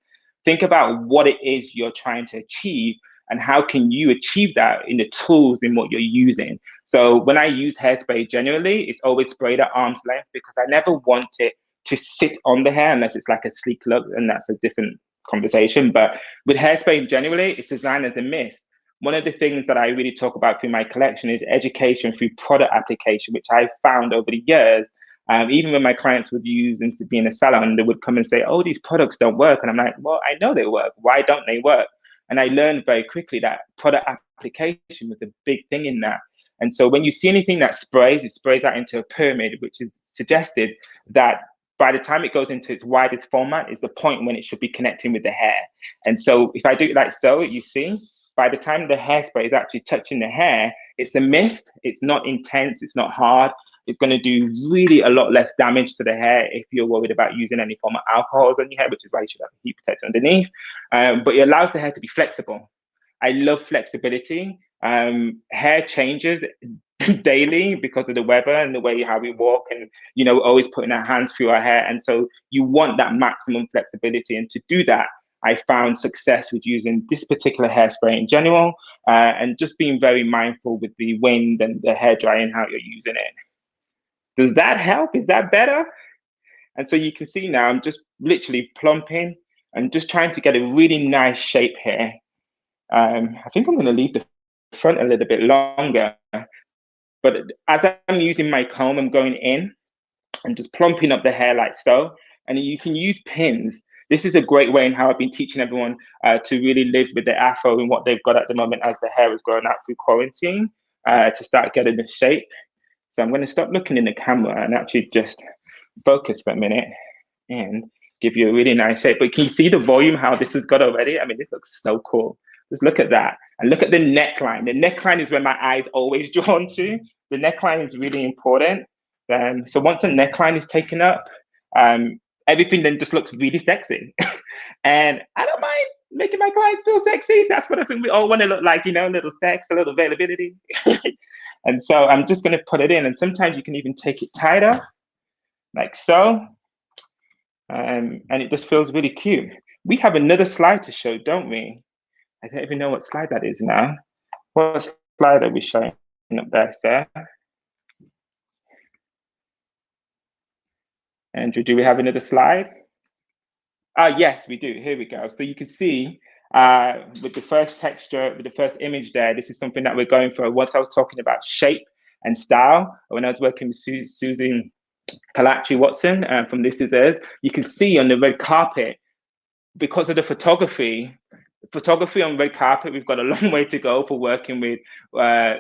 Think about what it is you're trying to achieve and how can you achieve that in the tools in what you're using. So when I use hairspray, generally, it's always sprayed at arm's length because I never want it to sit on the hair unless it's like a sleek look, and that's a different conversation. But with hairspray generally, it's designed as a mist. One of the things that I really talk about through my collection is education through product application, which I've found over the years. Even when my clients would use and be in a salon, they would come and say, oh, these products don't work. And I'm like, well, I know they work. Why don't they work? And I learned very quickly that product application was a big thing in that. And so when you see anything that sprays, it sprays out into a pyramid, which is suggested that by the time it goes into its widest format is the point when it should be connecting with the hair. And so if I do it like so, you see, by the time the hairspray is actually touching the hair, it's a mist, it's not intense, it's not hard. It's going to do really a lot less damage to the hair if you're worried about using any form of alcohols on your hair, which is why you should have a heat protector underneath. But it allows the hair to be flexible. I love flexibility. Hair changes daily because of the weather and the way how we walk and, always putting our hands through our hair. And so you want that maximum flexibility. And to do that, I found success with using this particular hairspray in general and just being very mindful with the wind and the hair dry and how you're using it. Does that help? Is that better? And so you can see now I'm just literally plumping and just trying to get a really nice shape here. I think I'm going to leave the front a little bit longer. But as I'm using my comb, I'm going in and just plumping up the hair like so. And you can use pins. This is a great way in how I've been teaching everyone to really live with the afro and what they've got at the moment as the hair is growing out through quarantine to start getting the shape. So I'm going to stop looking in the camera and actually just focus for a minute and give you a really nice shape. But can you see the volume, how this has got already? I mean, this looks so cool. Just look at that. And look at the neckline. The neckline is where my eyes always drawn to. The neckline is really important. So once the neckline is taken up, everything then just looks really sexy. And I don't mind making my clients feel sexy. That's what I think we all want to look like, a little sex, a little availability. And so I'm just going to put it in. And sometimes you can even take it tighter, like so. And it just feels really cute. We have another slide to show, don't we? I don't even know what slide that is now. What slide are we showing up there, sir? Andrew, do we have another slide? Yes, we do. Here we go. So you can see with the first texture, with the first image there, this is something that we're going for. Once I was talking about shape and style, when I was working with Susan Kalachi Watson from This Is Us, you can see on the red carpet, because of the photography, photography on red carpet, we've got a long way to go for working with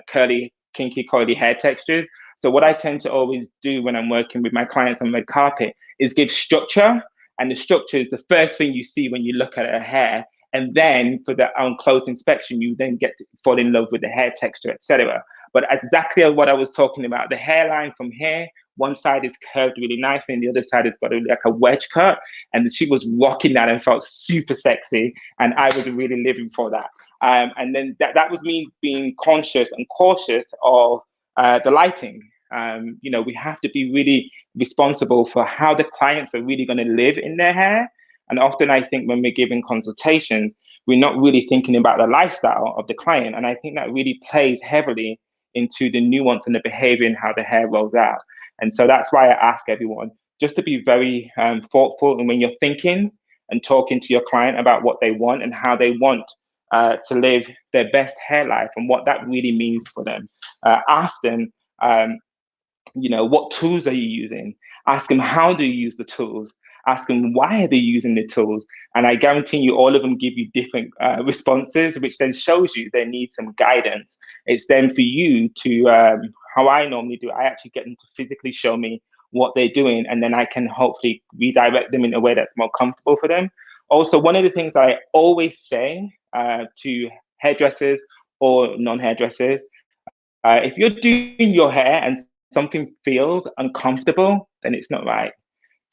curly, kinky, coily hair textures. So what I tend to always do when I'm working with my clients on red carpet is give structure. And the structure is the first thing you see when you look at a hair. And then for the close inspection, you then get to fall in love with the hair texture, etc. But exactly what I was talking about, the hairline from here, one side is curved really nicely and the other side has got like a wedge cut. And she was rocking that and felt super sexy. And I was really living for that. And then that was me being conscious and cautious of the lighting. We have to be really responsible for how the clients are really going to live in their hair. And often I think when we're giving consultations, we're not really thinking about the lifestyle of the client. And I think that really plays heavily into the nuance and the behavior and how the hair rolls out. And so that's why I ask everyone just to be very thoughtful. And when you're thinking and talking to your client about what they want and how they want to live their best hair life and what that really means for them, ask them, what tools are you using? Ask them, how do you use the tools? Ask them, why are they using the tools? And I guarantee you, all of them give you different responses, which then shows you they need some guidance. It's then for you to, how I normally do, I actually get them to physically show me what they're doing, and then I can hopefully redirect them in a way that's more comfortable for them. Also, one of the things I always say to hairdressers or non-hairdressessers, if you're doing your hair and something feels uncomfortable, then it's not right.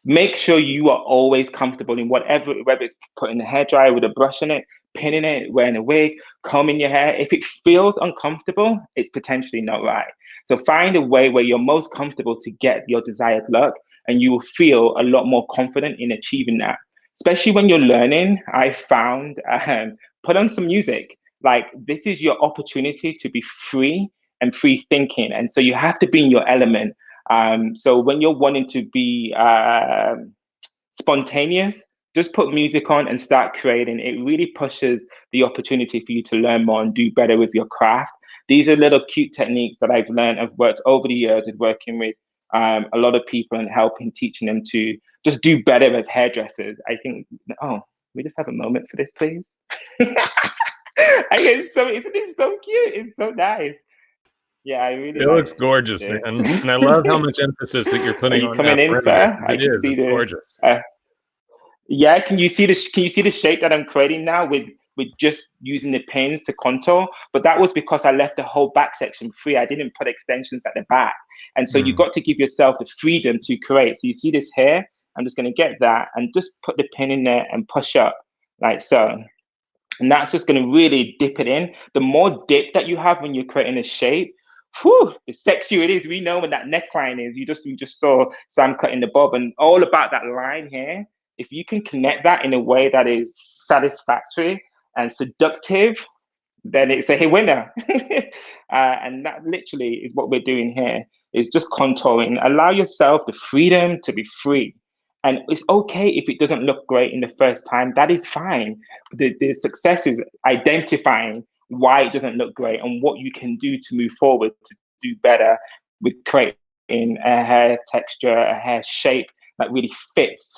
Make sure you are always comfortable in whatever, whether it's putting the hairdryer with a brush in it, pinning it, wearing a wig, combing your hair. If it feels uncomfortable, it's potentially not right. So find a way where you're most comfortable to get your desired look, and you will feel a lot more confident in achieving that. Especially when you're learning, I found, put on some music. Like, this is your opportunity to be free and free thinking. And so you have to be in your element. So when you're wanting to be spontaneous, just put music on and start creating. It really pushes the opportunity for you to learn more and do better with your craft. These are little cute techniques that I've learned. I've worked over the years with working with a lot of people and helping, teaching them to just do better as hairdressers. I think, we just have a moment for this, please. Isn't this so cute? It's so nice. Yeah, I really. It looks gorgeous, man, and I love how much emphasis that you're putting on coming in, sir. I can see it's gorgeous. Yeah, can you see the shape that I'm creating now with just using the pins to contour? But that was because I left the whole back section free. I didn't put extensions at the back, and so you got to give yourself the freedom to create. So you see this here. I'm just going to get that and just put the pin in there and push up like so. And that's just going to really dip it in. The more dip that you have when you're creating a shape, the sexier it is. We know when that neckline is. You just saw Sam cutting the bob, and all about that line here. If you can connect that in a way that is satisfactory and seductive, then it's a winner. And that literally is what we're doing here, is just contouring. Allow yourself the freedom to be free. And it's okay if it doesn't look great in the first time. That is fine. The success is identifying why it doesn't look great and what you can do to move forward to do better with creating a hair texture, a hair shape that really fits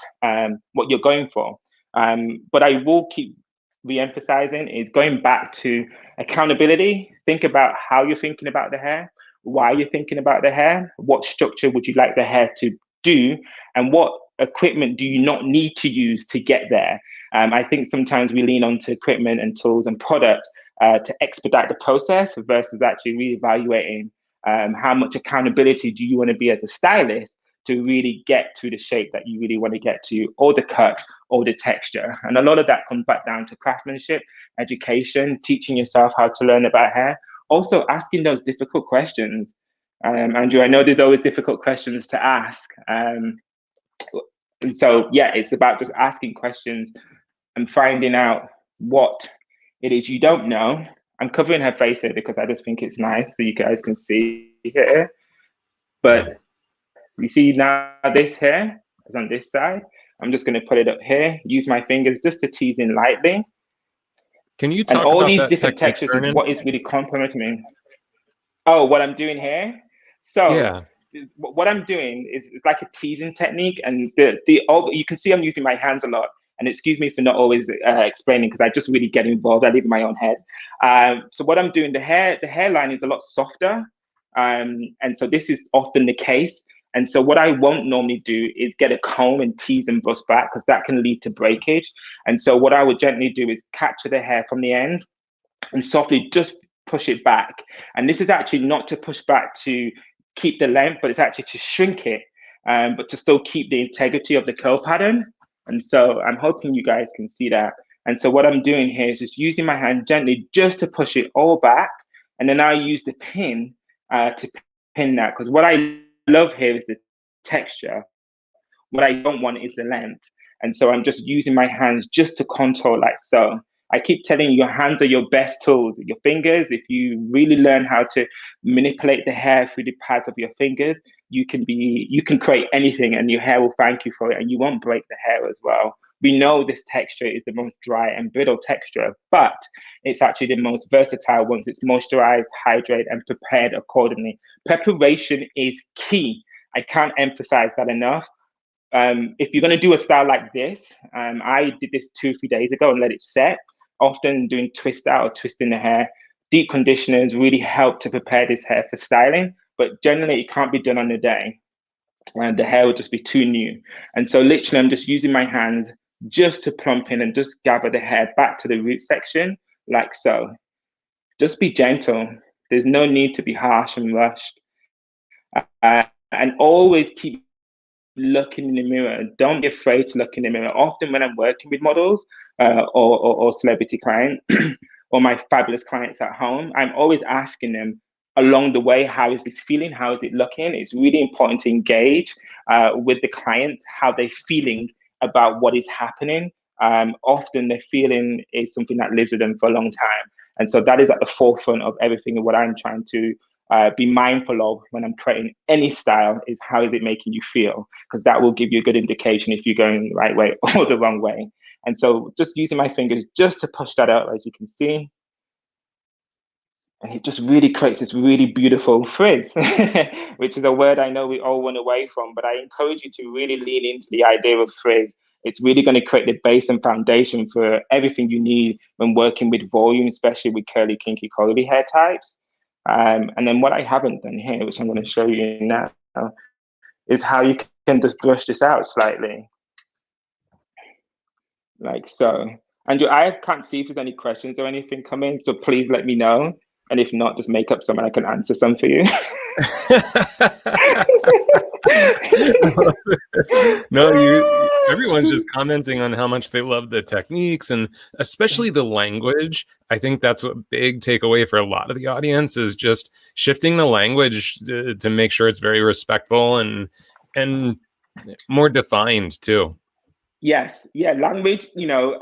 what you're going for. But I will keep re-emphasizing is going back to accountability. Think about how you're thinking about the hair, why you're thinking about the hair, what structure would you like the hair to do, and what equipment do you not need to use to get there. I think sometimes we lean onto equipment and tools and products to expedite the process versus actually reevaluating how much accountability do you want to be as a stylist to really get to the shape that you really want to get to, or the cut, or the texture. And a lot of that comes back down to craftsmanship, education, teaching yourself how to learn about hair, also asking those difficult questions. Andrew, I know there's always difficult questions to ask. And so, yeah, it's about just asking questions and finding out what it is you don't know. I'm covering her face here because I just think it's nice so you guys can see here. But you see now this here is on this side. I'm just going to put it up here, use my fingers just to tease in lightly. Can you talk and all about these that different textures is what is really complimenting me. Oh, what I'm doing here? So what I'm doing is like a teasing technique, and you can see I'm using my hands a lot. And excuse me for not always explaining, because I just really get involved. I live in my own head. So what I'm doing, the hairline is a lot softer. And so this is often the case. And so what I won't normally do is get a comb and tease and brush back, because that can lead to breakage. And so what I would gently do is capture the hair from the end and softly just push it back. And this is actually not to push back to keep the length, but it's actually to shrink it, but to still keep the integrity of the curl pattern. And so I'm hoping you guys can see that. And so what I'm doing here is just using my hand gently just to push it all back. And then I use the pin to pin that, because what I love here is the texture. What I don't want is the length. And so I'm just using my hands just to contour like so. I keep telling you, your hands are your best tools. Your fingers, if you really learn how to manipulate the hair through the pads of your fingers, you can create anything, and your hair will thank you for it, and you won't break the hair as well. We know this texture is the most dry and brittle texture, but it's actually the most versatile once it's moisturized, hydrated, and prepared accordingly. Preparation is key. I can't emphasize that enough. If you're going to do a style like this, I did this 2 or 3 days ago and let it set. Often doing twist out or twisting the hair. Deep conditioners really help to prepare this hair for styling, but generally it can't be done on the day. And the hair will just be too new. And so literally I'm just using my hands just to plump in and just gather the hair back to the root section, like so. Just be gentle. There's no need to be harsh and rushed. And always keep looking in the mirror. Don't be afraid to look in the mirror. Often when I'm working with models or celebrity clients or my fabulous clients at home, I'm always asking them along the way, how is this feeling? How is it looking? It's really important to engage with the client, how they're feeling about what is happening. Often the feeling is something that lives with them for a long time. And so that is at the forefront of everything and what I'm trying to be mindful of when I'm creating any style, is how is it making you feel? Because that will give you a good indication if you're going the right way or the wrong way. And so just using my fingers just to push that out, as you can see. And it just really creates this really beautiful frizz, which is a word I know we all run away from, but I encourage you to really lean into the idea of frizz. It's really going to create the base and foundation for everything you need when working with volume, especially with curly, kinky, coily hair types. And then what I haven't done here, which I'm going to show you now, is how you can just brush this out slightly, like so. And I can't see if there's any questions or anything coming, so please let me know. And if not, just make up some and I can answer some for you. No, everyone's just commenting on how much they love the techniques and especially the language. I think that's a big takeaway for a lot of the audience, is just shifting the language to make sure it's very respectful and more defined too. Yes, yeah, language,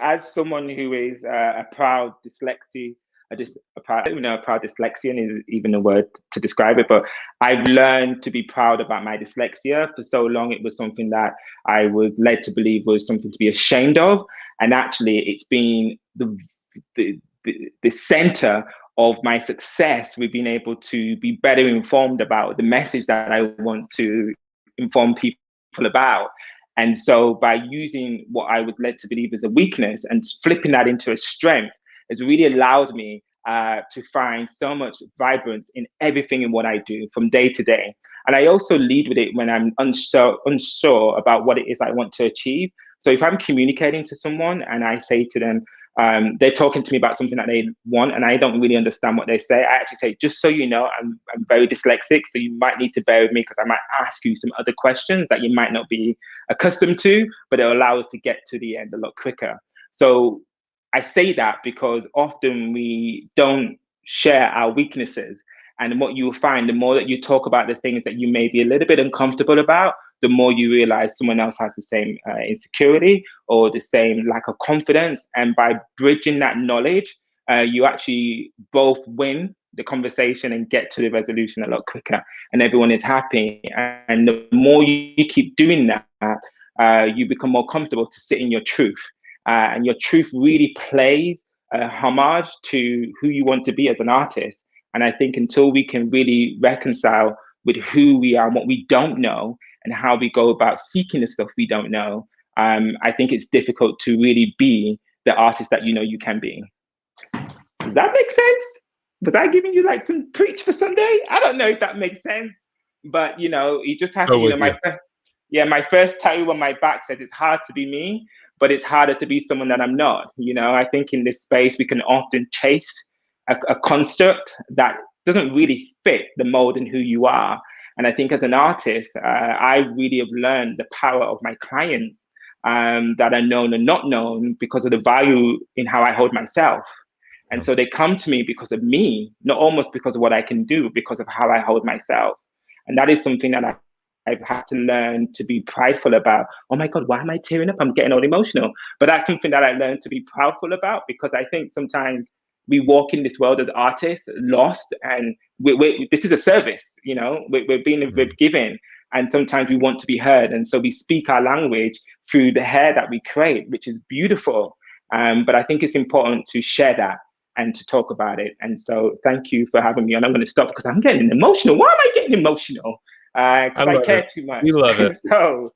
as someone who is a proud dyslexia, a proud dyslexian is even a word to describe it, but I've learned to be proud about my dyslexia. For so long, it was something that I was led to believe was something to be ashamed of. And actually, it's been the center of my success with being able to be better informed about the message that I want to inform people about. And so by using what I was led to believe is a weakness and flipping that into a strength, has really allowed me to find so much vibrance in everything in what I do from day to day. And I also lead with it when I'm unsure about what it is I want to achieve. So if I'm communicating to someone and I say to them, they're talking to me about something that they want and I don't really understand what they say, I actually say, just so you know, I'm very dyslexic, so you might need to bear with me because I might ask you some other questions that you might not be accustomed to, but it'll allow us to get to the end a lot quicker. So I say that because often we don't share our weaknesses. And what you will find, the more that you talk about the things that you may be a little bit uncomfortable about, the more you realize someone else has the same insecurity or the same lack of confidence. And by bridging that knowledge, you actually both win the conversation and get to the resolution a lot quicker, and everyone is happy. And the more you keep doing that, you become more comfortable to sit in your truth. And your truth really plays homage to who you want to be as an artist. And I think until we can really reconcile with who we are and what we don't know and how we go about seeking the stuff we don't know, I think it's difficult to really be the artist that you know you can be. Does that make sense? Was I giving you like some preach for Sunday? I don't know if that makes sense, but you know, you just have So to, with you. my first tattoo on my back says it's hard to be me, but it's harder to be someone that I'm not. You know, I think in this space we can often chase a construct that doesn't really fit the mold in who you are. And I think as an artist, I really have learned the power of my clients that are known and not known because of the value in how I hold myself. And so they come to me because of me, not almost because of what I can do, because of how I hold myself. And that is something that I've had to learn to be prideful about. Oh my God, why am I tearing up? I'm getting all emotional. But that's something that I learned to be proudful about, because I think sometimes we walk in this world as artists lost, and this is a service, you know, we're given. And sometimes we want to be heard. And so we speak our language through the hair that we create, which is beautiful. But I think it's important to share that and to talk about it. And so thank you for having me on. I'm going to stop because I'm getting emotional. Why am I getting emotional? Because I care too much. We love it. So,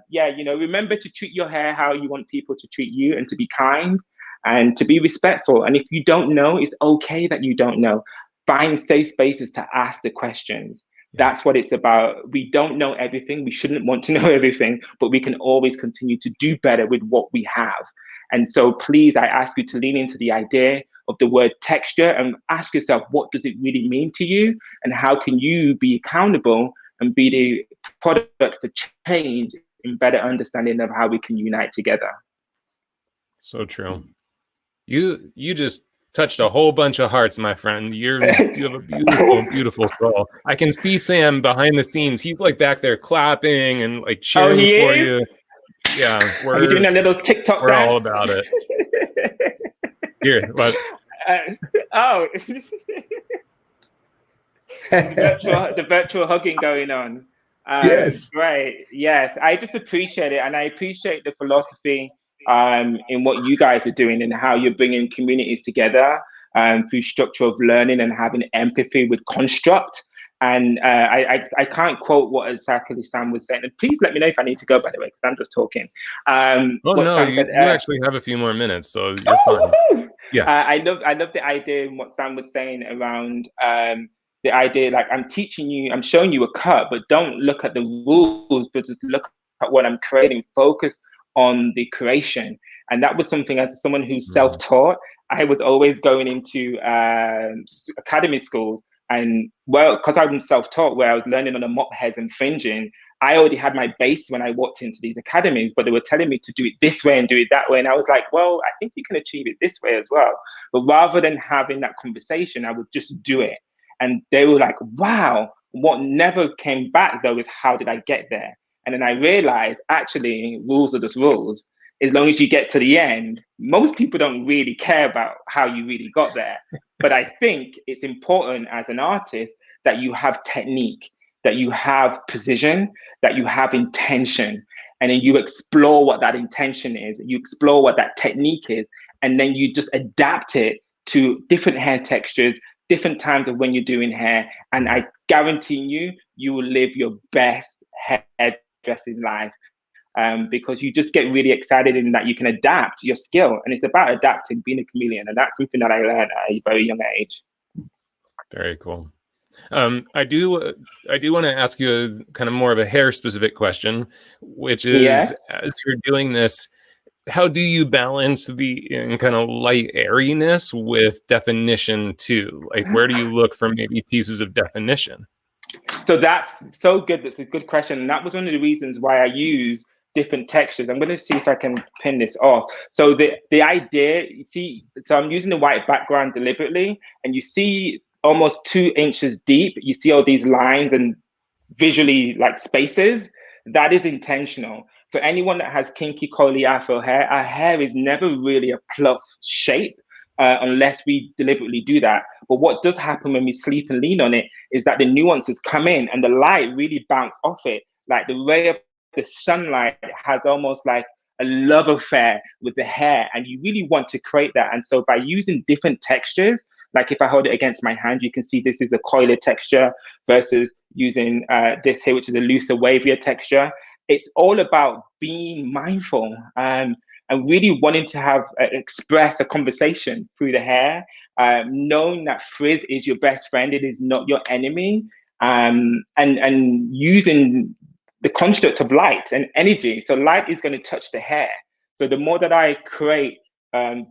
yeah, you know, remember to treat your hair how you want people to treat you, and to be kind and to be respectful. And if you don't know, it's okay that you don't know. Find safe spaces to ask the questions. That's what it's about. We don't know everything. We shouldn't want to know everything, but we can always continue to do better with what we have. And so please, I ask you to lean into the idea of the word texture and ask yourself, what does it really mean to you? And how can you be accountable and be the product for change in better understanding of how we can unite together? So true. You just touched a whole bunch of hearts, my friend. You have a beautiful, beautiful soul. I can see Sam behind the scenes. He's like back there clapping and like cheering for you. Yeah, we're doing a little TikTok we're dance. all about it. Here, what? The virtual hugging going on. Yes. Great. Yes, I just appreciate it, and I appreciate the philosophy in what you guys are doing and how you're bringing communities together through structure of learning and having empathy with construct. And I can't quote what exactly Sam was saying. And please let me know if I need to go, by the way, because I'm just talking. You actually have a few more minutes, so you're fine. Yeah. I love the idea and what Sam was saying around the idea, like I'm showing you a cut, but don't look at the rules, but just look at what I'm creating. Focus on the creation. And that was something, as someone who's self-taught, I was always going into academy schools. And well, because I'm self-taught, where I was learning on the mop heads and fringing, I already had my base when I walked into these academies, but they were telling me to do it this way and do it that way. And I was like, well, I think you can achieve it this way as well. But rather than having that conversation, I would just do it. And they were like, wow. What never came back though is, how did I get there? And then I realized, actually, rules are just rules. As long as you get to the end, most people don't really care about how you really got there. But I think it's important as an artist that you have technique, that you have precision, that you have intention, and then you explore what that intention is, you explore what that technique is, and then you just adapt it to different hair textures, different times of when you're doing hair. And I guarantee you will live your best hairdressing life. Because you just get really excited in that you can adapt your skill, and it's about adapting, being a chameleon, and that's something that I learned at a very young age. Very cool. I do want to ask you a kind of more of a hair specific question, which is, as you're doing this, how do you balance the kind of light airiness with definition too? Like, where do you look for maybe pieces of definition? So that's so good. That's a good question, and that was one of the reasons why I use different textures. I'm going to see if I can pin this off. So the idea, you see, so I'm using the white background deliberately, and you see almost 2 inches deep, you see all these lines and visually like spaces. That is intentional. For anyone that has kinky curly afro hair, our hair is never really a pluff shape unless we deliberately do that. But what does happen when we sleep and lean on it is that the nuances come in and the light really bounce off it. Like the ray of the sunlight has almost like a love affair with the hair, and you really want to create that. And so by using different textures, like if I hold it against my hand, you can see this is a coilier texture versus using this here, which is a looser, wavier texture. it's all about being mindful and really wanting to have express a conversation through the hair, knowing that frizz is your best friend, it is not your enemy, and using the construct of light and energy. So light is going to touch the hair. So the more that I create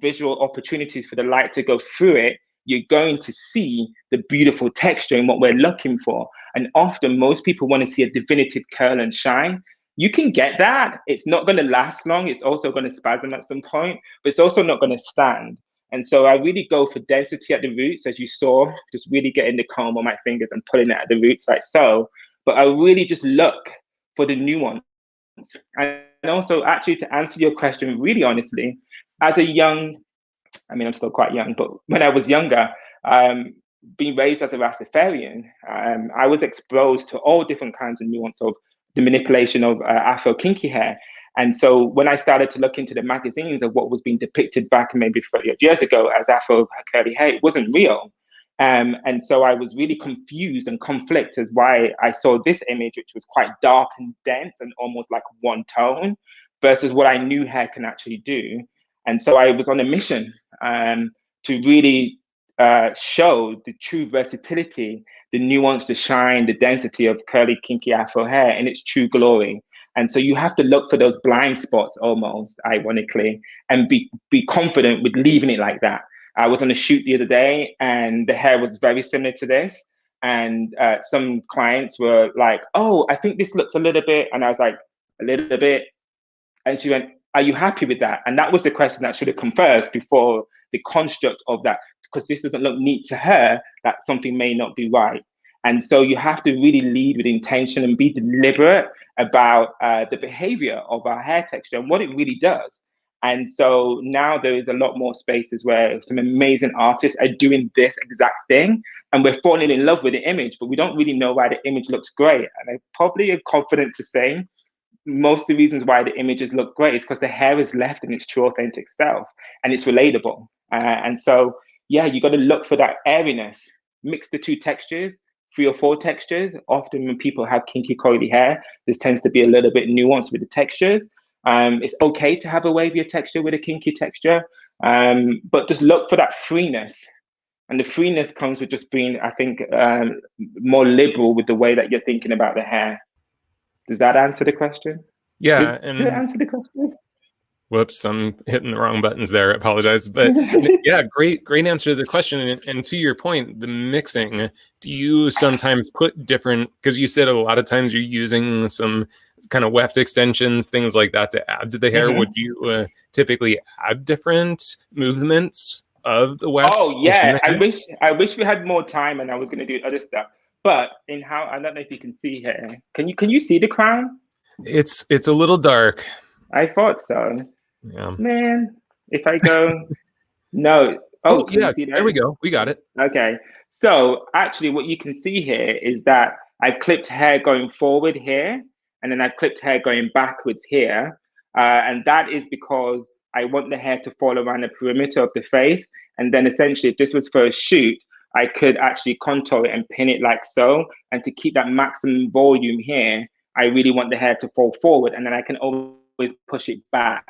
visual opportunities for the light to go through it, you're going to see the beautiful texture and what we're looking for. And often most people want to see a definitive curl and shine. You can get that. It's not going to last long. It's also going to spasm at some point, but it's also not going to stand. And so I really go for density at the roots, as you saw, just really getting the comb on my fingers and pulling it at the roots like so. But I really just look for the nuance. And also, actually, to answer your question really honestly, as a young, I mean, I'm still quite young, but when I was younger, being raised as a Rastafarian, I was exposed to all different kinds of nuance of the manipulation of Afro kinky hair. And so when I started to look into the magazines of what was being depicted back maybe 30 years ago as Afro curly hair, it wasn't real. And so I was really confused and conflicted as why I saw this image, which was quite dark and dense and almost like one tone, versus what I knew hair can actually do. And so I was on a mission to really show the true versatility, the nuance, the shine, the density of curly, kinky Afro hair in its true glory. And so you have to look for those blind spots almost, ironically, and be confident with leaving it like that. I was on a shoot the other day and the hair was very similar to this. And some clients were like, oh, I think this looks a little bit. And I was like, a little bit. And she went, are you happy with that? And that was the question that should have come first before the construct of that, because this doesn't look neat to her, that something may not be right. And so you have to really lead with intention and be deliberate about the behavior of our hair texture and what it really does. And so now there is a lot more spaces where some amazing artists are doing this exact thing, and we're falling in love with the image, but we don't really know why the image looks great. And I probably am confident to say most of the reasons why the images look great is because the hair is left in its true authentic self and it's relatable. And so, yeah, you got to look for that airiness, mix the two textures, 3 or 4 textures. Often when people have kinky coily hair, this tends to be a little bit nuanced with the textures. It's okay to have a wavier texture with a kinky texture, but just look for that freeness. And the freeness comes with just being, I think, more liberal with the way that you're thinking about the hair. Does that answer the question? Yeah. Did it answer the question? Whoops, I'm hitting the wrong buttons there. I apologize. But yeah, great answer to the question. And to your point, the mixing, do you sometimes put different, because you said a lot of times you're using some kind of weft extensions, things like that to add to the hair. Would you typically add different movements of the wefts? Oh yeah, I wish we had more time and I was going to do other stuff. But in how, I don't know if you can see here. Can you see the crown? It's a little dark. I thought so. Yeah. Man, if I go, no. Oh yeah, there we go. We got it. Okay. So actually what you can see here is that I've clipped hair going forward here, and then I've clipped hair going backwards here. And that is because I want the hair to fall around the perimeter of the face. And then essentially, if this was for a shoot, I could actually contour it and pin it like so. And to keep that maximum volume here, I really want the hair to fall forward, and then I can always push it back,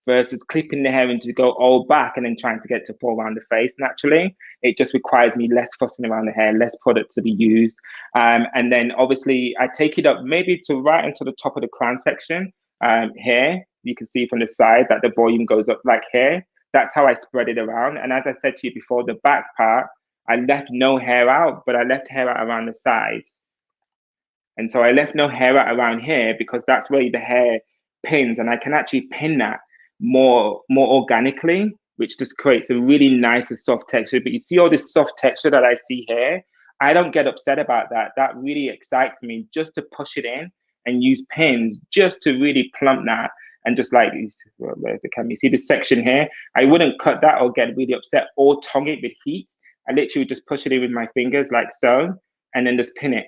versus clipping the hair and to go all back and then trying to get to fall around the face naturally. It just requires me less fussing around the hair, less product to be used. And then obviously I take it up maybe to right into the top of the crown section here. You can see from the side that the volume goes up like here. That's how I spread it around. And as I said to you before, the back part, I left no hair out, but I left hair out around the sides. And so I left no hair out around here because that's where the hair pins, and I can actually pin that more organically, which just creates a really nice and soft texture. But you see all this soft texture that I see here, I don't get upset about that. That really excites me, just to push it in and use pins just to really plump that. And just like, where's the camera? You see this section here? I wouldn't cut that or get really upset or tongue it with heat. I literally just push it in with my fingers like so, and then just pin it.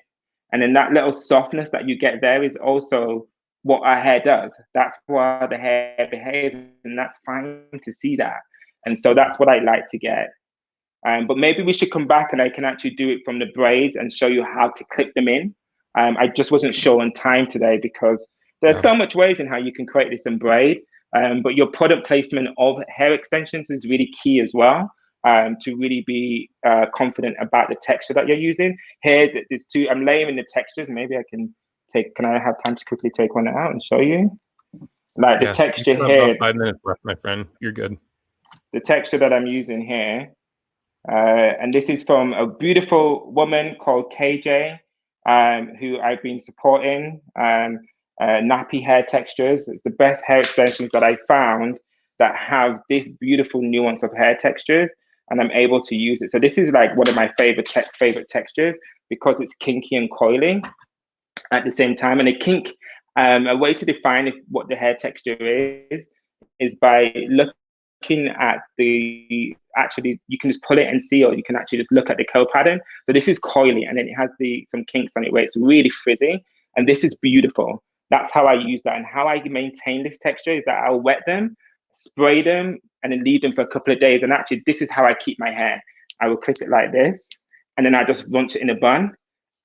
And then that little softness that you get there is also what our hair does. That's why the hair behaves, and that's fine to see that. And so that's what I like to get. But maybe we should come back and I can actually do it from the braids and show you how to clip them in. I just wasn't sure on time today because There's Yeah. so much ways in how you can create this and braid, but your product placement of hair extensions is really key as well. To really be confident about the texture that you're using. Here, there's two. I'm layering the textures. Maybe I can take. Can I have time to quickly take one out and show you? Like the Yeah. You texture still have about here. 5 minutes left, my friend. You're good. The texture that I'm using here, and this is from a beautiful woman called KJ, who I've been supporting. Nappy hair textures. It's the best hair extensions that I found that have this beautiful nuance of hair textures, and I'm able to use it. So this is like one of my favorite textures because it's kinky and coily at the same time. And a kink, a way to define what the hair texture is by looking at actually you can just pull it and see, or you can actually just look at the curl pattern. So this is coily, and then it has some kinks on it where it's really frizzy, and this is beautiful. That's how I use that. And how I maintain this texture is that I'll wet them, spray them, and then leave them for a couple of days. And actually, this is how I keep my hair. I will clip it like this, and then I just launch it in a bun,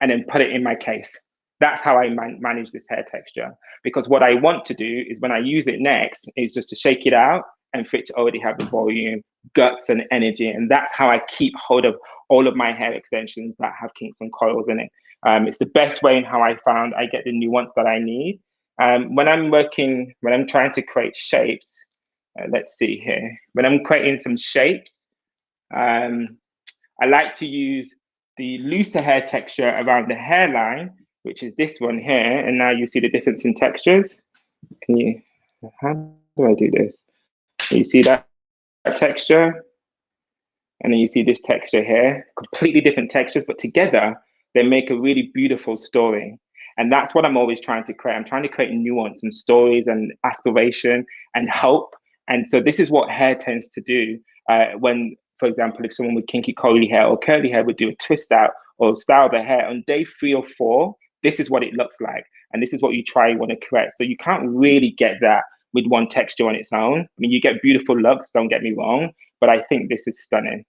and then put it in my case. That's how I manage this hair texture. Because what I want to do is when I use it next, is just to shake it out and for it to already have the volume, guts, and energy. And that's how I keep hold of all of my hair extensions that have kinks and coils in it. It's the best way in how I found I get the nuance that I need. When I'm trying to create shapes, let's see here. When I'm creating some shapes, I like to use the looser hair texture around the hairline, which is this one here. And now you see the difference in textures. How do I do this? You see that texture? And then you see this texture here, completely different textures, but together they make a really beautiful story. And that's what I'm always trying to create. I'm trying to create nuance and stories and aspiration and hope. And so this is what hair tends to do when, for example, if someone with kinky coily hair or curly hair would do a twist out or style their hair on day 3 or 4, this is what it looks like. And this is what you want to correct. So you can't really get that with one texture on its own. I mean, you get beautiful looks, don't get me wrong, but I think this is stunning.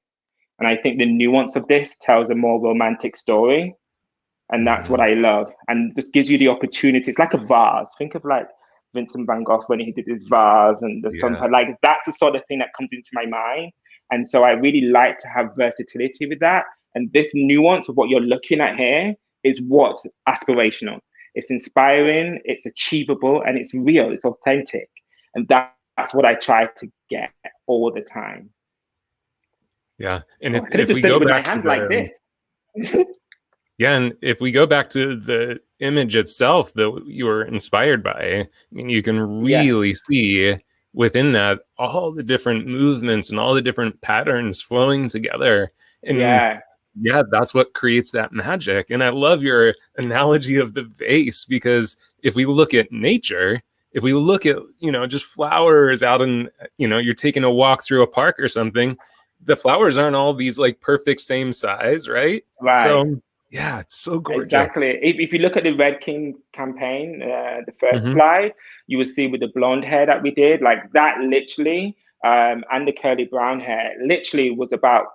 And I think the nuance of this tells a more romantic story. And that's what I love. And just gives you the opportunity. It's like a vase. Think of like Vincent van Gogh when he did his vase and the sun. Like that's the sort of thing that comes into my mind. And so I really like to have versatility with that. And this nuance of what you're looking at here is what's aspirational. It's inspiring, it's achievable, and it's real, it's authentic. And that's what I try to get all the time. Yeah. And if we go back to like this. Yeah, and if we go back to the image itself that you were inspired by, I mean, you can really see within that all the different movements and all the different patterns flowing together. And yeah, that's what creates that magic. And I love your analogy of the vase, because if we look at nature, if we look at, just flowers out in, you're taking a walk through a park or something, the flowers aren't all these like perfect same size, right? So yeah, it's so gorgeous. Exactly. If you look at the Red King campaign, the first slide, you will see with the blonde hair that we did, like that literally, and the curly brown hair literally was about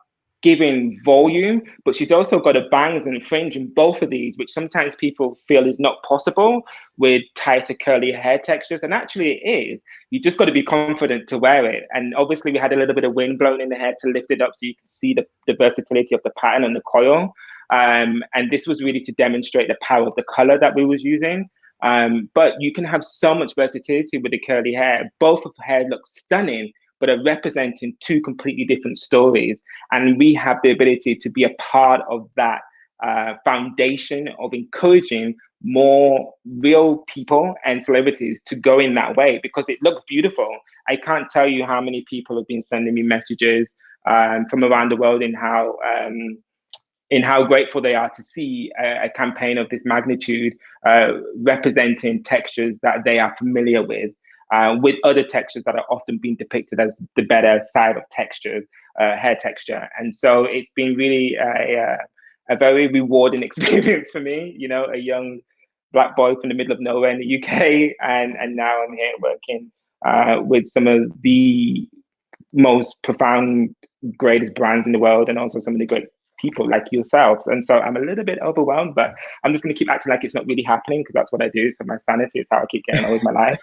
giving volume, but she's also got a bangs and fringe in both of these, which sometimes people feel is not possible with tighter curly hair textures. And actually it is. You just got to be confident to wear it. And obviously we had a little bit of wind blowing in the hair to lift it up so you can see the versatility of the pattern and the coil. And this was really to demonstrate the power of the color that we was using. But you can have so much versatility with the curly hair. Both of the hair look stunning, but are representing two completely different stories. And we have the ability to be a part of that foundation of encouraging more real people and celebrities to go in that way, because it looks beautiful. I can't tell you how many people have been sending me messages from around the world in how grateful they are to see a campaign of this magnitude representing textures that they are familiar with other textures that are often being depicted as the better side of textures, hair texture. And so it's been really a very rewarding experience for me, a young Black boy from the middle of nowhere in the UK. And now I'm here working with some of the most profound, greatest brands in the world, and also some of the great people like yourselves. And so I'm a little bit overwhelmed, but I'm just going to keep acting like it's not really happening, because that's what I do. So my sanity is how I keep getting on with my life.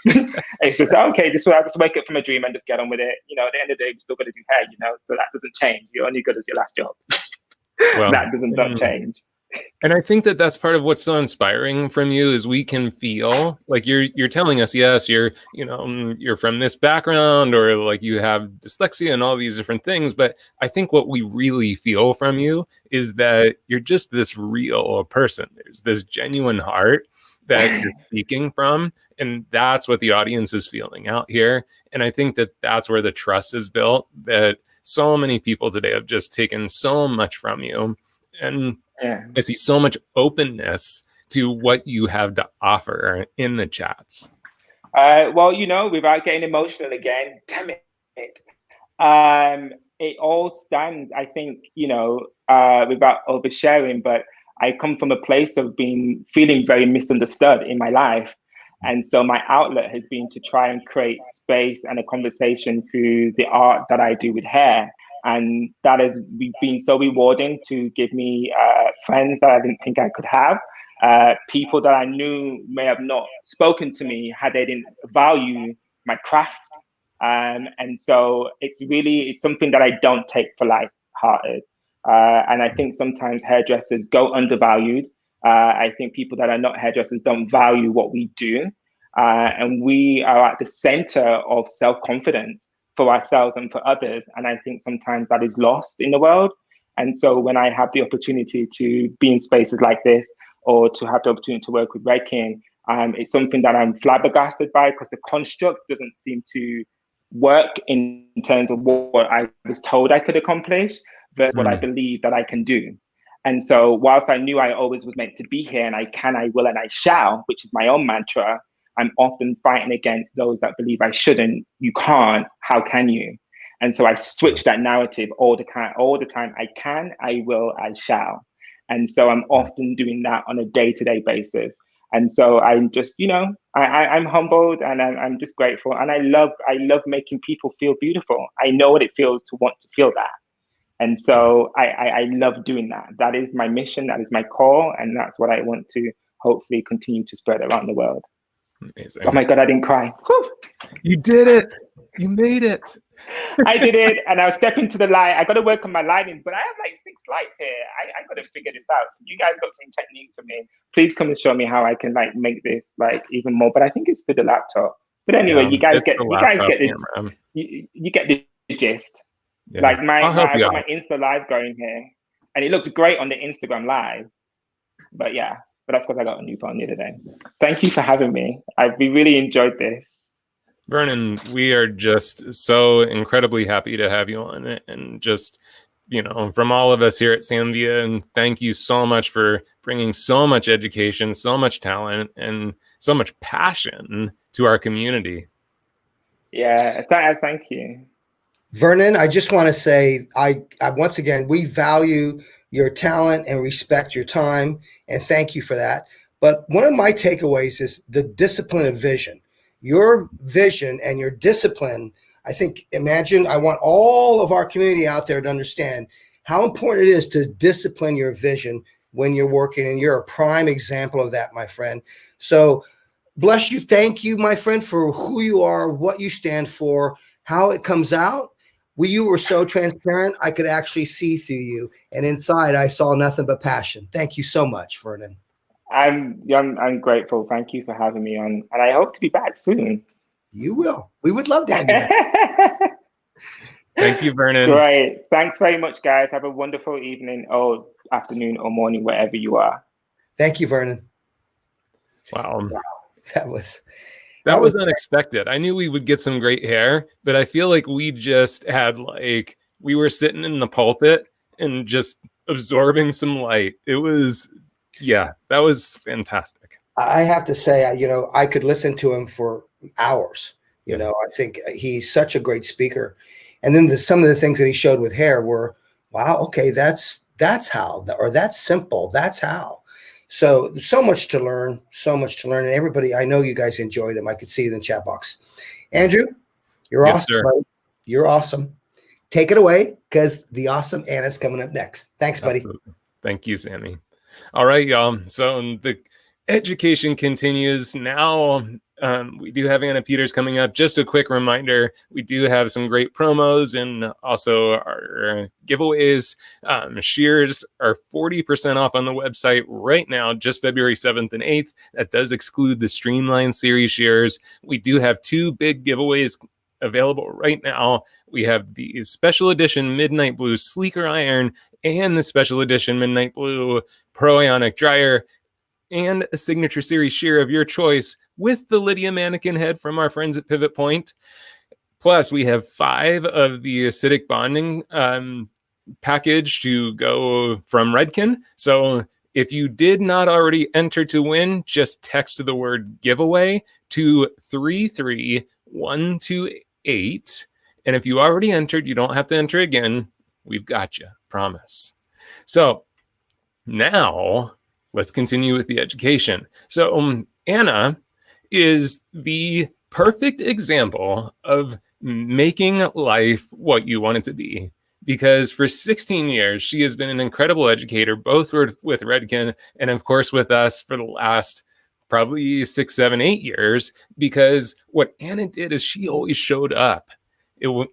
It's just, okay, this is I just wake up from a dream and just get on with it. You know, at the end of the day, we're still going to do hair, you know, so that doesn't change. You're only good as your last job. Well, that doesn't change. And I think that that's part of what's so inspiring from you is we can feel like you're telling us, yes, you're from this background, or like you have dyslexia and all these different things. But I think what we really feel from you is that you're just this real person. There's this genuine heart that you're speaking from. And that's what the audience is feeling out here. And I think that that's where the trust is built, that so many people today have just taken so much from you. And I see so much openness to what you have to offer in the chats. Well, you know, without getting emotional again, damn it. It all stands, I think, you know, without oversharing, but I come from a place of feeling very misunderstood in my life. And so my outlet has been to try and create space and a conversation through the art that I do with hair. And that has been so rewarding to give me friends that I didn't think I could have, people that I knew may have not spoken to me had they didn't value my craft. And so it's something that I don't take for lighthearted. And I think sometimes hairdressers go undervalued. I think people that are not hairdressers don't value what we do. And we are at the center of self-confidence for ourselves and for others. And I think sometimes that is lost in the world. And so when I have the opportunity to be in spaces like this, or to have the opportunity to work with Red King, it's something that I'm flabbergasted by, because the construct doesn't seem to work in terms of what I was told I could accomplish versus what I believe that I can do. And so whilst I knew I always was meant to be here, and I can, I will, and I shall, which is my own mantra, I'm often fighting against those that believe I shouldn't, you can't, how can you? And so I switch that narrative all the time. I can, I will, I shall. And so I'm often doing that on a day-to-day basis. And so I'm just, you know, I'm humbled, and I'm just grateful. And I love making people feel beautiful. I know what it feels to want to feel that. And so I love doing that. That is my mission. That is my call. And that's what I want to hopefully continue to spread around the world. Amazing. Oh my God, I didn't cry. Whew. You did it. You made it. I did it. And I'll step into the light. I got to work on my lighting, but I have like 6 lights here. I got to figure this out. So you guys got some techniques for me. Please come and show me how I can like make this like even more. But I think it's for the laptop. But anyway, you guys get the gist. Yeah. Like I got my Insta Live going here, and it looks great on the Instagram Live. But yeah. But that's because I got a new phone the other day. Thank you for having me. We really enjoyed this. Vernon, we are just so incredibly happy to have you on it. And just, you know, from all of us here at Samvia, and thank you so much for bringing so much education, so much talent, and so much passion to our community. Yeah, thank you. Vernon, I just want to say, I once again, we value your talent and respect your time, and thank you for that. But one of my takeaways is the discipline of vision. Your vision and your discipline, I want all of our community out there to understand how important it is to discipline your vision when you're working, and you're a prime example of that, my friend. So bless you. Thank you, my friend, for who you are, what you stand for, how it comes out. You were so transparent, I could actually see through you. And inside, I saw nothing but passion. Thank you so much, Vernon. I'm grateful. Thank you for having me on. And I hope to be back soon. You will. We would love to have you back. Thank you, Vernon. Great. Thanks very much, guys. Have a wonderful evening or afternoon or morning, wherever you are. Thank you, Vernon. Wow. That was unexpected. I knew we would get some great hair, but I feel like we just had we were sitting in the pulpit and just absorbing some light. It was, that was fantastic. I have to say, I could listen to him for hours. I think he's such a great speaker. And then some of the things that he showed with hair were, wow, okay, that's how, or that's simple. That's how. So much to learn. And everybody, I know you guys enjoyed him. I could see it in the chat box. Andrew, you're awesome. Right? You're awesome. take it away because the awesome Anna's coming up next. Thanks, buddy. Absolutely. Thank you, Sammy. All right, y'all. So the education continues now. We do have Anna Peters coming up. Just a quick reminder, we do have some great promos and also our giveaways. Shears are 40% off on the website right now, just February 7th and 8th. That does exclude the Streamline series shears. We do have 2 big giveaways available right now. We have the special edition Midnight Blue Sleeker Iron and the special edition Midnight Blue Pro Ionic Dryer, and a signature series shear of your choice with the Lydia mannequin head from our friends at Pivot Point. Plus, we have 5 of the acidic bonding package to go from Redken. So if you did not already enter to win, just text the word giveaway to 33128. And if you already entered, you don't have to enter again. We've got you, promise. So now let's continue with the education. So Anna is the perfect example of making life what you want it to be. Because for 16 years, she has been an incredible educator, both with Redken and, of course, with us for the last probably 6, 7, 8 years. Because what Anna did is she always showed up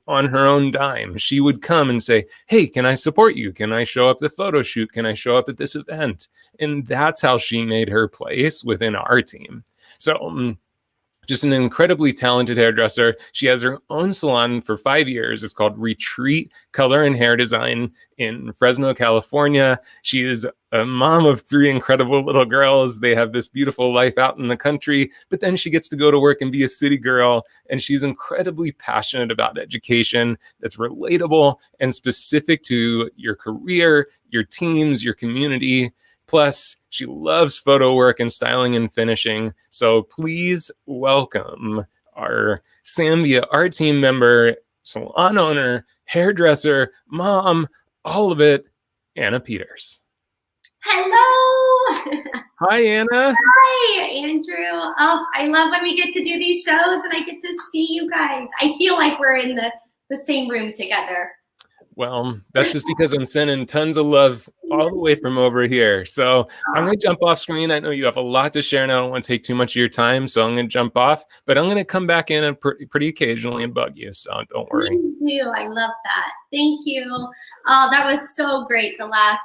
on her own dime. She would come and say, hey, can I support you? Can I show up at the photo shoot? Can I show up at this event? And that's how she made her place within our team. So just an incredibly talented hairdresser. She has her own salon for 5 years. It's called Retreat Color and Hair Design in Fresno, California. She is a mom of 3 incredible little girls. They have this beautiful life out in the country, but then she gets to go to work and be a city girl. And she's incredibly passionate about education that's relatable and specific to your career, your teams, your community. Plus, she loves photo work and styling and finishing. So please welcome our Zambia art team member, salon owner, hairdresser, mom, all of it, Anna Peters. Hello. Hi, Anna. Hi, Andrew. Oh, I love when we get to do these shows and I get to see you guys. I feel like we're in the same room together. Well, that's just because I'm sending tons of love all the way from over here. So I'm going to jump off screen. I know you have a lot to share and I don't want to take too much of your time. So I'm going to jump off, but I'm going to come back in and pretty occasionally and bug you. So don't worry. Thank you. I love that. Thank you. Oh, that was so great. The last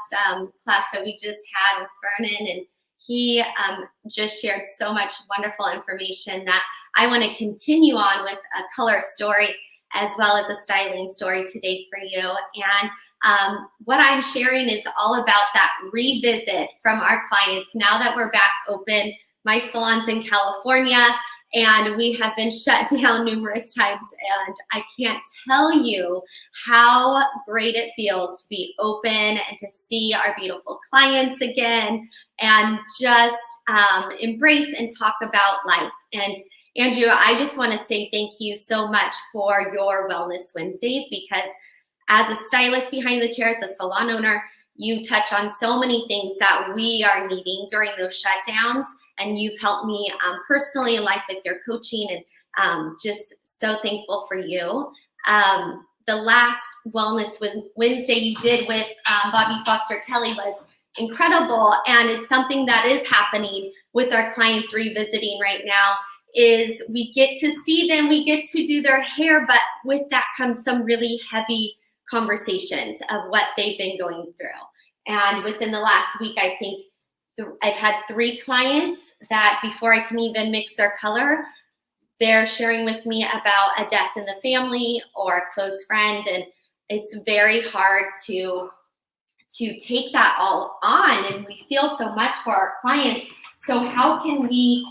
class that we just had with Vernon, and he just shared so much wonderful information that I want to continue on with a color story as well as a styling story today for you. And what I'm sharing is all about that revisit from our clients. Now that we're back open, my salon's in California, and we have been shut down numerous times. And I can't tell you how great it feels to be open and to see our beautiful clients again and just embrace and talk about life. And Andrew, I just want to say thank you so much for your Wellness Wednesdays, because as a stylist behind the chair, as a salon owner, you touch on so many things that we are needing during those shutdowns. And you've helped me personally in life with your coaching, and just so thankful for you. The last Wellness Wednesday you did with Bobby Foster Kelly was incredible. And it's something that is happening with our clients revisiting right now. Is we get to see them, we get to do their hair, but with that comes some really heavy conversations of what they've been going through. And within the last week, I think I've had 3 clients that before I can even mix their color, they're sharing with me about a death in the family or a close friend. And it's very hard to take that all on. And we feel so much for our clients. So how can we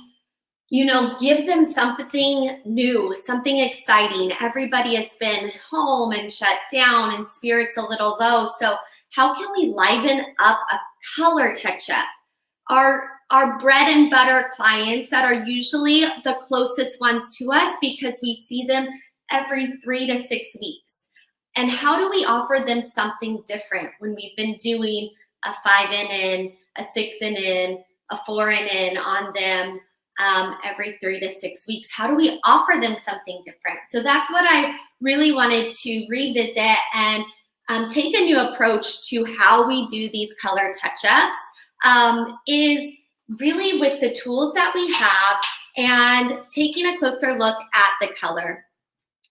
give them something new, something exciting? Everybody has been home and shut down and spirits a little low. So how can we liven up a color touch-up? Our bread and butter clients that are usually the closest ones to us because we see them every 3 to 6 weeks. And how do we offer them something different when we've been doing a 5 in, a 6 in, a 4 in on them? every 3 to 6 weeks. How do we offer them something different? So that's what I really wanted to revisit and take a new approach to how we do these color touch-ups, is really with the tools that we have and taking a closer look at the color.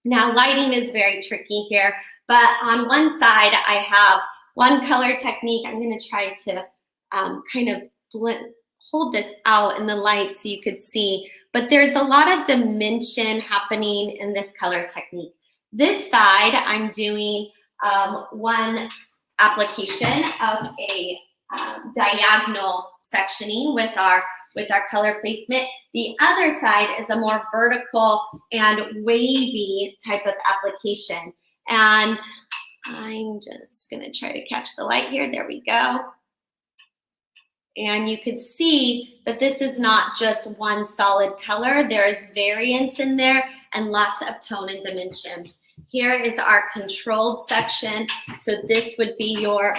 Now, lighting is very tricky here, but on one side, I have one color technique. I'm going to try to kind of hold this out in the light so you could see, but there's a lot of dimension happening in this color technique. This side, I'm doing one application of a diagonal sectioning with our color placement. The other side is a more vertical and wavy type of application. And I'm just gonna try to catch the light here. There we go. And you can see that this is not just one solid color. There is variance in there and lots of tone and dimension. Here is our controlled section. So this would be your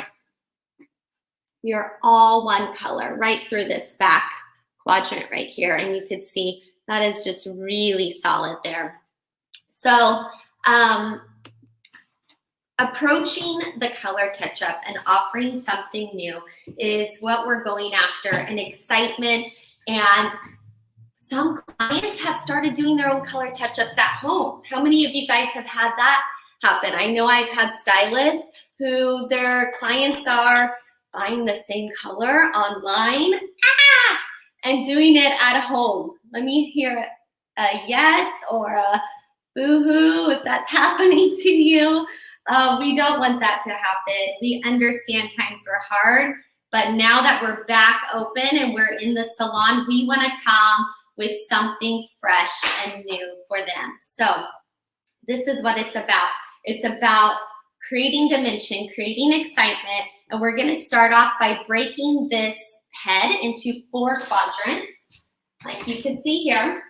all one color right through this back quadrant right here. And you can see that is just really solid there. So approaching the color touch-up and offering something new is what we're going after, and excitement. And some clients have started doing their own color touch-ups at home. How many of you guys have had that happen? I know I've had stylists who their clients are buying the same color online and doing it at home. Let me hear a yes or a boo-hoo if that's happening to you. We don't want that to happen. We understand times were hard, but now that we're back open and we're in the salon, we want to come with something fresh and new for them. So this is what it's about. It's about creating dimension, creating excitement, and we're going to start off by breaking this head into 4 quadrants, like you can see here.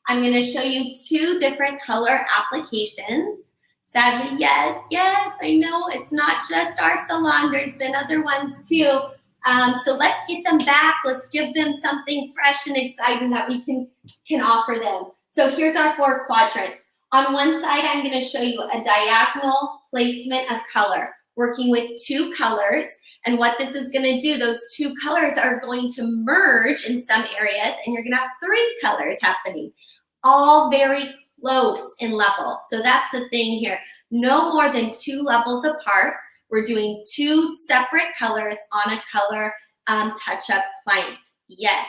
I'm going to show you 2 different color applications. Sadly, yes, I know it's not just our salon. There's been other ones too. So let's get them back. Let's give them something fresh and exciting that we can offer them. So here's our 4 quadrants. On one side, I'm going to show you a diagonal placement of color, working with 2 colors. And what this is going to do, those 2 colors are going to merge in some areas, and you're going to have 3 colors happening, all very close in level. So that's the thing here. No more than 2 levels apart. We're doing 2 separate colors on a color touch-up client. Yes.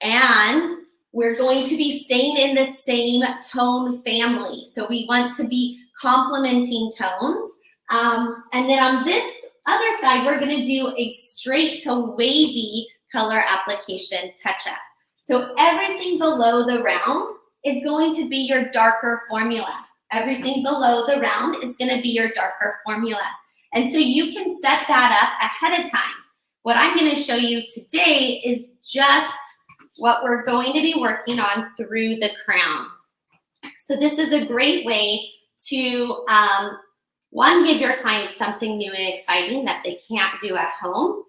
And we're going to be staying in the same tone family. So we want to be complementing tones. And then on this other side, we're going to do a straight to wavy color application touch-up. So everything below the round is going to be your darker formula. Everything below the round is going to be your darker formula. And so you can set that up ahead of time. What I'm going to show you today is just what we're going to be working on through the crown. So this is a great way to, 1, give your clients something new and exciting that they can't do at home.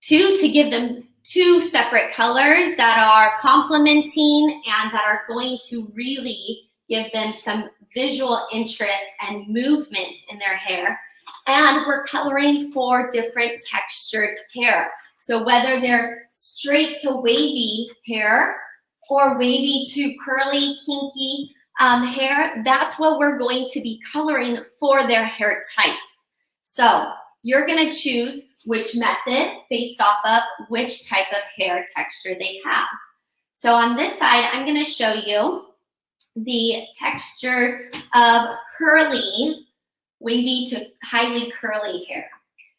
2, to give them 2 separate colors that are complementing and that are going to really give them some visual interest and movement in their hair. And we're coloring for different textured hair. So whether they're straight to wavy hair or wavy to curly, kinky hair, that's what we're going to be coloring for their hair type. So you're going to choose which method based off of which type of hair texture they have. So on this side, I'm going to show you the texture of curly, wavy to highly curly hair.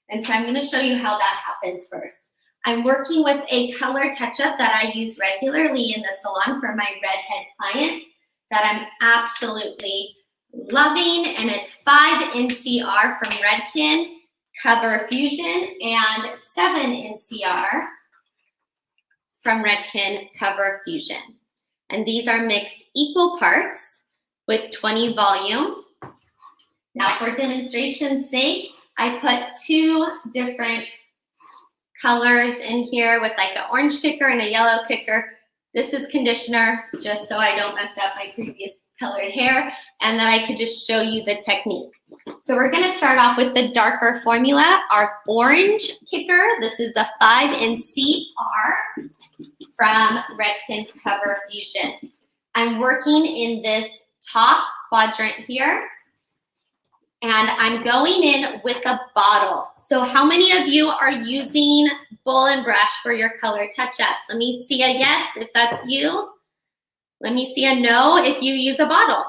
And so I'm going to show you how that happens first. I'm working with a color touch-up that I use regularly in the salon for my redhead clients that I'm absolutely loving, and it's 5 NCR from Redken Cover Fusion and 7 NCR from Redken Cover Fusion. And these are mixed equal parts with 20 volume. Now for demonstration's sake, I put 2 different colors in here with like an orange kicker and a yellow kicker. This is conditioner, just so I don't mess up my previous colored hair, and then I could just show you the technique. So we're gonna start off with the darker formula, our orange kicker. This is the 5NCR from Redken's Cover Fusion. I'm working in this top quadrant here, and I'm going in with a bottle. So how many of you are using bowl and brush for your color touch-ups? Let me see a yes if that's you. Let me see a no if you use a bottle.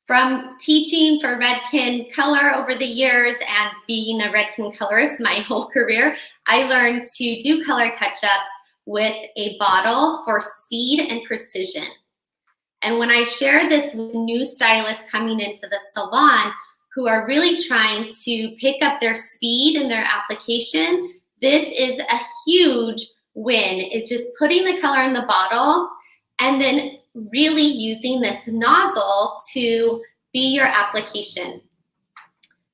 From teaching for Redken Color over the years and being a Redken colorist my whole career, I learned to do color touch-ups with a bottle for speed and precision. And when I share this with new stylists coming into the salon who are really trying to pick up their speed in their application, this is a huge win. It's just putting the color in the bottle and then really using this nozzle to be your application.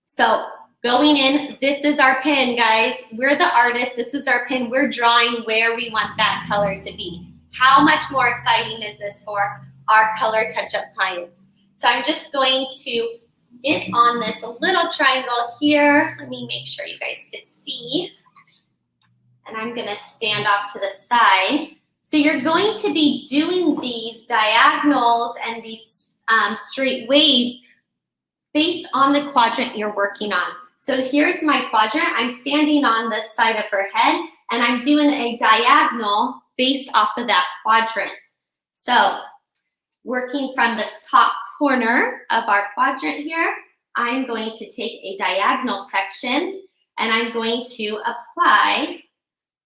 So going in, this is our pen, guys. We're the artists. This is our pen. We're drawing where we want that color to be. How much more exciting is this for our color touch-up clients? So I'm just going to get on this little triangle here. Let me make sure you guys can see. And I'm gonna stand off to the side. So you're going to be doing these diagonals and these straight waves based on the quadrant you're working on. So here's my quadrant. I'm standing on the side of her head, and I'm doing a diagonal based off of that quadrant. So working from the top corner of our quadrant here, I'm going to take a diagonal section, and I'm going to apply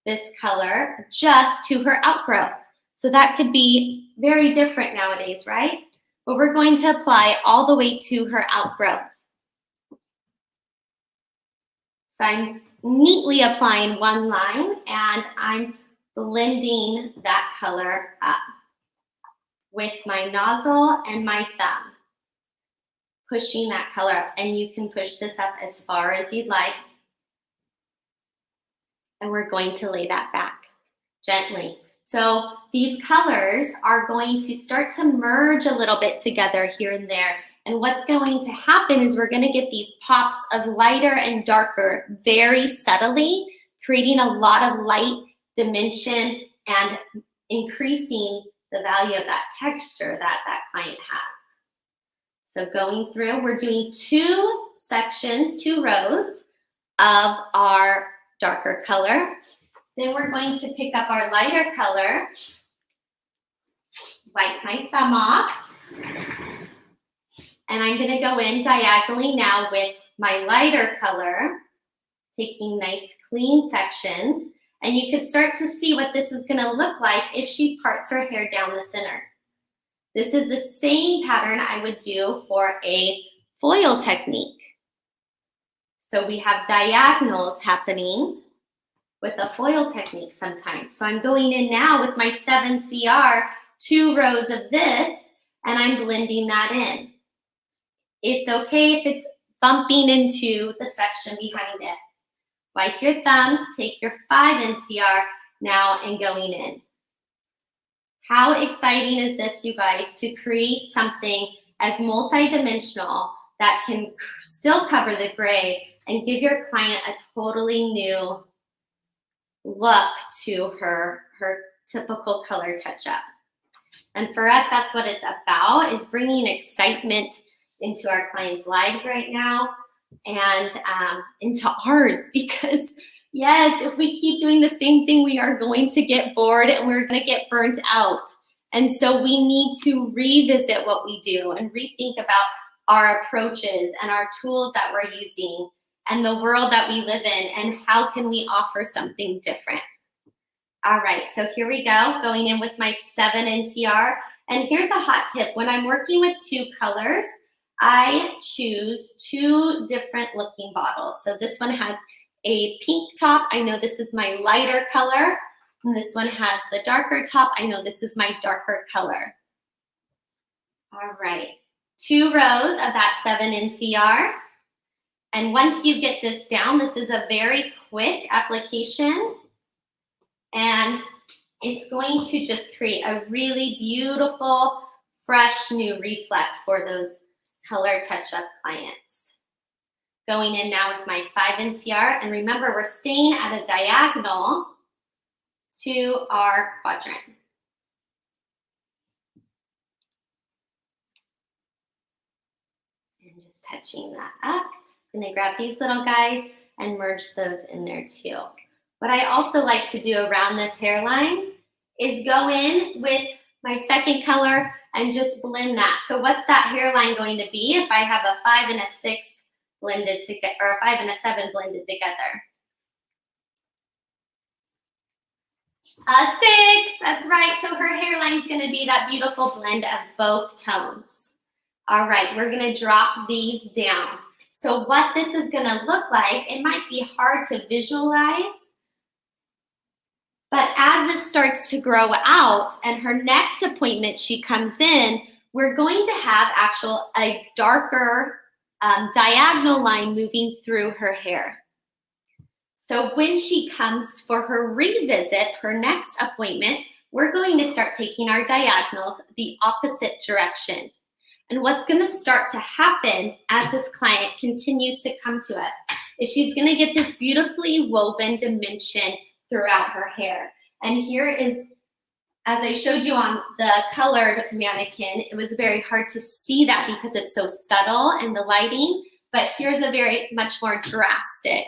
this color just to her outgrowth. So that could be very different nowadays, right? But we're going to apply all the way to her outgrowth. So I'm neatly applying one line, and I'm blending that color up with my nozzle and my thumb, pushing that color up. And you can push this up as far as you'd like. And we're going to lay that back gently. So these colors are going to start to merge a little bit together here and there. And what's going to happen is we're going to get these pops of lighter and darker very subtly, creating a lot of light dimension and increasing the value of that texture that that client has. So going through, we're doing two sections, two rows of our darker color. Then we're going to pick up our lighter color, wipe my thumb off, and I'm gonna go in diagonally now with my lighter color, taking nice clean sections, and you can start to see what this is gonna look like if she parts her hair down the center. This is the same pattern I would do for a foil technique. So we have diagonals happening with a foil technique sometimes. So I'm going in now with my 7CR, 2 rows of this, and I'm blending that in. It's okay if it's bumping into the section behind it. Wipe your thumb, take your 5NCR now and going in. How exciting is this, you guys, to create something as multidimensional that can still cover the gray and give your client a totally new look to her typical color touch-up. And for us, that's what it's about, is bringing excitement into our clients' lives right now and into ours, because yes, if we keep doing the same thing, we are going to get bored and we're going to get burnt out. And so we need to revisit what we do and rethink about our approaches and our tools that we're using and the world that we live in, and how can we offer something different. All right, so here we go, going in with my 7NCR. And here's a hot tip. When I'm working with 2 colors, I choose 2 different looking bottles. So this one has a pink top. I know this is my lighter color. And this one has the darker top. I know this is my darker color. All right, 2 rows of that 7NCR. And once you get this down, this is a very quick application. And it's going to just create a really beautiful, fresh new reflect for those color touch-up clients. Going in now with my 5 NCR, and remember, we're staying at a diagonal to our quadrant. And just touching that up. I'm gonna grab these little guys and merge those in there too. What I also like to do around this hairline is go in with my second color and just blend that. So what's that hairline going to be if I have a 5 and a 6 blended together, or a 5 and a 7 blended together? A 6, that's right. So her hairline's gonna be that beautiful blend of both tones. All right, we're gonna drop these down. So what this is gonna look like, it might be hard to visualize, but as it starts to grow out and her next appointment she comes in, we're going to have a darker diagonal line moving through her hair. So when she comes for her revisit, her next appointment, we're going to start taking our diagonals the opposite direction. And what's going to start to happen as this client continues to come to us is she's going to get this beautifully woven dimension throughout her hair. And here is, as I showed you on the colored mannequin, it was very hard to see that because it's so subtle in the lighting, but here's a very much more drastic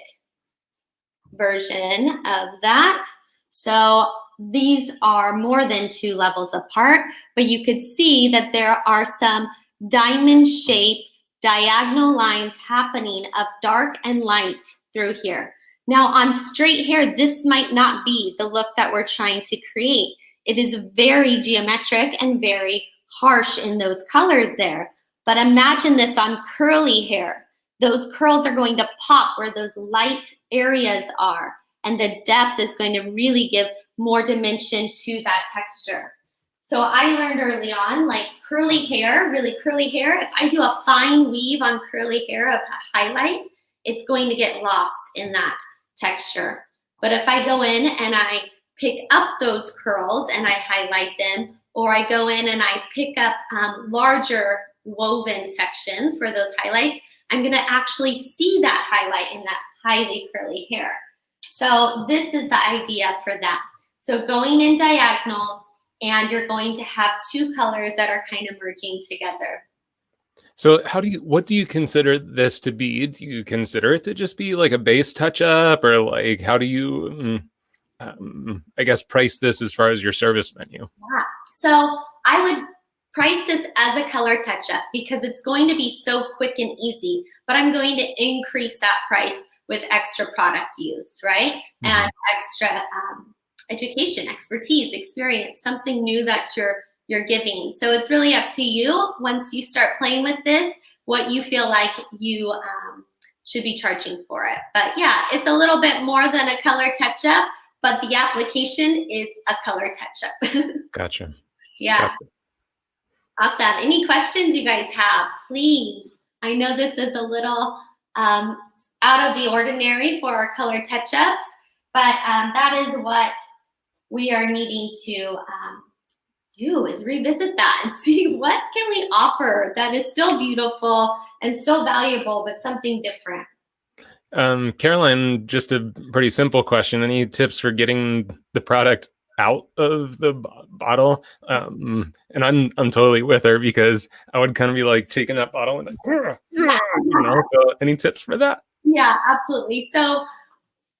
version of that. So these are more than 2 levels apart, but you could see that there are some diamond shaped diagonal lines happening of dark and light through here. Now on straight hair, this might not be the look that we're trying to create. It is very geometric and very harsh in those colors there. But imagine this on curly hair. Those curls are going to pop where those light areas are, and the depth is going to really give more dimension to that texture. So I learned early on, like curly hair, really curly hair, if I do a fine weave on curly hair of a highlight, it's going to get lost in that texture. But if I go in and I pick up those curls and I highlight them, or I go in and I pick up larger woven sections for those highlights, I'm gonna actually see that highlight in that highly curly hair. So this is the idea for that. So going in diagonals, and you're going to have 2 colors that are kind of merging together. So what do you consider this to be? Do you consider it to just be like a base touch up, or like how do you, I guess, price this as far as your service menu? Yeah. So I would price this as a color touch up because it's going to be so quick and easy, but I'm going to increase that price with extra product used, right? Mm-hmm. And extra education, expertise, experience, something new that you're giving. So it's really up to you once you start playing with this, what you feel like you should be charging for it. But yeah, it's a little bit more than a color touch up, but the application is a color touch up. Gotcha. Yeah. Gotcha. Awesome. Any questions you guys have, please? I know this is a little out of the ordinary for our color touch ups, but that is what we are needing to do, is revisit that and see what can we offer that is still beautiful and still valuable, but something different. Caroline, just a pretty simple question. Any tips for getting the product out of the bottle? And I'm totally with her because I would kind of be like taking that bottle and like, so any tips for that? Yeah, absolutely. So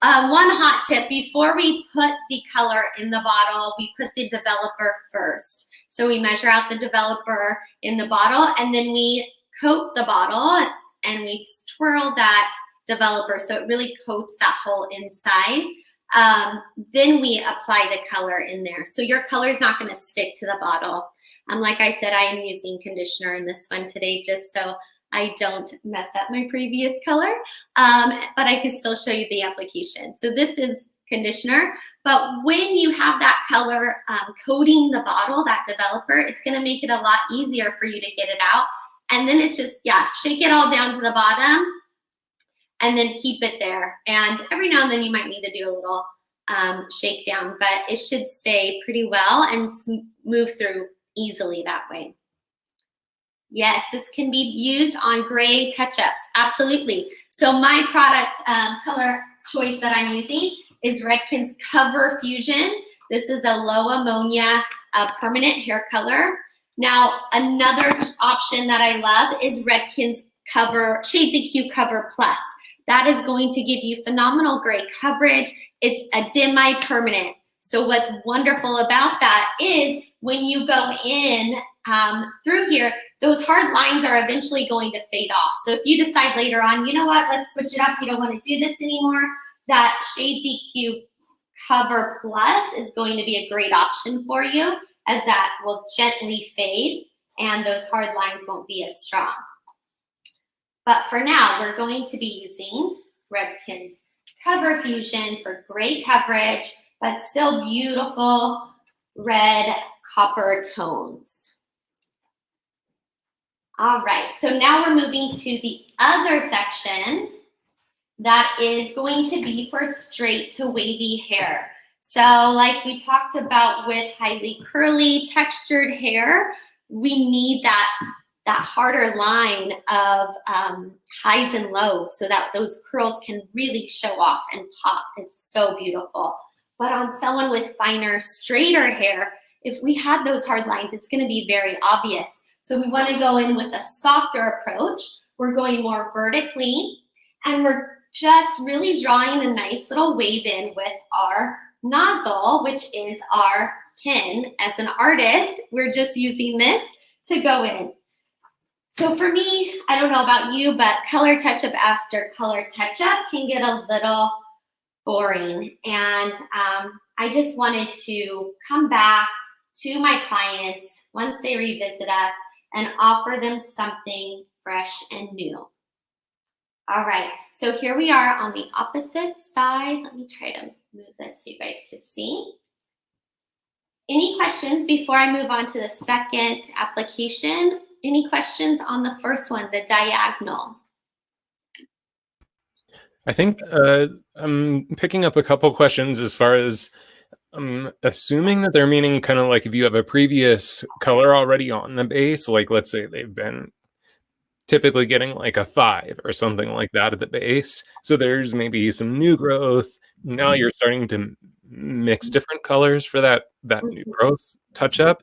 one hot tip, before we put the color in the bottle, we put the developer first. So we measure out the developer in the bottle, and then we coat the bottle and we twirl that developer so it really coats that whole inside. Then we apply the color in there. So your color is not going to stick to the bottle. Like I said, I am using conditioner in this one today just so I don't mess up my previous color, but I can still show you the application. So this is conditioner, but when you have that color coating the bottle, that developer, it's gonna make it a lot easier for you to get it out. And then it's just, shake it all down to the bottom and then keep it there. And every now and then you might need to do a little shakedown, but it should stay pretty well and move through easily that way. Yes, this can be used on gray touch-ups, absolutely. So my product color choice that I'm using is Redken's Cover Fusion. This is a low ammonia permanent hair color. Now, another option that I love is Redken's Shades EQ Cover Plus. That is going to give you phenomenal gray coverage. It's a dim-eye permanent. So what's wonderful about that is when you go in through here, those hard lines are eventually going to fade off. So if you decide later on, you know what, let's switch it up, you don't want to do this anymore, that Shades EQ Cover Plus is going to be a great option for you, as that will gently fade and those hard lines won't be as strong. But for now, we're going to be using Redken's Cover Fusion for great coverage, but still beautiful red copper tones. All right, so now we're moving to the other section that is going to be for straight to wavy hair. So like we talked about with highly curly textured hair, we need that harder line of highs and lows so that those curls can really show off and pop. It's so beautiful. But on someone with finer, straighter hair, if we had those hard lines, it's gonna be very obvious. So we wanna go in with a softer approach. We're going more vertically, and we're just really drawing a nice little wave in with our nozzle, which is our pin. As an artist, we're just using this to go in. So for me, I don't know about you, but color touch-up after color touch-up can get a little boring. And I just wanted to come back to my clients once they revisit us and offer them something fresh and new. All right, so here we are on the opposite side. Let me try to move this so you guys can see. Any questions before I move on to the second application? Any questions on the first one, the diagonal? I think I'm picking up a couple questions as far as assuming that they're meaning kind of like if you have a previous color already on the base, like let's say they've been typically getting like a 5 or something like that at the base. So there's maybe some new growth. Now you're starting to mix different colors for that new growth touch up.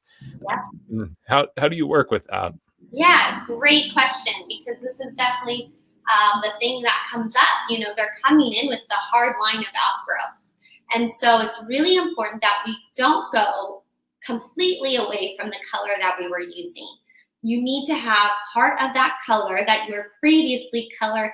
Yeah. How do you work with that? Yeah, great question, because this is definitely the thing that comes up. You know, they're coming in with the hard line of outgrowth. And so it's really important that we don't go completely away from the color that we were using. You need to have part of that color that you were previously color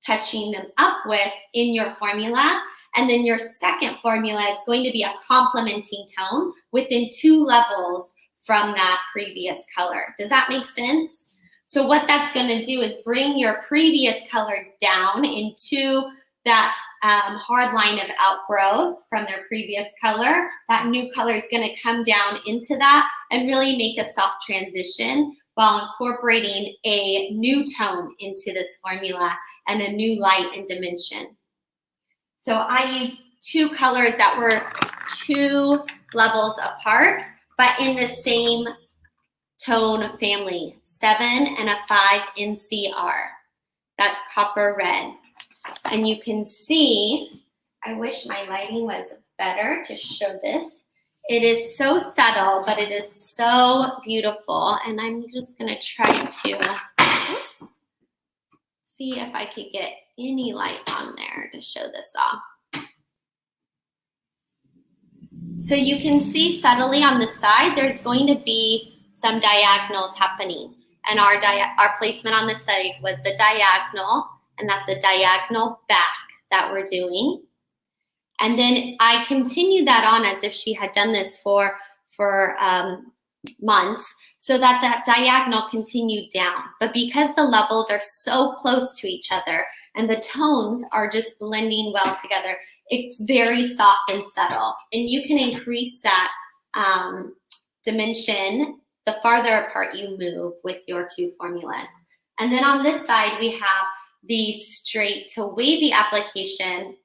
touching them up with in your formula. And then your second formula is going to be a complementing tone within 2 levels from that previous color. Does that make sense? So what that's going to do is bring your previous color down into that hard line of outgrowth from their previous color. That new color is going to come down into that and really make a soft transition while incorporating a new tone into this formula and a new light and dimension. So I used 2 colors that were 2 levels apart, but in the same tone family, 7 and a 5 NCR. That's copper red. And you can see, I wish my lighting was better to show this. It is so subtle, but it is so beautiful. And I'm just gonna try to, see if I could get any light on there to show this off. So you can see subtly on the side, there's going to be some diagonals happening. And our placement on the side was the diagonal, and that's a diagonal back that we're doing. And then I continued that on as if she had done this for months, so that that diagonal continued down. But because the levels are so close to each other and the tones are just blending well together, it's very soft and subtle. And you can increase that dimension the farther apart you move with your 2 formulas. And then on this side, we have the straight to wavy application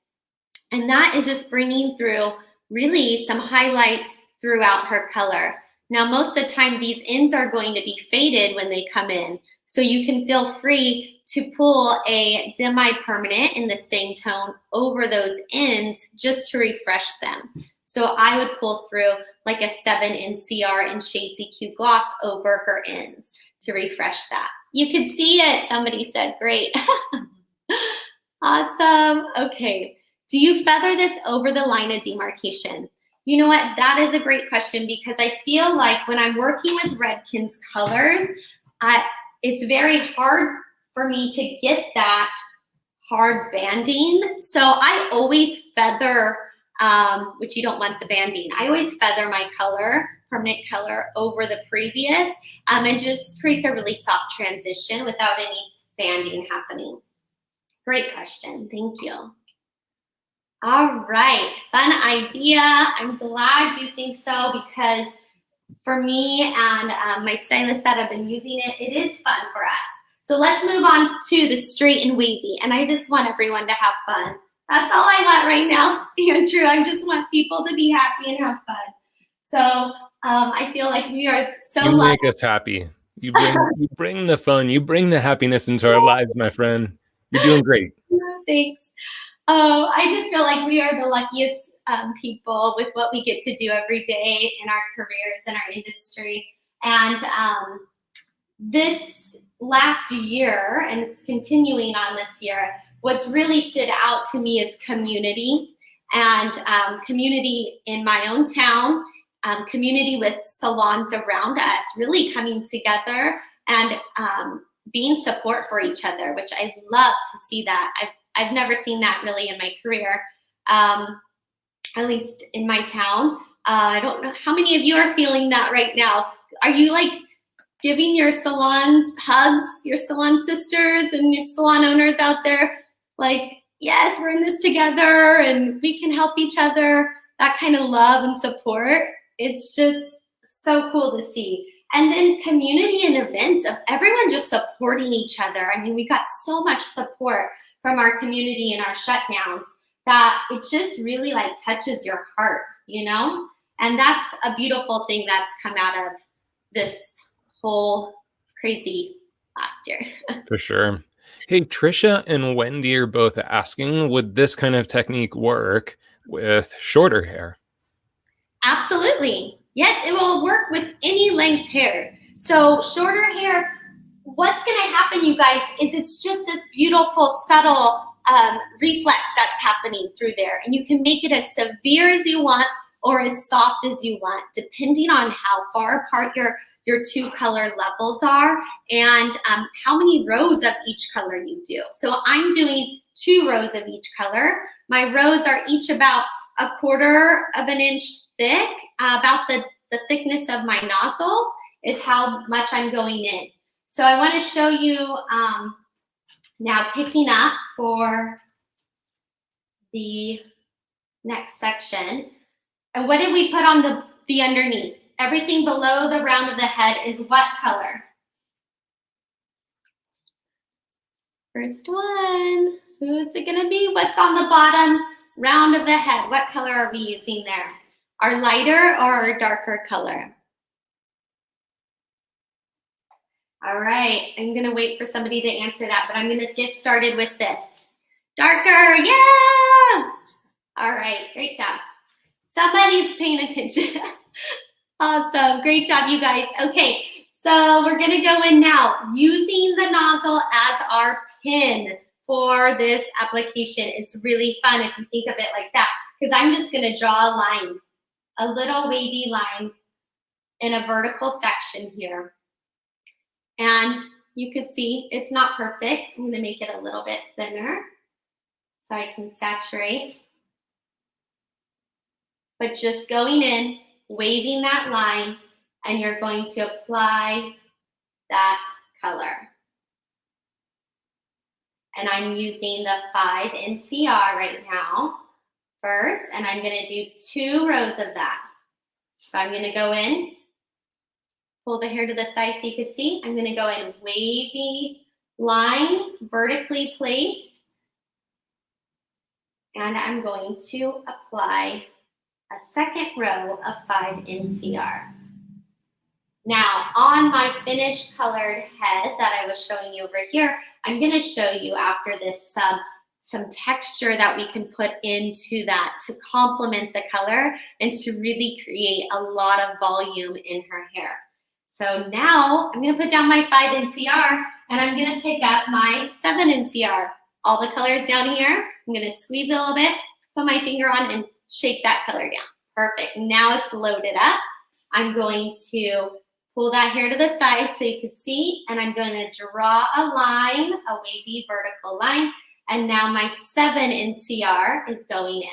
And that is just bringing through really some highlights throughout her color. Now, most of the time, these ends are going to be faded when they come in. So you can feel free to pull a demi-permanent in the same tone over those ends just to refresh them. So I would pull through like a 7 NCR in Shades EQ Gloss over her ends to refresh that. You can see it. Somebody said, great. Awesome. Okay. Do you feather this over the line of demarcation? You know what? That is a great question, because I feel like when I'm working with Redken's colors, it's very hard for me to get that hard banding. So I always feather, which you don't want the banding. I always feather my color, permanent color, over the previous, and just creates a really soft transition without any banding happening. Great question. Thank you. All right, fun idea. I'm glad you think so, because for me and my stylists that have been using it, it is fun for us. So let's move on to the straight and wavy. And I just want everyone to have fun. That's all I want right now, Andrew. I just want people to be happy and have fun. So I feel like we are so You lucky. make us happy. You bring the fun. You bring the happiness into our lives, my friend. You're doing great. Thanks. I just feel like we are the luckiest people with what we get to do every day in our careers and our industry. And this last year, and it's continuing on this year, what's really stood out to me is community, and community in my own town, community with salons around us, really coming together and being support for each other, which I love to see that. I've never seen that really in my career, at least in my town. I don't know how many of you are feeling that right now. Are you like giving your salons hugs, your salon sisters and your salon owners out there? Like, yes, we're in this together and we can help each other. That kind of love and support. It's just so cool to see. And then community and events of everyone just supporting each other. I mean, we got so much support from our community and our shutdowns that it just really like touches your heart, you know? And that's a beautiful thing that's come out of this whole crazy last year. For sure. Hey, Trisha and Wendy are both asking, would this kind of technique work with shorter hair? Absolutely. Yes, it will work with any length hair. So shorter hair, what's going to happen, you guys, is it's just this beautiful, subtle reflect that's happening through there. And you can make it as severe as you want or as soft as you want, depending on how far apart your two color levels are and how many rows of each color you do. So I'm doing 2 rows of each color. My rows are each about 1/4 of an inch thick. About the thickness of my nozzle is how much I'm going in. So I want to show you now picking up for the next section. And what did we put on the underneath? Everything below the round of the head is what color? First one. Who is it going to be? What's on the bottom round of the head? What color are we using there? Our lighter or our darker color? All right, I'm gonna wait for somebody to answer that, but I'm gonna get started with this. Darker, yeah! All right, great job. Somebody's paying attention. Awesome, great job, you guys. Okay, so we're gonna go in now, using the nozzle as our pin for this application. It's really fun if you think of it like that, because I'm just gonna draw a line, a little wavy line in a vertical section here. And you can see it's not perfect. I'm gonna make it a little bit thinner so I can saturate. But just going in, waving that line, and you're going to apply that color. And I'm using the 5 NCR right now first, and I'm gonna do 2 rows of that. So I'm gonna go in, pull the hair to the side so you can see. I'm gonna go in wavy line, vertically placed. And I'm going to apply a second row of 5 NCR. Now, on my finished colored head that I was showing you over here, I'm going to show you after this some texture that we can put into that to complement the color and to really create a lot of volume in her hair. So now I'm going to put down my 5 NCR and I'm going to pick up my 7 NCR. All the colors down here. I'm going to squeeze it a little bit, put my finger on and shake that color down. Perfect. Now it's loaded up. I'm going to pull that hair to the side so you can see, and I'm going to draw a line, a wavy vertical line, and now my 7 NCR is going in.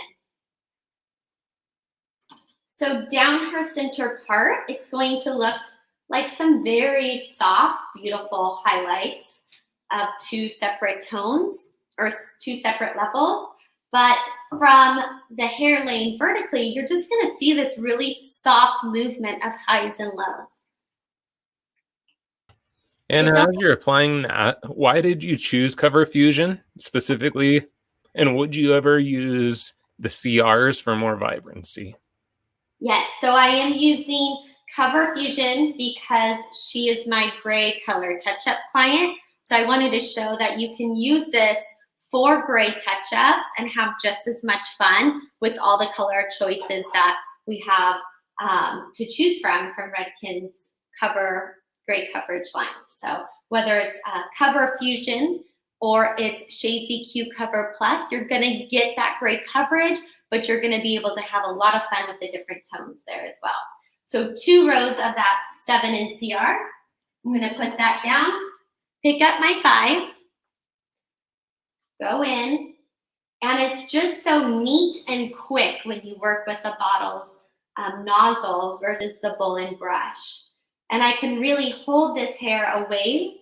So down her center part, it's going to look like some very soft, beautiful highlights of 2 separate tones or 2 separate levels. But from the hair laying vertically, you're just going to see this really soft movement of highs and lows. And as you're applying that, why did you choose Cover Fusion specifically? And would you ever use the CRs for more vibrancy? Yes, so I am using Cover Fusion because she is my gray color touch-up client. So I wanted to show that you can use this for gray touch-ups and have just as much fun with all the color choices that we have to choose from Redken's gray coverage lines. So whether it's Cover Fusion or it's Shades EQ Cover Plus, you're gonna get that gray coverage, but you're gonna be able to have a lot of fun with the different tones there as well. So 2 rows of that 7 NCR. I'm gonna put that down, pick up my 5, go in, and it's just so neat and quick when you work with the bottle's nozzle versus the bowl and brush. And I can really hold this hair away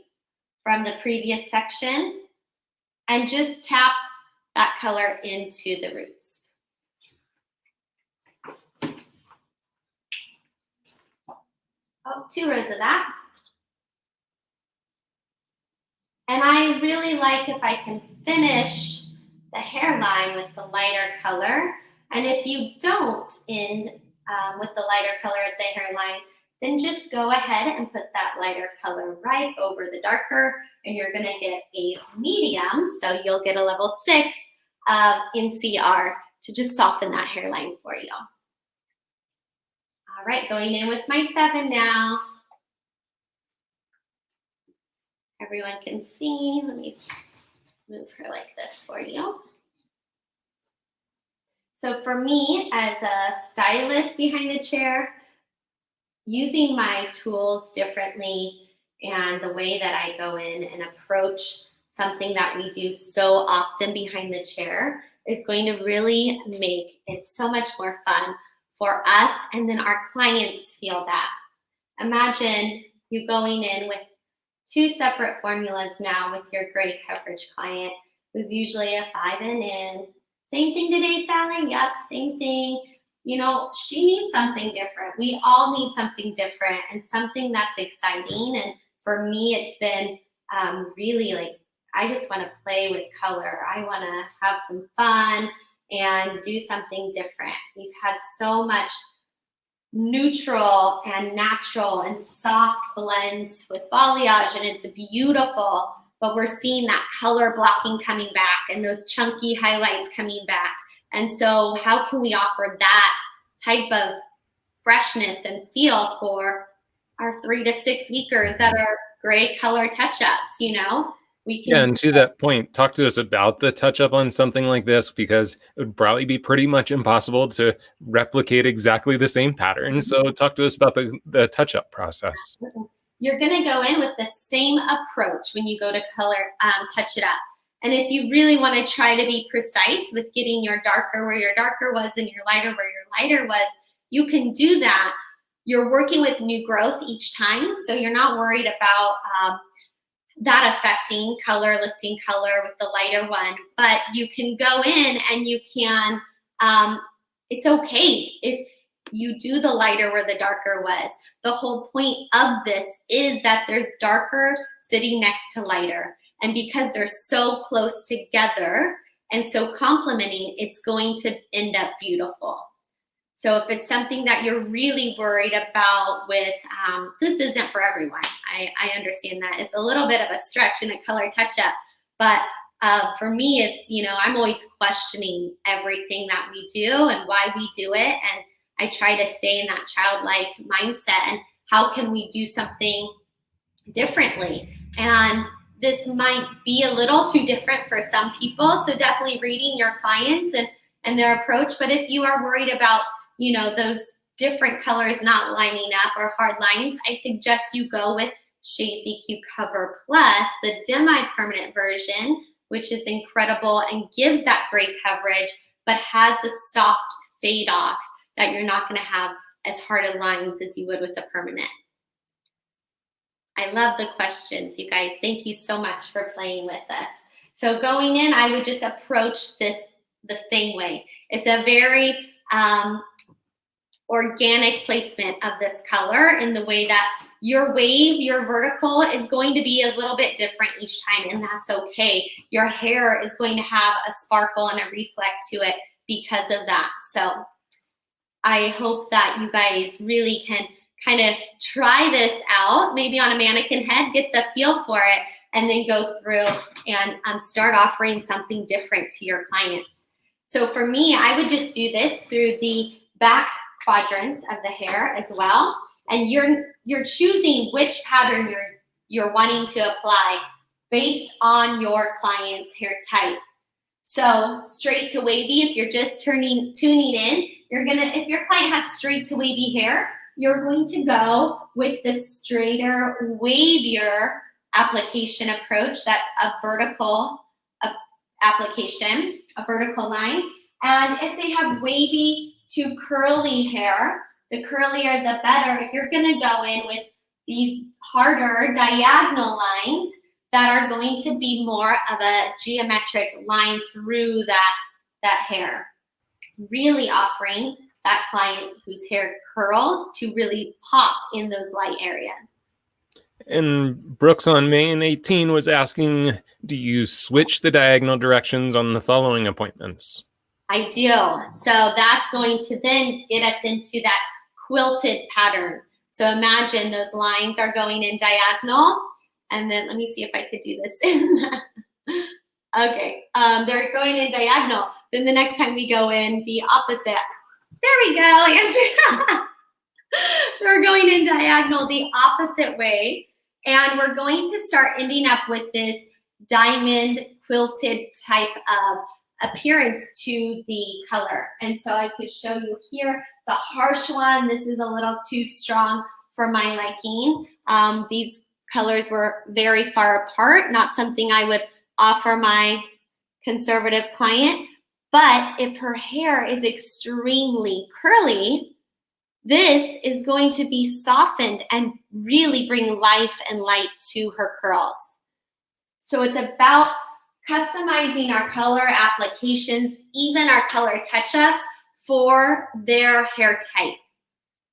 from the previous section and just tap that color into the roots. Oh, 2 rows of that. And I really like if I can finish the hairline with the lighter color. And if you don't end with the lighter color at the hairline, then just go ahead and put that lighter color right over the darker, and you're gonna get a medium, so you'll get a level 6 of NCR to just soften that hairline for you. All right, going in with my 7 now. Everyone can see. Let me move her like this for you. So for me, as a stylist behind the chair, using my tools differently and the way that I go in and approach something that we do so often behind the chair is going to really make it so much more fun for us, and then our clients feel that. Imagine you going in with 2 separate formulas now with your gray coverage client who's usually a 5 and in. Same thing today, Sally? Yep, same thing. You know, she needs something different. We all need something different and something that's exciting. And for me, it's been really like, I just want to play with color. I want to have some fun and do something different. We've had so much neutral and natural and soft blends with balayage, and it's beautiful, but we're seeing that color blocking coming back and those chunky highlights coming back. And so how can we offer that type of freshness and feel for our 3 to 6 weekers that are gray color touch-ups, you know? We can. Yeah, and to that point, talk to us about the touch-up on something like this, because it would probably be pretty much impossible to replicate exactly the same pattern. So talk to us about the touch-up process. You're gonna go in with the same approach when you go to color, touch it up. And if you really want to try to be precise with getting your darker where your darker was and your lighter where your lighter was, you can do that. You're working with new growth each time, so you're not worried about that affecting color, lifting color with the lighter one. But you can go in and you can, it's okay if you do the lighter where the darker was. The whole point of this is that there's darker sitting next to lighter. And because they're so close together, And so complementing, it's going to end up beautiful. So if it's something that you're really worried about with, this isn't for everyone. I understand that. It's a little bit of a stretch in a color touch-up. But for me, it's, I'm always questioning everything that we do and why we do it. And I try to stay in that childlike mindset and how can we do something differently. And this might be a little too different for some people. So definitely reading your clients and their approach. But if you are worried about, those different colors not lining up or hard lines, I suggest you go with Shades EQ Cover Plus, the demi-permanent version, which is incredible and gives that great coverage, but has the soft fade off that you're not going to have as hard of lines as you would with a permanent. I love the questions, you guys. Thank you so much for playing with us. So going in, I would just approach this the same way. It's a very organic placement of this color in the way that your wave, your vertical is going to be a little bit different each time, and that's okay. Your hair is going to have a sparkle and a reflect to it because of that. So I hope that you guys really can kind of try this out, maybe on a mannequin head, get the feel for it, and then go through and start offering something different to your clients. So for me, I would just do this through the back quadrants of the hair as well. And you're choosing which pattern you're wanting to apply based on your client's hair type. So straight to wavy, if you're just tuning in, if your client has straight to wavy hair, you're going to go with the straighter, wavier application approach. That's a vertical application, a vertical line. And if they have wavy to curly hair, the curlier the better. You're going to go in with these harder diagonal lines that are going to be more of a geometric line through that hair. Really offering that client whose hair curls to really pop in those light areas. And Brooks on Main 18 was asking, do you switch the diagonal directions on the following appointments? I do. So that's going to then get us into that quilted pattern. So imagine those lines are going in diagonal. And then let me see if I could do this. Okay, they're going in diagonal. Then the next time we go in the opposite. There we go, Andrea. We're going in diagonal the opposite way. And we're going to start ending up with this diamond quilted type of appearance to the color. And so I could show you here the harsh one. This is a little too strong for my liking. These colors were very far apart, not something I would offer my conservative client. But if her hair is extremely curly, this is going to be softened and really bring life and light to her curls. So it's about customizing our color applications, even our color touch-ups for their hair type.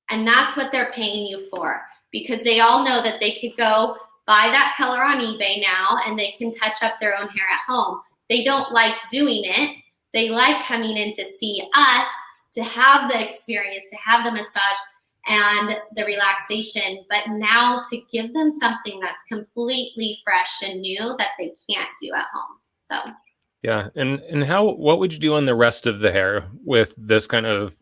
And that's what they're paying you for, because they all know that they could go buy that color on eBay now and they can touch up their own hair at home. They don't like doing it. They like coming in to see us, to have the experience, to have the massage and the relaxation, but now to give them something that's completely fresh and new that they can't do at home. So yeah, and what would you do on the rest of the hair with this kind of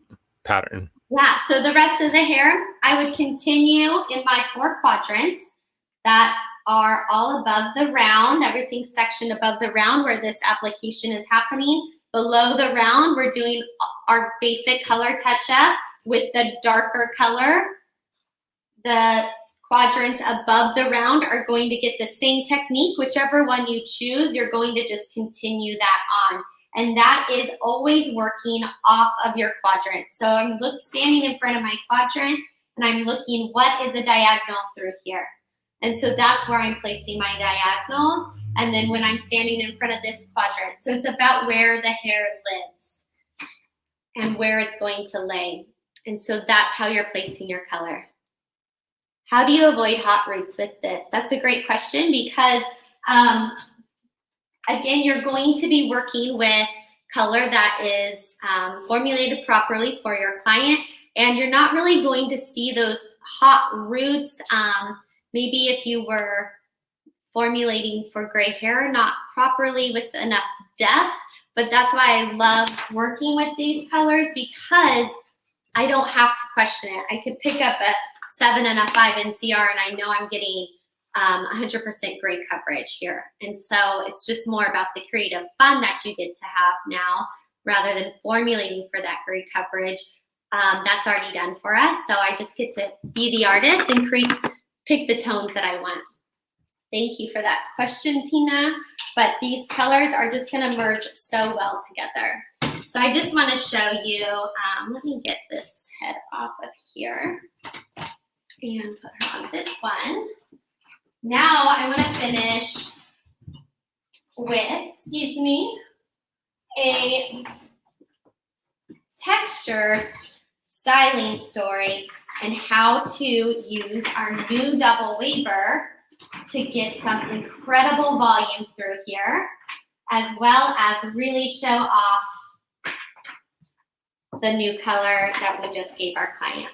pattern? Yeah, so the rest of the hair, I would continue in my 4 quadrants that are all above the round, everything sectioned above the round where this application is happening. Below the round, we're doing our basic color touch-up with the darker color. The quadrants above the round are going to get the same technique. Whichever one you choose, you're going to just continue that on. And that is always working off of your quadrant. So I'm standing in front of my quadrant and I'm looking, what is a diagonal through here? And so that's where I'm placing my diagonals. And then when I'm standing in front of this quadrant. So it's about where the hair lives and where it's going to lay. And so that's how you're placing your color. How do you avoid hot roots with this? That's a great question, because I again, you're going to be working with color that is formulated properly for your client, and you're not really going to see those hot roots. Maybe if you were formulating for gray hair, not properly with enough depth, but that's why I love working with these colors, because I don't have to question it. I could pick up a 7 and a 5 NCR and I know I'm getting 100% gray coverage here. And so it's just more about the creative fun that you get to have now, rather than formulating for that gray coverage. That's already done for us. So I just get to be the artist and pick the tones that I want. Thank you for that question, Tina. But these colors are just gonna merge so well together. So I just wanna show you, let me get this head off of here and put her on this one. Now I wanna finish with, a texture styling story and how to use our new double waver to get some incredible volume through here, as well as really show off the new color that we just gave our client.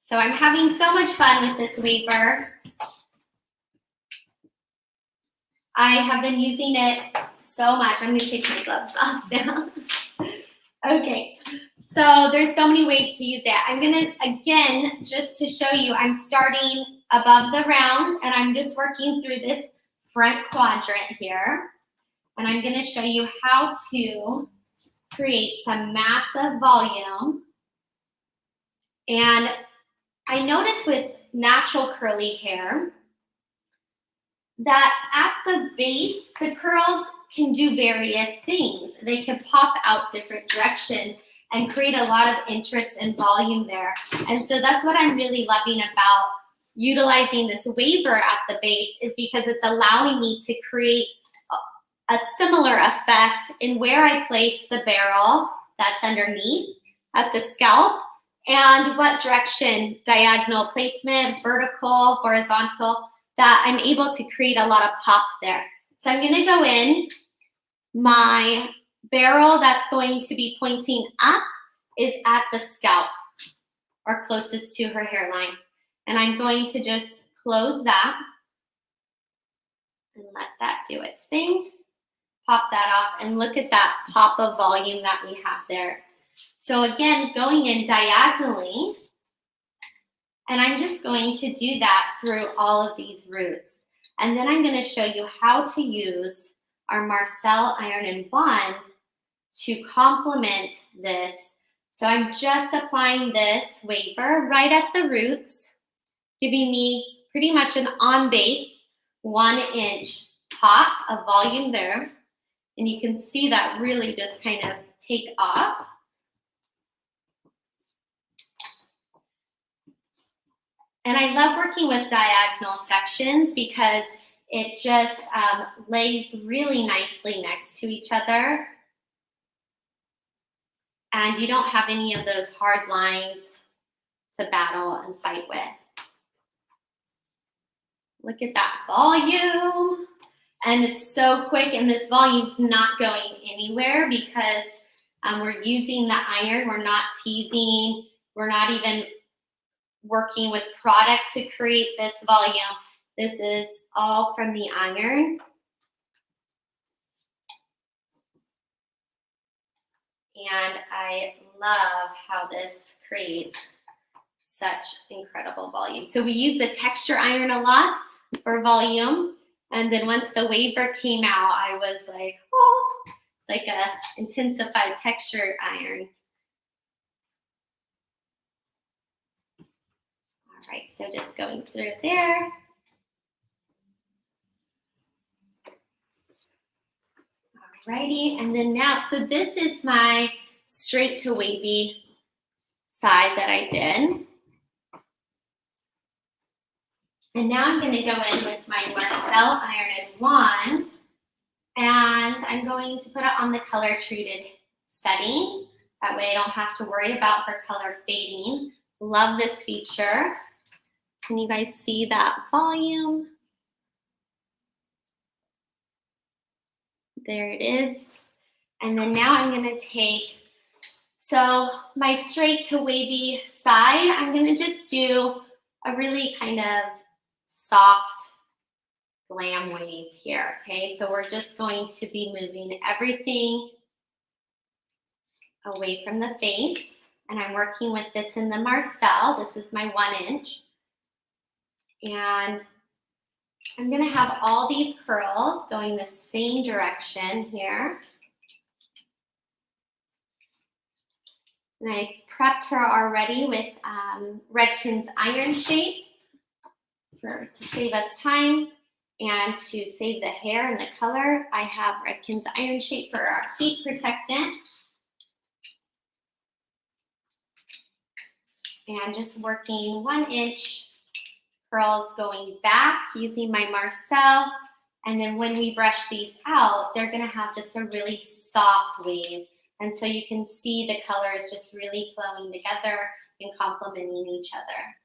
So I'm having so much fun with this waver. I have been using it so much. I'm gonna take my gloves off now. Okay, so there's so many ways to use it. I'm gonna, again, just to show you, I'm starting above the round and I'm just working through this front quadrant here. And I'm gonna show you how to create some massive volume. And I notice with natural curly hair that at the base, the curls can do various things. They can pop out different directions and create a lot of interest and volume there. And so that's what I'm really loving about utilizing this waver at the base, is because it's allowing me to create a similar effect in where I place the barrel that's underneath at the scalp, and what direction, diagonal placement, vertical, horizontal, that I'm able to create a lot of pop there. So I'm gonna go in, my barrel that's going to be pointing up is at the scalp or closest to her hairline. And I'm going to just close that and let that do its thing. Pop that off and look at that pop of volume that we have there. So again, going in diagonally, and I'm just going to do that through all of these roots. And then I'm going to show you how to use our Marcel iron and bond to complement this. So I'm just applying this waver right at the roots, giving me pretty much an on base 1 inch pop of volume there. And you can see that really just kind of take off. And I love working with diagonal sections because it just lays really nicely next to each other. And you don't have any of those hard lines to battle and fight with. Look at that volume. And it's so quick, and this volume's not going anywhere because we're using the iron. We're not teasing. We're not even working with product to create this volume. This is all from the iron. And I love how this creates such incredible volume. So we use the texture iron a lot for volume. And then once the waver came out, I was like, oh, it's like a intensified texture iron. All right, so just going through there. Alrighty, and then now, so this is my straight to wavy side that I did. And now I'm going to go in with my Marcel iron and wand, and I'm going to put it on the color treated setting. That way I don't have to worry about her color fading. Love this feature. Can you guys see that volume? There it is. And then now I'm gonna take, so my straight to wavy side, I'm gonna just do a really kind of soft glam wave here, okay? So we're just going to be moving everything away from the face. And I'm working with this in the Marcel. This is my 1 inch. And I'm gonna have all these curls going the same direction here. And I prepped her already with Redken's iron shape to save us time and to save the hair and the color. I have Redken's iron shape for our heat protectant. And just working 1 inch curls going back using my Marcel. And then when we brush these out, they're gonna have just a really soft wave. And so you can see the colors just really flowing together and complementing each other.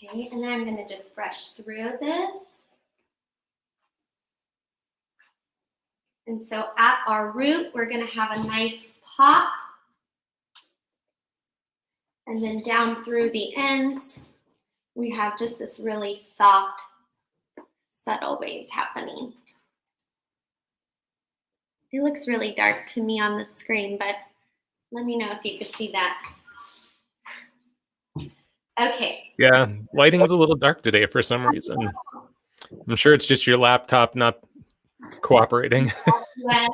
Okay, and then I'm gonna just brush through this. And so at our root, we're gonna have a nice pop. And then down through the ends, we have just this really soft, subtle wave happening. It looks really dark to me on the screen, but let me know if you could see that. Okay. Yeah, lighting's a little dark today for some reason. I'm sure it's just your laptop not cooperating. Yes.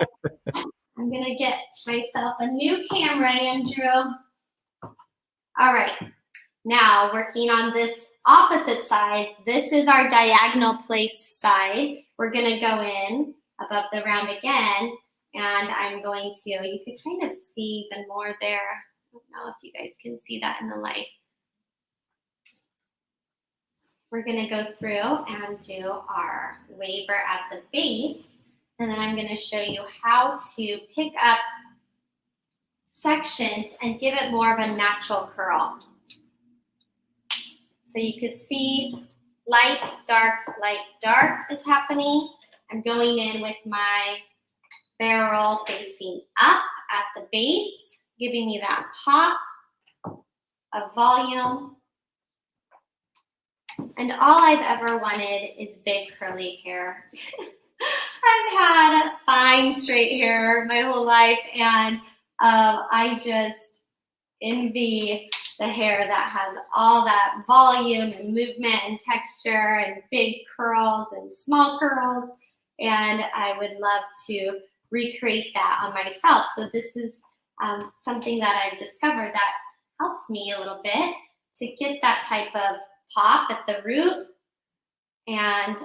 I'm gonna get myself a new camera, Andrew. All right, now working on this opposite side. This is our diagonal place side. We're gonna go in above the round again, and I'm going to, you could kind of see even more there. I don't know if you guys can see that in the light. We're gonna go through and do our waver at the base, and then I'm gonna show you how to pick up sections and give it more of a natural curl. So you could see light, dark is happening. I'm going in with my barrel facing up at the base, giving me that pop of volume. And all I've ever wanted is big curly hair. I've had fine straight hair my whole life, and I just envy the hair that has all that volume and movement and texture and big curls and small curls. And I would love to recreate that on myself. So this is something that I've discovered that helps me a little bit to get that type of pop at the root and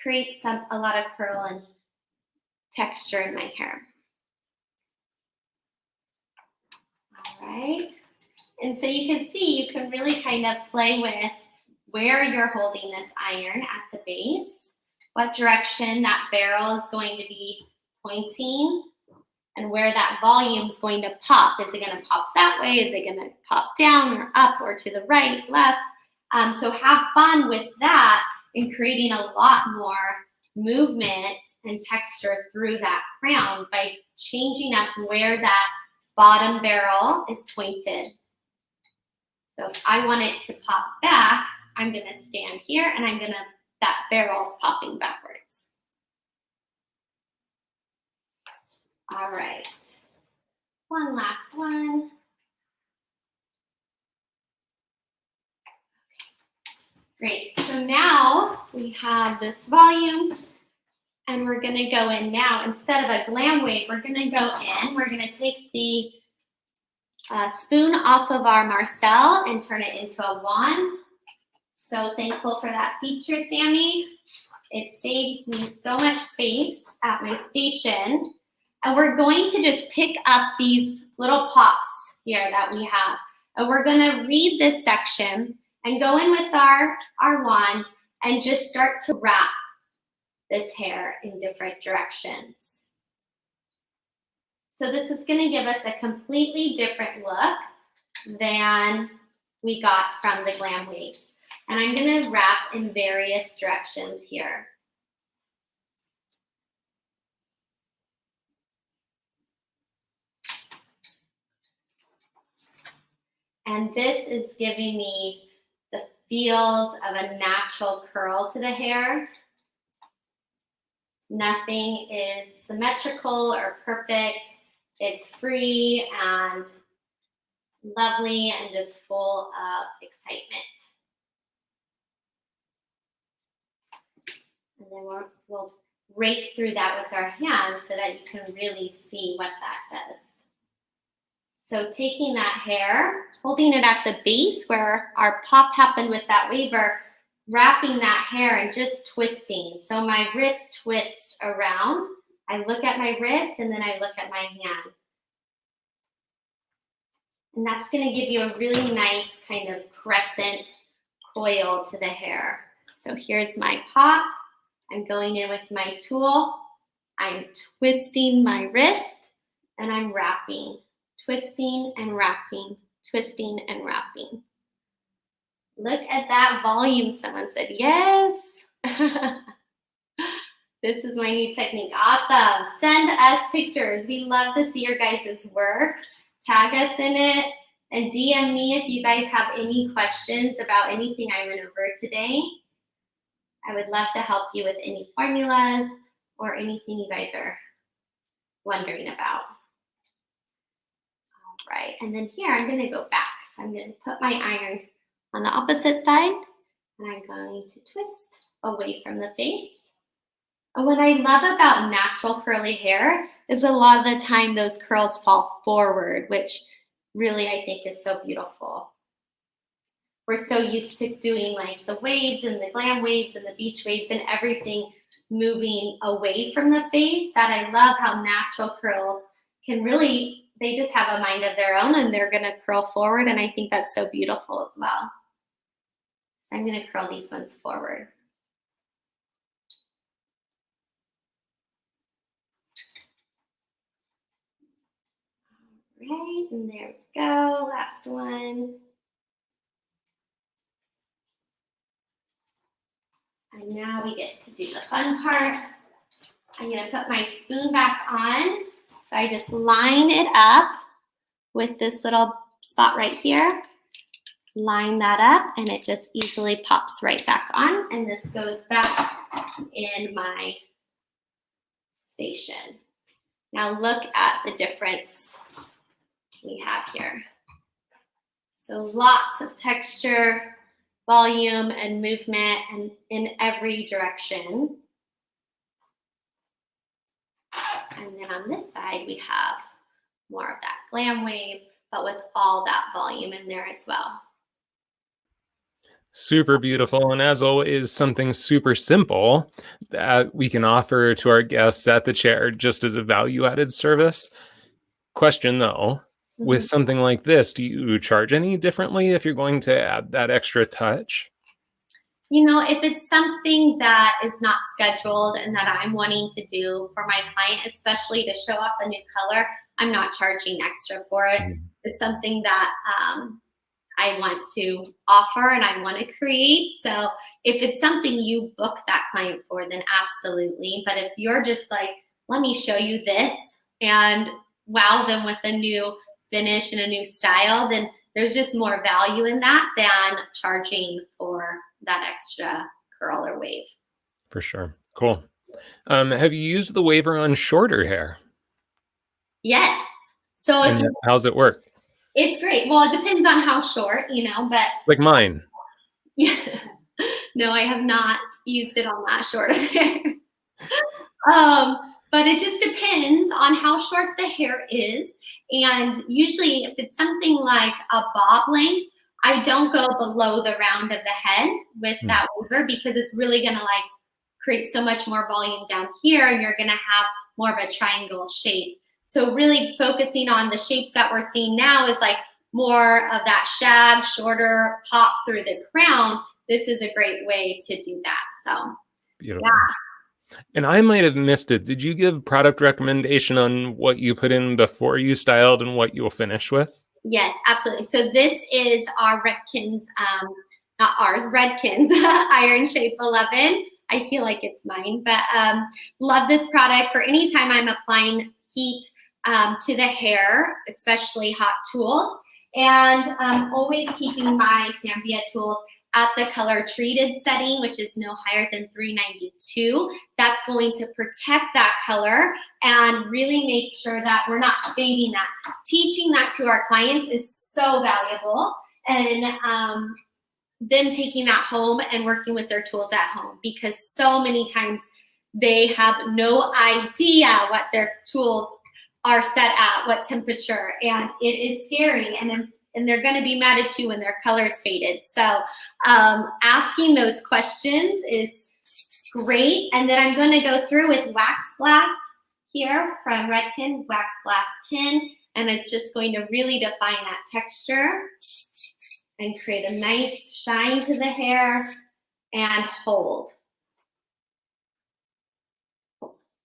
create a lot of curl and texture in my hair. All right, and so you can see, you can really kind of play with where you're holding this iron at the base, what direction that barrel is going to be pointing, and where that volume is going to pop. Is it going to pop that way? Is it going to pop down or up or to the right, left? So have fun with that in creating a lot more movement and texture through that crown by changing up where that bottom barrel is pointed. So if I want it to pop back, I'm going to stand here and that barrel's popping backwards. All right, one last one. Great, so now we have this volume and we're gonna go in now. Instead of a glam wave, we're gonna go in, we're gonna take the spoon off of our Marcel and turn it into a wand. So thankful for that feature, Sammy. It saves me so much space at my station. And we're going to just pick up these little pops here that we have. And we're gonna read this section and go in with our wand and just start to wrap this hair in different directions. So this is going to give us a completely different look than we got from the glam waves. And I'm going to wrap in various directions here. And this is giving me the feels of a natural curl to the hair. Nothing is symmetrical or perfect. It's free and lovely and just full of excitement. And then we'll rake through that with our hands so that you can really see what that does. So taking that hair, holding it at the base where our pop happened with that waver, wrapping that hair and just twisting. So my wrist twists around. I look at my wrist and then I look at my hand. And that's going to give you a really nice kind of crescent coil to the hair. So here's my pop. I'm going in with my tool. I'm twisting my wrist and I'm wrapping. Twisting and wrapping, twisting and wrapping. Look at that volume. Someone said, yes. This is my new technique. Awesome. Send us pictures. We love to see your guys' work. Tag us in it and DM me if you guys have any questions about anything I went over today. I would love to help you with any formulas or anything you guys are wondering about. Right, and then here I'm going to go back. So I'm going to put my iron on the opposite side, and I'm going to twist away from the face. And what I love about natural curly hair is a lot of the time those curls fall forward, which really I think is so beautiful. We're so used to doing like the waves and the glam waves and the beach waves and everything moving away from the face that I love how natural curls can really, they just have a mind of their own and they're gonna curl forward, and I think that's so beautiful as well. So I'm gonna curl these ones forward. All right, and there we go, last one. And now we get to do the fun part. I'm gonna put my spoon back on. So I just line it up with this little spot right here. Line that up and it just easily pops right back on. And this goes back in my station. Now look at the difference we have here. So lots of texture, volume, and movement and in every direction. And then on this side, we have more of that glam wave, but with all that volume in there as well. Super beautiful. And as always, something super simple that we can offer to our guests at the chair just as a value-added service. Question though, with something like this, do you charge any differently if you're going to add that extra touch? You know, if it's something that is not scheduled and that I'm wanting to do for my client, especially to show off a new color, I'm not charging extra for it. It's something that I want to offer and I want to create. So if it's something you book that client for, then absolutely. But if you're just like, let me show you this and wow them with a new finish and a new style, then there's just more value in that than charging for that extra curl or wave. For sure. Cool. Have you used the waver on shorter hair? Yes. So and how's it work? It's great. Well, it depends on how short, you know, but like mine. Yeah. No, I have not used it on that short of hair. But it just depends on how short the hair is. And usually if it's something like a bob length, I don't go below the round of the head with that waver because it's really gonna like create so much more volume down here and you're gonna have more of a triangle shape. So really focusing on the shapes that we're seeing now is like more of that shag, shorter pop through the crown. This is a great way to do that. So beautiful. Yeah. And I might have missed it. Did you give product recommendation on what you put in before you styled and what you'll finish with? Yes, absolutely. So this is our Redkins, not ours, Redkins Iron Shape 11. I feel like it's mine, but love this product for any time I'm applying heat to the hair, especially hot tools. And always keeping my Samvia tools at the color treated setting, which is no higher than 392. That's going to protect that color and really make sure that we're not fading that. Teaching that to our clients is so valuable. And them taking that home and working with their tools at home, because so many times they have no idea what their tools are set at, what temperature, and it is scary. And they're going to be mad at you when their color's faded. So asking those questions is great. And then I'm going to go through with Wax Blast here from Redken, Wax Blast 10. And it's just going to really define that texture and create a nice shine to the hair and hold.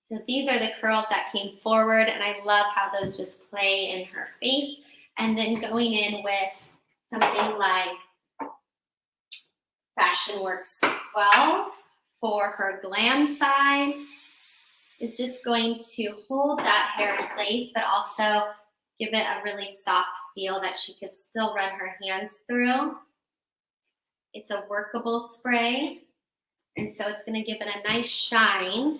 So these are the curls that came forward, and I love how those just play in her face. And then going in with something like Fashion Works 12 for her glam side is just going to hold that hair in place, but also give it a really soft feel that she could still run her hands through. It's a workable spray, and so it's going to give it a nice shine.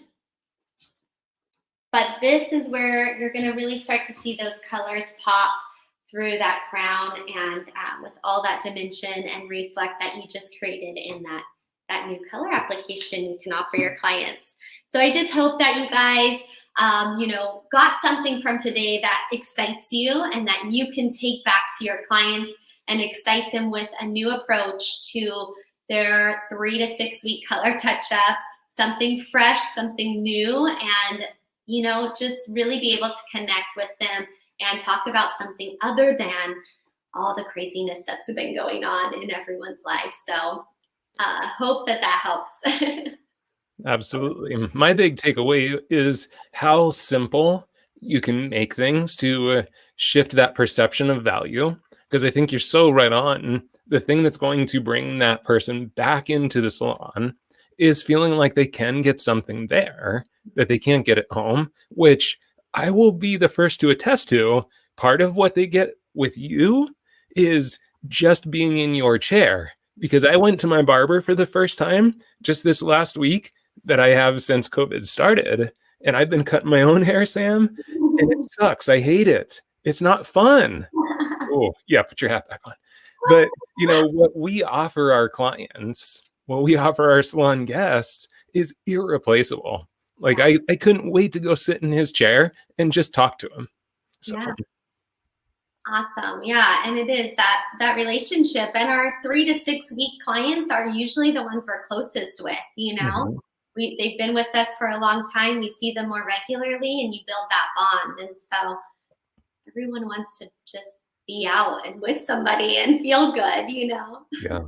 But this is where you're going to really start to see those colors pop through that crown and with all that dimension and reflect that you just created in that new color application you can offer your clients. So I just hope that you guys got something from today that excites you and that you can take back to your clients and excite them with a new approach to their 3 to 6 week color touch-up, something fresh, something new, and just really be able to connect with them and talk about something other than all the craziness that's been going on in everyone's life. So hope that helps. Absolutely. My big takeaway is how simple you can make things to shift that perception of value. Because I think you're so right on. The thing that's going to bring that person back into the salon is feeling like they can get something there that they can't get at home, which I will be the first to attest to. Part of what they get with you is just being in your chair. Because I went to my barber for the first time just this last week that I have since COVID started. And I've been cutting my own hair, Sam, and it sucks. I hate it. It's not fun. Oh, yeah, put your hat back on. But, what we offer our clients, what we offer our salon guests is irreplaceable. Like, I couldn't wait to go sit in his chair and just talk to him. So. Yeah. Awesome. Yeah. And it is that relationship. And our 3 to 6 week clients are usually the ones we're closest with, Mm-hmm. They've been with us for a long time. We see them more regularly and you build that bond. And so everyone wants to just be out and with somebody and feel good, Yeah.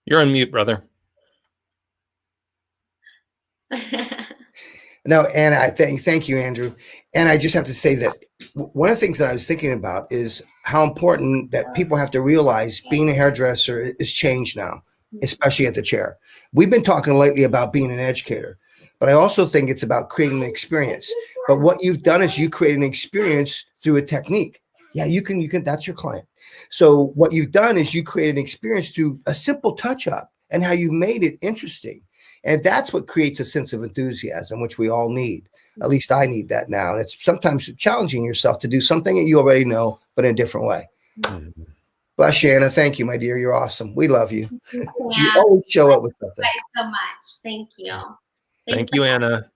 You're on mute, brother. No, and I thank you, Andrew. And I just have to say that one of the things that I was thinking about is how important that people have to realize being a hairdresser is changed now, especially at the chair. We've been talking lately about being an educator, but I also think it's about creating an experience. But what you've done is you create an experience through a technique. Yeah, you can, that's your client. So what you've done is you create an experience through a simple touch-up and how you made it interesting. And that's what creates a sense of enthusiasm, which we all need. At least I need that now. And it's sometimes challenging yourself to do something that you already know, but in a different way. Mm-hmm. Bless you, Anna. Thank you, my dear. You're awesome. We love you. Yeah. You always show up with something. Thanks so much. Thank you. Thank you, Anna.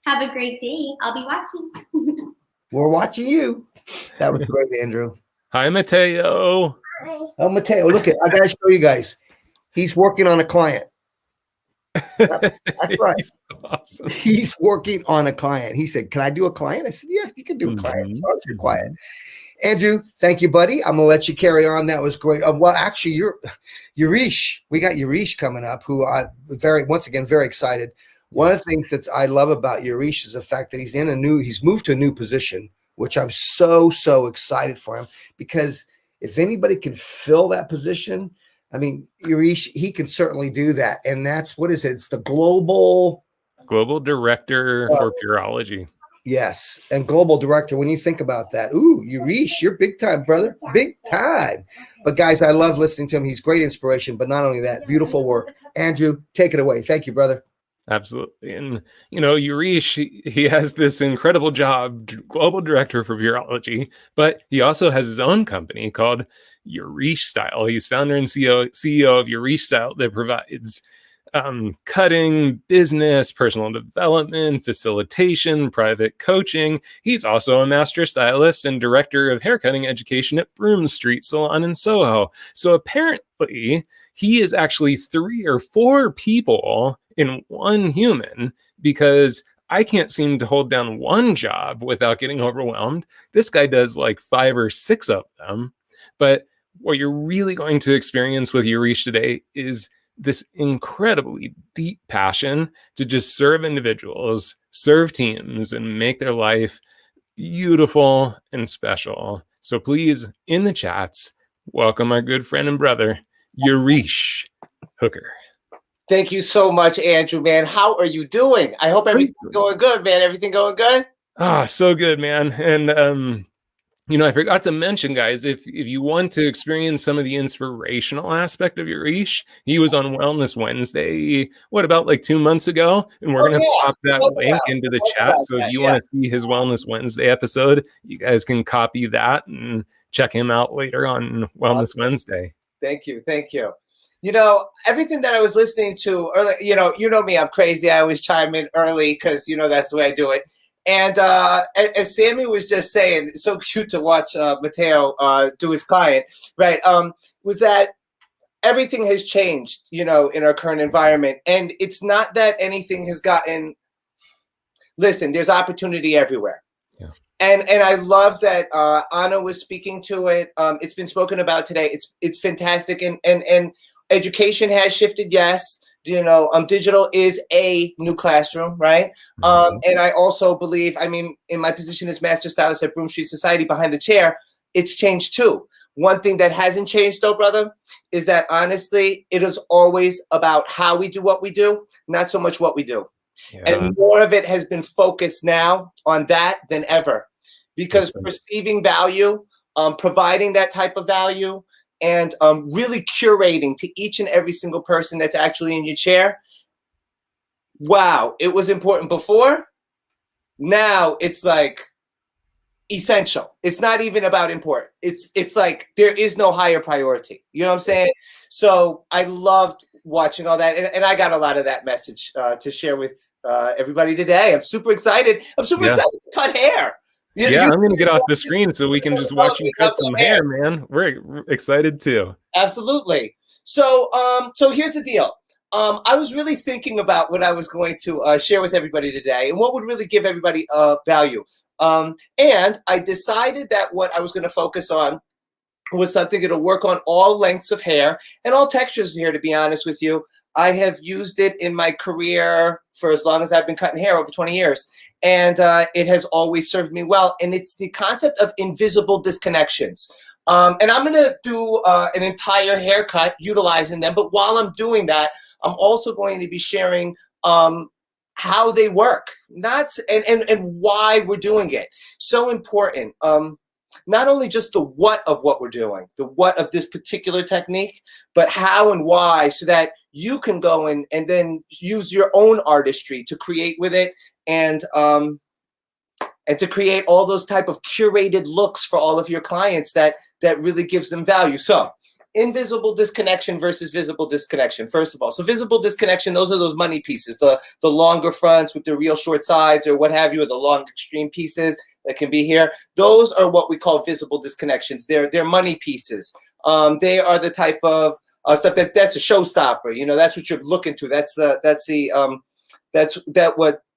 Have a great day. I'll be watching. We're watching you. That was great, Andrew. Hi, Mateo. Hi. Oh, Mateo, look at, I got to show you guys. He's working on a client. That's right. So awesome. He's working on a client. He said, "Can I do a client?" I said, "Yeah, you can do a client as long as you're quiet." Andrew, thank you, buddy. I'm gonna let you carry on. That was great. Well, actually, you're Yurish. We got Yurish coming up, who I once again very excited. One of the things that I love about Yurish is the fact that he's moved to a new position, which I'm so excited for him, because if anybody can fill that position, I mean, Yurish, he can certainly do that. And that's, what is it? It's the global director for Purology. Yes. And global director. When you think about that, ooh, Yurish, you're big time, brother. Big time. But guys, I love listening to him. He's great inspiration, but not only that, beautiful work. Andrew, take it away. Thank you, brother. Absolutely. And, Yurish, he has this incredible job, global director for Purology, but he also has his own company called Yurish Style. He's founder and CEO of Yurish Style that provides cutting, business, personal development, facilitation, private coaching. He's also a master stylist and director of haircutting education at Broome Street Salon in Soho. So apparently, he is actually 3 or 4 people in one human, because I can't seem to hold down one job without getting overwhelmed. This guy does like 5 or 6 of them. But what you're really going to experience with Yurish today is this incredibly deep passion to just serve individuals, serve teams, and make their life beautiful and special. So please, in the chats, welcome our good friend and brother, Yurish Hooker. Thank you so much, Andrew, man. How are you doing? I hope everything's going good, man. Everything going good? So good, man. And, I forgot to mention, guys, if you want to experience some of the inspirational aspect of Yurish, he was on Wellness Wednesday, about like 2 months ago? And we're going to pop that link into the chat. So if you want to see his Wellness Wednesday episode, you guys can copy that and check him out later on Wellness Wednesday. Thank you. Everything that I was listening to early, you know me, I'm crazy. I always chime in early because, that's the way I do it. And as Sammy was just saying, it's so cute to watch Mateo do his client, right? Was that everything has changed, in our current environment. And it's not that anything has gotten, listen, there's opportunity everywhere. Yeah. And I love that Anna was speaking to it. It's been spoken about today. It's fantastic. And education has shifted, yes. Digital is a new classroom, right? And I also believe, in my position as master stylist at Broome Street Society behind the chair, it's changed too. One thing that hasn't changed though, brother, is that honestly, it is always about how we do what we do, not so much what we do. Yeah. And more of it has been focused now on that than ever, because perceiving value, providing that type of value, and really curating to each and every single person that's actually in your chair. Wow, it was important before. Now it's like essential. It's not even about important. It's like there is no higher priority. You know what I'm saying? So I loved watching all that. And I got a lot of that message to share with everybody today. I'm super excited. Excited to cut hair. I'm going to get off the screen so we can just watch you cut some hair, man. We're excited too. Absolutely. So here's the deal. I was really thinking about what I was going to share with everybody today and what would really give everybody value. And I decided that what I was going to focus on was something that'll work on all lengths of hair and all textures of hair, to be honest with you. I have used it in my career for as long as I've been cutting hair, over 20 years. And it has always served me well. And it's the concept of invisible disconnections. And I'm going to do an entire haircut utilizing them. But while I'm doing that, I'm also going to be sharing how they work, and why we're doing it. So important. Not only just the what of what we're doing, the what of this particular technique, but how and why, so that you can go and then use your own artistry to create with it, and to create all those type of curated looks for all of your clients that really gives them value. So invisible disconnection versus visible disconnection, first of all. So visible disconnection, those are those money pieces, the longer fronts with the real short sides or what have you, or the long extreme pieces that can be here. Those are what we call visible disconnections. They're money pieces. They are the type of stuff that's a showstopper. That's what you're looking to. That's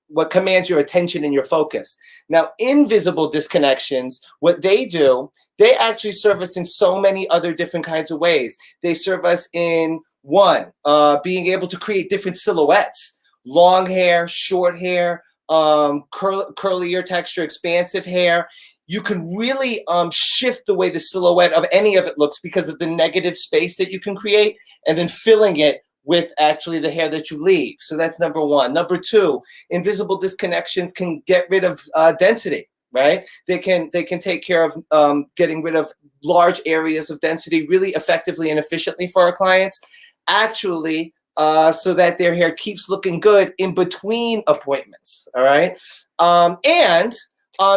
what commands your attention and your focus. Now, invisible disconnections, what they do they actually serve us in so many other different kinds of ways. They serve us in being able to create different silhouettes, long hair, short hair, curlier texture, expansive hair. You can really shift the way the silhouette of any of it looks because of the negative space that you can create, and then filling it with actually the hair that you leave. So that's number one. Number two, invisible disconnections can get rid of density, right? They can take care of getting rid of large areas of density really effectively and efficiently for our clients, actually, so that their hair keeps looking good in between appointments, all right?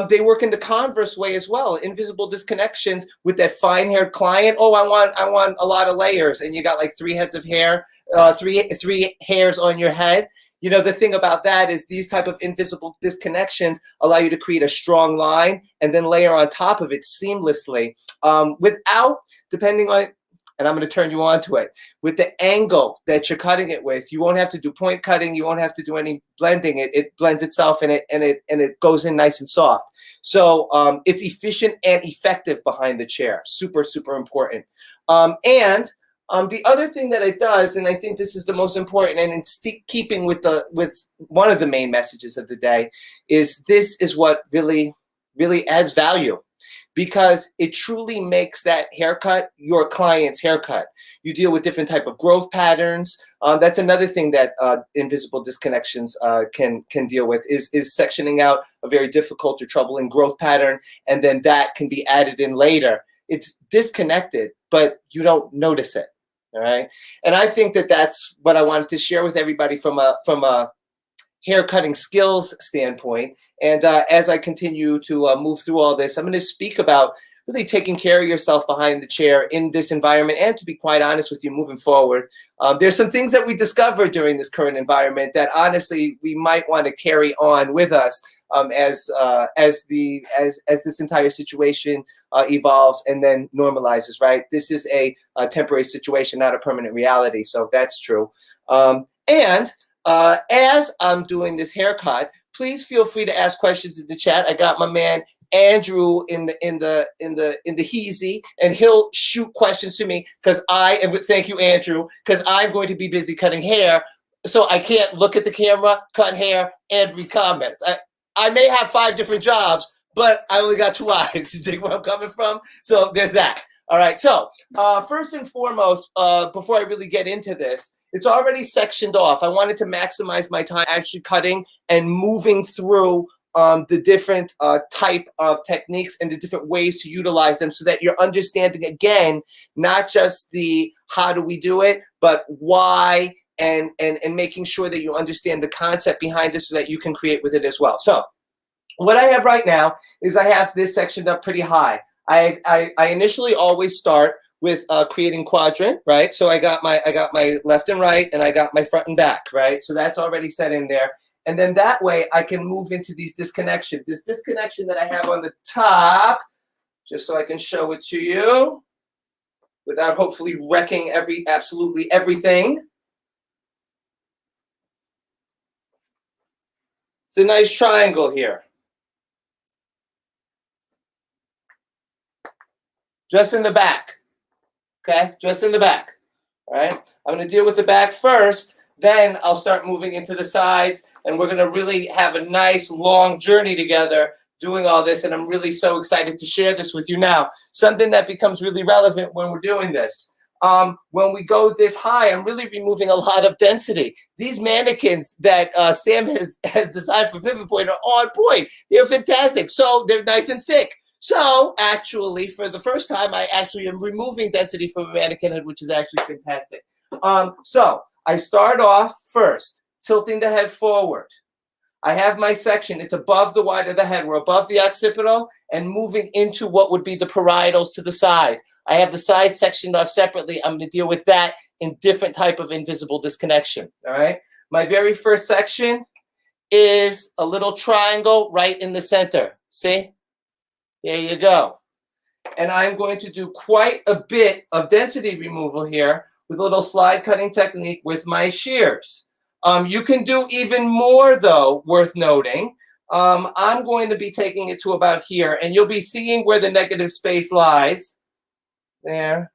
They work in the converse way as well. Invisible disconnections with that fine-haired client. Oh, I want a lot of layers, and you got like 3 heads of hair, three hairs on your head. You know, the thing about that is these type of invisible disconnections allow you to create a strong line and then layer on top of it seamlessly, without, depending on, and I'm going to turn you on to it, with the angle that you're cutting it with. You won't have to do point cutting. You won't have to do any blending. It blends itself in it, and it goes in nice and soft. So it's efficient and effective behind the chair. Super, super important. The other thing that it does, and I think this is the most important, and it's keeping with one of the main messages of the day, is this is what really, really adds value, because it truly makes that haircut your client's haircut. You deal with different type of growth patterns. That's another thing that invisible disconnections can deal with, is sectioning out a very difficult or troubling growth pattern, and then that can be added in later. It's disconnected, but you don't notice it. All right, and I think that that's what I wanted to share with everybody from a hair cutting skills standpoint. And as I continue to move through all this, I'm going to speak about really taking care of yourself behind the chair in this environment. And to be quite honest with you, moving forward, there's some things that we discovered during this current environment that honestly we might want to carry on with us as this entire situation evolves and then normalizes. Right, this is a temporary situation, not a permanent reality. So that's true. As I'm doing this haircut, please feel free to ask questions in the chat. I got my man Andrew in the heezy, and he'll shoot questions to me because thank you, Andrew, because I'm going to be busy cutting hair, so I can't look at the camera, cut hair, and read comments. I may have 5 different jobs, but I only got 2 eyes. You take where I'm coming from? So there's that. All right. So first and foremost, before I really get into this, it's already sectioned off. I wanted to maximize my time actually cutting and moving through the different type of techniques and the different ways to utilize them, so that you're understanding, again, not just the how do we do it, but why, and making sure that you understand the concept behind this so that you can create with it as well. So what I have right now is I have this sectioned up pretty high. I initially always start with creating quadrant, right? So I got my left and right, and I got my front and back, right? So that's already set in there. And then that way I can move into these disconnections. This disconnection that I have on the top, just so I can show it to you without hopefully wrecking absolutely everything. It's a nice triangle here. Just in the back, okay? Just in the back, all right? I'm gonna deal with the back first, then I'll start moving into the sides, and we're gonna really have a nice long journey together doing all this, and I'm really so excited to share this with you now. Something that becomes really relevant when we're doing this. When we go this high, I'm really removing a lot of density. These mannequins that Sam has designed for Pivot Point are on point. They're fantastic, so they're nice and thick. So actually, for the first time, I actually am removing density from a mannequin head, which is actually fantastic. So I start off first, tilting the head forward. I have my section. It's above the wide of the head. We're above the occipital and moving into what would be the parietals to the side. I have the side sectioned off separately. I'm going to deal with that in different type of invisible disconnection. All right. My very first section is a little triangle right in the center. See? There you go. And I'm going to do quite a bit of density removal here with a little slide cutting technique with my shears. You can do even more, though, worth noting. I'm going to be taking it to about here, and you'll be seeing where the negative space lies. There.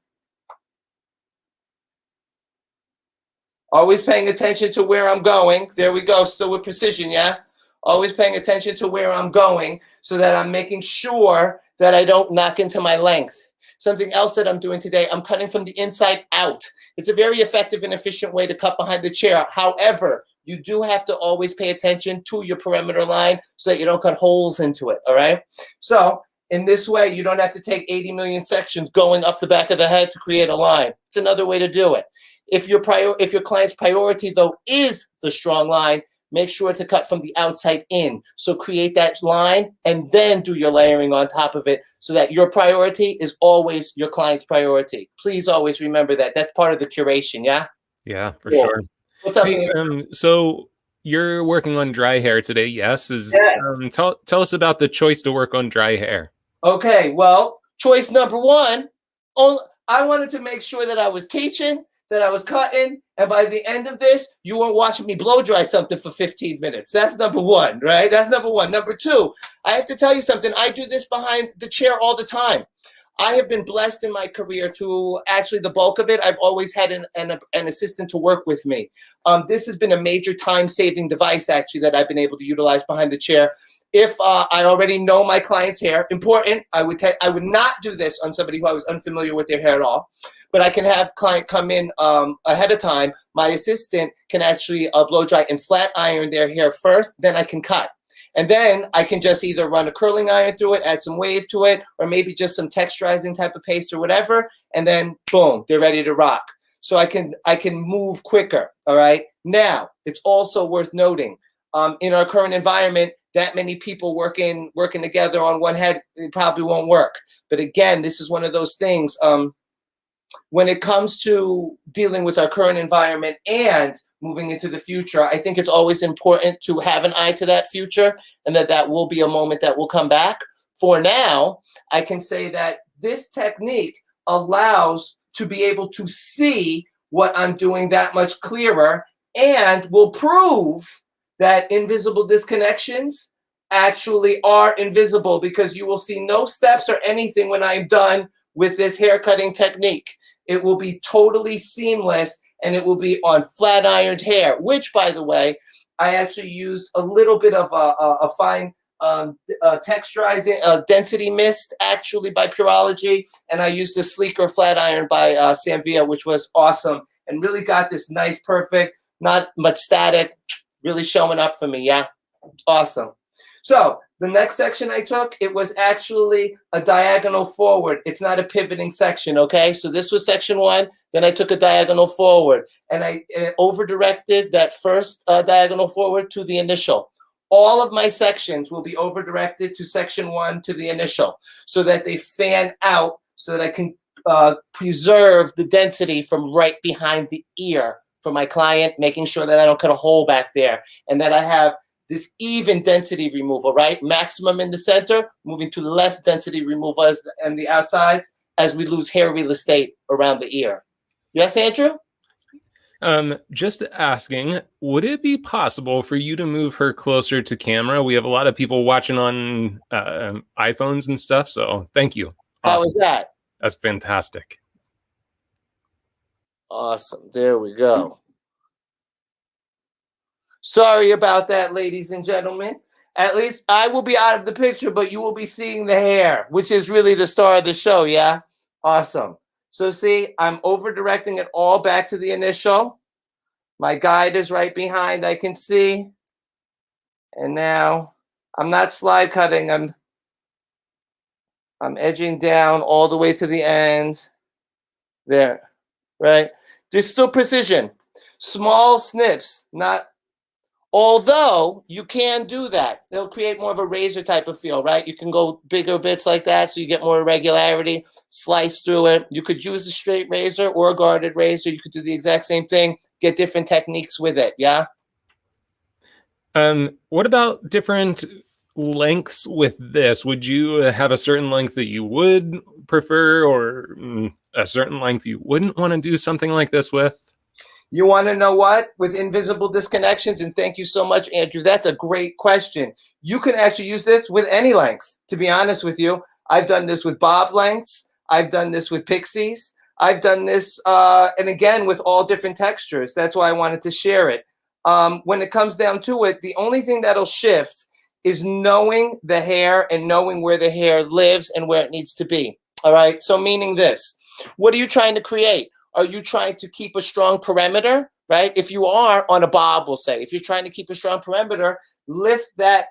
Always paying attention to where I'm going. There we go, still with precision, yeah? Always paying attention to where I'm going so that I'm making sure that I don't knock into my length. Something else that I'm doing today, I'm cutting from the inside out. It's a very effective and efficient way to cut behind the chair. However, you do have to always pay attention to your perimeter line so that you don't cut holes into it, all right? So in this way, you don't have to take 80 million sections going up the back of the head to create a line. It's another way to do it. If your client's priority, though, is the strong line, make sure to cut from the outside in. So create that line and then do your layering on top of it so that your priority is always your client's priority. Please always remember that. That's part of the curation, yeah? Yeah, for Cool. sure. What's up? Hey, so you're working on dry hair today, yes? Tell us about the choice to work on dry hair. Okay, well, choice number one, I wanted to make sure that I was teaching, that I was cutting, and by the end of this, you weren't watching me blow dry something for 15 minutes. That's number one, right? That's number one. Number two, I have to tell you something. I do this behind the chair all the time. I have been blessed in my career to actually the bulk of it. I've always had an assistant to work with me. This has been a major time-saving device, actually, that I've been able to utilize behind the chair. If I already know my client's hair, important, I would not do this on somebody who I was unfamiliar with their hair at all. But I can have client come in ahead of time. My assistant can actually blow dry and flat iron their hair first, then I can cut. And then I can just either run a curling iron through it, add some wave to it, or maybe just some texturizing type of paste or whatever, and then boom, they're ready to rock. So I can move quicker, all right? Now, it's also worth noting, in our current environment, that many people working together on one head, it probably won't work. But again, this is one of those things, when it comes to dealing with our current environment and moving into the future, I think it's always important to have an eye to that future and that will be a moment that will come back. For now, I can say that this technique allows to be able to see what I'm doing that much clearer and will prove that invisible disconnections actually are invisible because you will see no steps or anything when I'm done with this hair cutting technique. It will be totally seamless and it will be on flat ironed hair, which, by the way, I actually used a little bit of a fine texturizing density mist actually by Purology, and I used the sleeker flat iron by Samvia, which was awesome and really got this nice, perfect, not much static, really showing up for me. Yeah, awesome. So the next section I took, it was actually a diagonal forward. It's not a pivoting section, okay? So this was section one. Then I took a diagonal forward, and I over-directed that first diagonal forward to the initial. All of my sections will be over-directed to section one to the initial so that they fan out so that I can preserve the density from right behind the ear for my client, making sure that I don't cut a hole back there and that I have this even density removal, right? Maximum in the center, moving to less density removal on the outsides as we lose hair real estate around the ear. Yes, Andrew? Just asking, would it be possible for you to move her closer to camera? We have a lot of people watching on iPhones and stuff, so thank you. Awesome. How was that? That's fantastic. Awesome. There we go. Sorry about that, ladies and gentlemen. At least I will be out of the picture, but you will be seeing the hair, which is really the star of the show, yeah? Awesome. So see, I'm over-directing it all back to the initial. My guide is right behind, I can see. And now I'm not slide cutting. I'm edging down all the way to the end. There, right? There's still precision. Small snips, not... Although you can do that. It'll create more of a razor type of feel, right? You can go bigger bits like that so you get more irregularity, slice through it. You could use a straight razor or a guarded razor. You could do the exact same thing, get different techniques with it, yeah? What about different lengths with this? Would you have a certain length that you would prefer or a certain length you wouldn't want to do something like this with? You want to know what? With invisible disconnections, and thank you so much, Andrew. That's a great question. You can actually use this with any length, to be honest with you. I've done this with bob lengths. I've done this with pixies. I've done this, and again, with all different textures. That's why I wanted to share it. When it comes down to it, the only thing that'll shift is knowing the hair and knowing where the hair lives and where it needs to be. All right. So meaning this, what are you trying to create? Are you trying to keep a strong perimeter, right? If you are on a bob, we'll say, if you're trying to keep a strong perimeter, lift that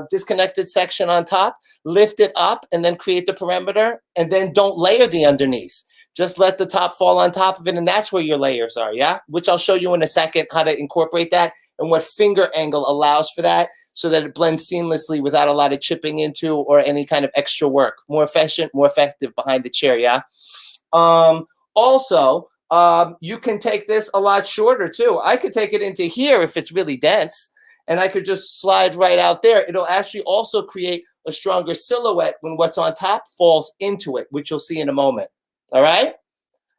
disconnected section on top, lift it up, and then create the perimeter, and then don't layer the underneath. Just let the top fall on top of it, and that's where your layers are, yeah? Which I'll show you in a second how to incorporate that and what finger angle allows for that so that it blends seamlessly without a lot of chipping into or any kind of extra work. More efficient, more effective behind the chair, yeah? Also, you can take this a lot shorter too. I could take it into here if it's really dense, and I could just slide right out there. It'll actually also create a stronger silhouette when what's on top falls into it, which you'll see in a moment. All right?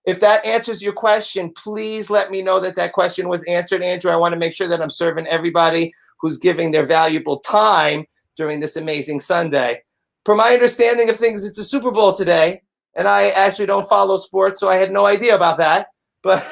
If that answers your question, please let me know that that question was answered, Andrew. I want to make sure that I'm serving everybody who's giving their valuable time during this amazing Sunday. Per my understanding of things, it's a Super Bowl today. And I actually don't follow sports, so I had no idea about that. But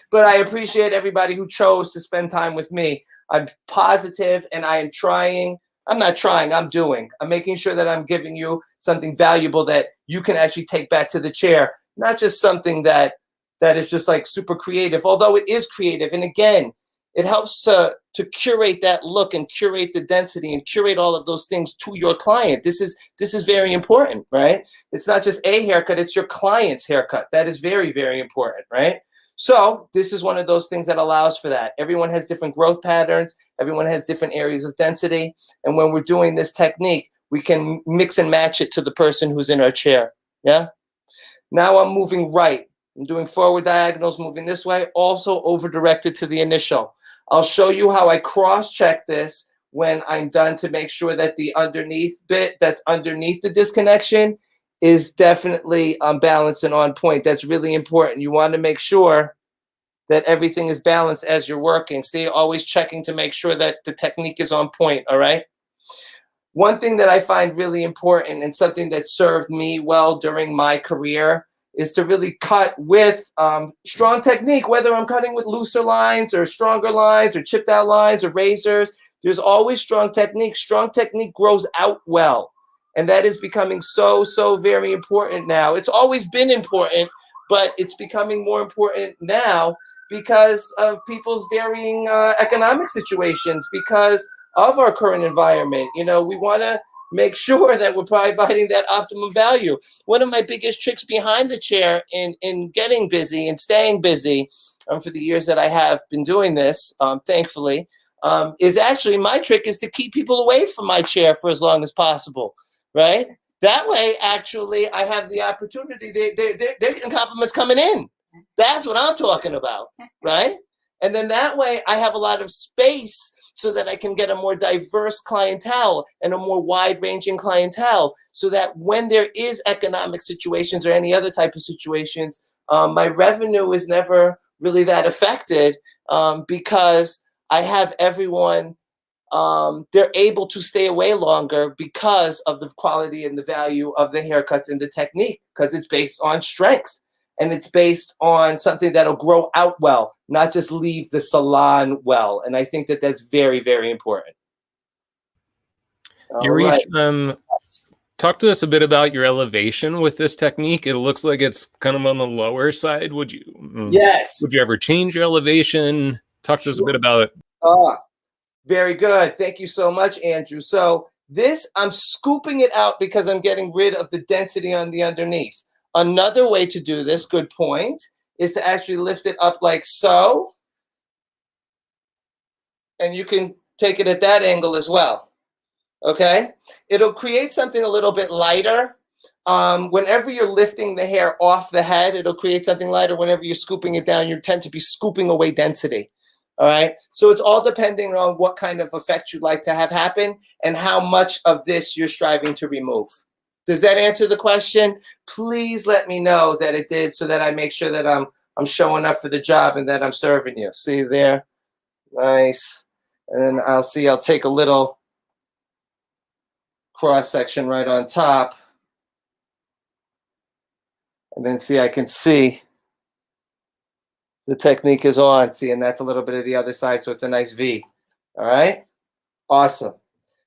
but I appreciate everybody who chose to spend time with me. I'm positive, and I am trying. I'm not trying, I'm doing. I'm making sure that I'm giving you something valuable that you can actually take back to the chair, not just something that is just like super creative, although it is creative. And again, it helps to curate that look and curate the density and curate all of those things to your client. This is very important, right? It's not just a haircut, it's your client's haircut. That is very, very important, right? So this is one of those things that allows for that. Everyone has different growth patterns. Everyone has different areas of density. And when we're doing this technique, we can mix and match it to the person who's in our chair, yeah? Now I'm moving right. I'm doing forward diagonals, moving this way, also over directed to the initial. I'll show you how I cross-check this when I'm done to make sure that the underneath bit that's underneath the disconnection is definitely balanced and on point. That's really important. You want to make sure that everything is balanced as you're working. See, always checking to make sure that the technique is on point, all right? One thing that I find really important and something that served me well during my career is to really cut with strong technique, whether I'm cutting with looser lines or stronger lines or chipped out lines or razors. There's always strong technique. Strong technique grows out well. And that is becoming so, so very important now. It's always been important, but it's becoming more important now because of people's varying economic situations, because of our current environment. You know, we want to make sure that we're providing that optimum value. One of my biggest tricks behind the chair in getting busy and staying busy for the years that I have been doing this, thankfully, is actually my trick is to keep people away from my chair for as long as possible, right? That way, actually, I have the opportunity. They're getting compliments coming in. That's what I'm talking about, right? And then that way, I have a lot of space so that I can get a more diverse clientele and a more wide-ranging clientele, so that when there is economic situations or any other type of situations, my revenue is never really that affected because I have everyone, they're able to stay away longer because of the quality and the value of the haircuts and the technique, because it's based on strength. And it's based on something that'll grow out well, not just leave the salon well. And I think that that's very, very important. Yarish, talk to us a bit about your elevation with this technique. It looks like it's kind of on the lower side. Would you ever change your elevation? Talk to us a bit about it. Very good. Thank you so much, Andrew. So this, I'm scooping it out because I'm getting rid of the density on the underneath. Another way to do this, good point, is to actually lift it up like so. And you can take it at that angle as well. Okay? It'll create something a little bit lighter. Whenever you're lifting the hair off the head, it'll create something lighter. Whenever you're scooping it down, you tend to be scooping away density. All right? So it's all depending on what kind of effect you'd like to have happen and how much of this you're striving to remove. Does that answer the question? Please let me know that it did so that I make sure that I'm I'm showing up for the job and that I'm serving you. See there? Nice. And then I'll take a little cross section right on top. And then see, I can see the technique is on. See, and that's a little bit of the other side, so it's a nice V. All right? Awesome.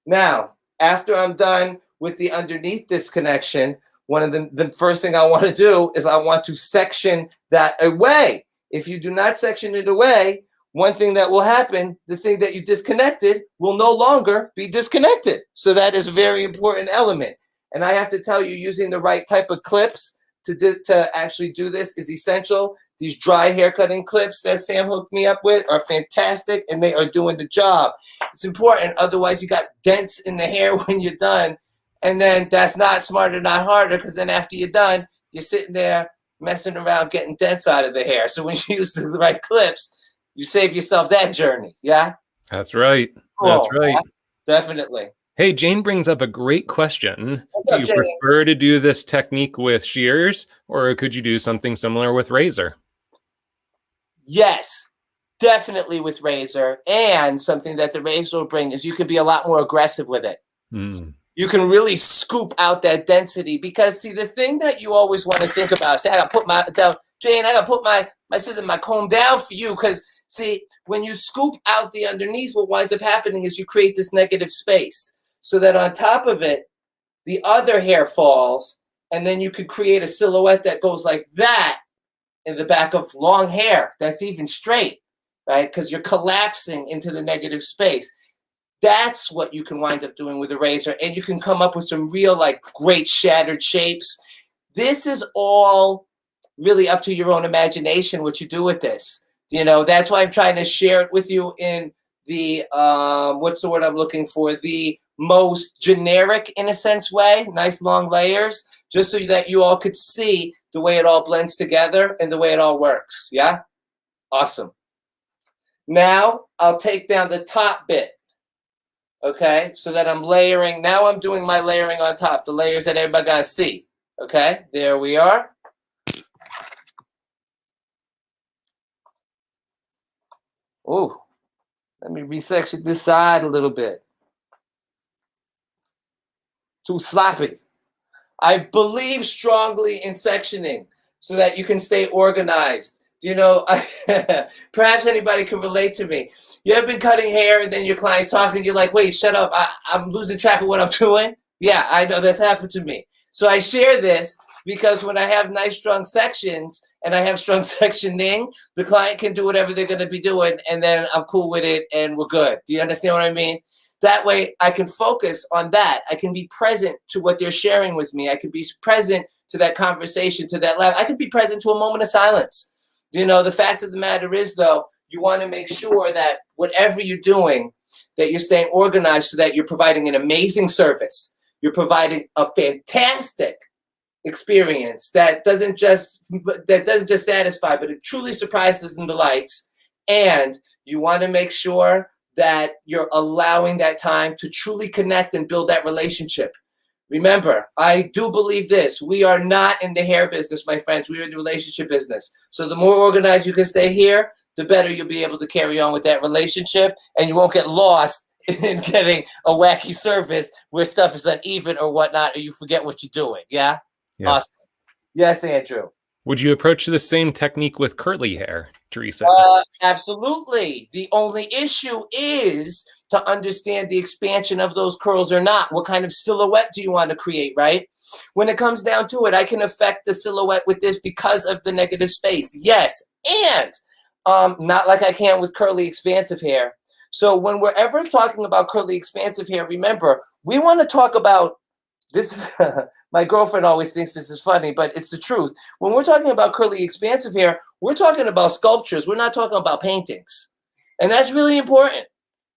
Now, after I'm done with the underneath disconnection, one of the first thing I want to do is I want to section that away. If you do not section it away, one thing that will happen, the thing that you disconnected will no longer be disconnected. So that is a very important element. And I have to tell you, using the right type of clips to actually do this is essential. These dry hair cutting clips that Sam hooked me up with are fantastic, and they are doing the job. It's important. Otherwise, you got dents in the hair when you're done. And then that's not smarter, not harder, because then after you're done, you're sitting there messing around getting dents out of the hair. So when you use the right clips, you save yourself that journey. Yeah? That's right. Cool. That's right. Yeah, definitely. Hey, Jane brings up a great question. What's Do up, you Jane? prefer to do this technique with shears, or could you do something similar with razor? Yes, definitely with razor. And something that the razor will bring is you can be a lot more aggressive with it. You can really scoop out that density because, see, the thing that you always want to think about, say, I got to put my, down, Jane, I got to put my scissors, my comb down for you because, see, when you scoop out the underneath, what winds up happening is you create this negative space so that on top of it, the other hair falls, and then you could create a silhouette that goes like that in the back of long hair that's even straight, right? Because you're collapsing into the negative space. That's what you can wind up doing with a razor, and you can come up with some real, like, great shattered shapes. This is all really up to your own imagination what you do with this. You know, that's why I'm trying to share it with you in the, what's the word I'm looking for? The most generic, in a sense, way, nice long layers, just so that you all could see the way it all blends together and the way it all works. Yeah? Awesome. Now I'll take down the top bit. Okay, so that I'm layering. Now I'm doing my layering on top, the layers that everybody got to see. Okay, there we are. Ooh, let me resection this side a little bit. Too sloppy. I believe strongly in sectioning so that you can stay organized. You know, perhaps anybody can relate to me. You ever been cutting hair and then your client's talking, you're like, wait, shut up. I'm losing track of what I'm doing. Yeah, I know that's happened to me. So I share this because when I have nice, strong sections and I have strong sectioning, the client can do whatever they're going to be doing, and then I'm cool with it and we're good. Do you understand what I mean? That way I can focus on that. I can be present to what they're sharing with me. I can be present to that conversation, to that lab. I can be present to a moment of silence. You know, the fact of the matter is, though, you want to make sure that whatever you're doing, that you're staying organized so that you're providing an amazing service. You're providing a fantastic experience that doesn't just satisfy, but it truly surprises and delights. And you want to make sure that you're allowing that time to truly connect and build that relationship. Remember, I do believe this. We are not in the hair business, my friends. We are in the relationship business. So the more organized you can stay here, the better you'll be able to carry on with that relationship, and you won't get lost in getting a wacky service where stuff is uneven or whatnot, or you forget what you're doing. Yeah? Yes. Awesome. Yes, Andrew. Would you approach the same technique with curly hair, Teresa? Absolutely. The only issue is to understand the expansion of those curls or not. What kind of silhouette do you want to create, right? When it comes down to it, I can affect the silhouette with this because of the negative space. Yes, and not like I can with curly expansive hair. So when we're ever talking about curly expansive hair, remember, we want to talk about this. My girlfriend always thinks this is funny, but it's the truth. When we're talking about curly expansive hair, we're talking about sculptures. We're not talking about paintings. And that's really important.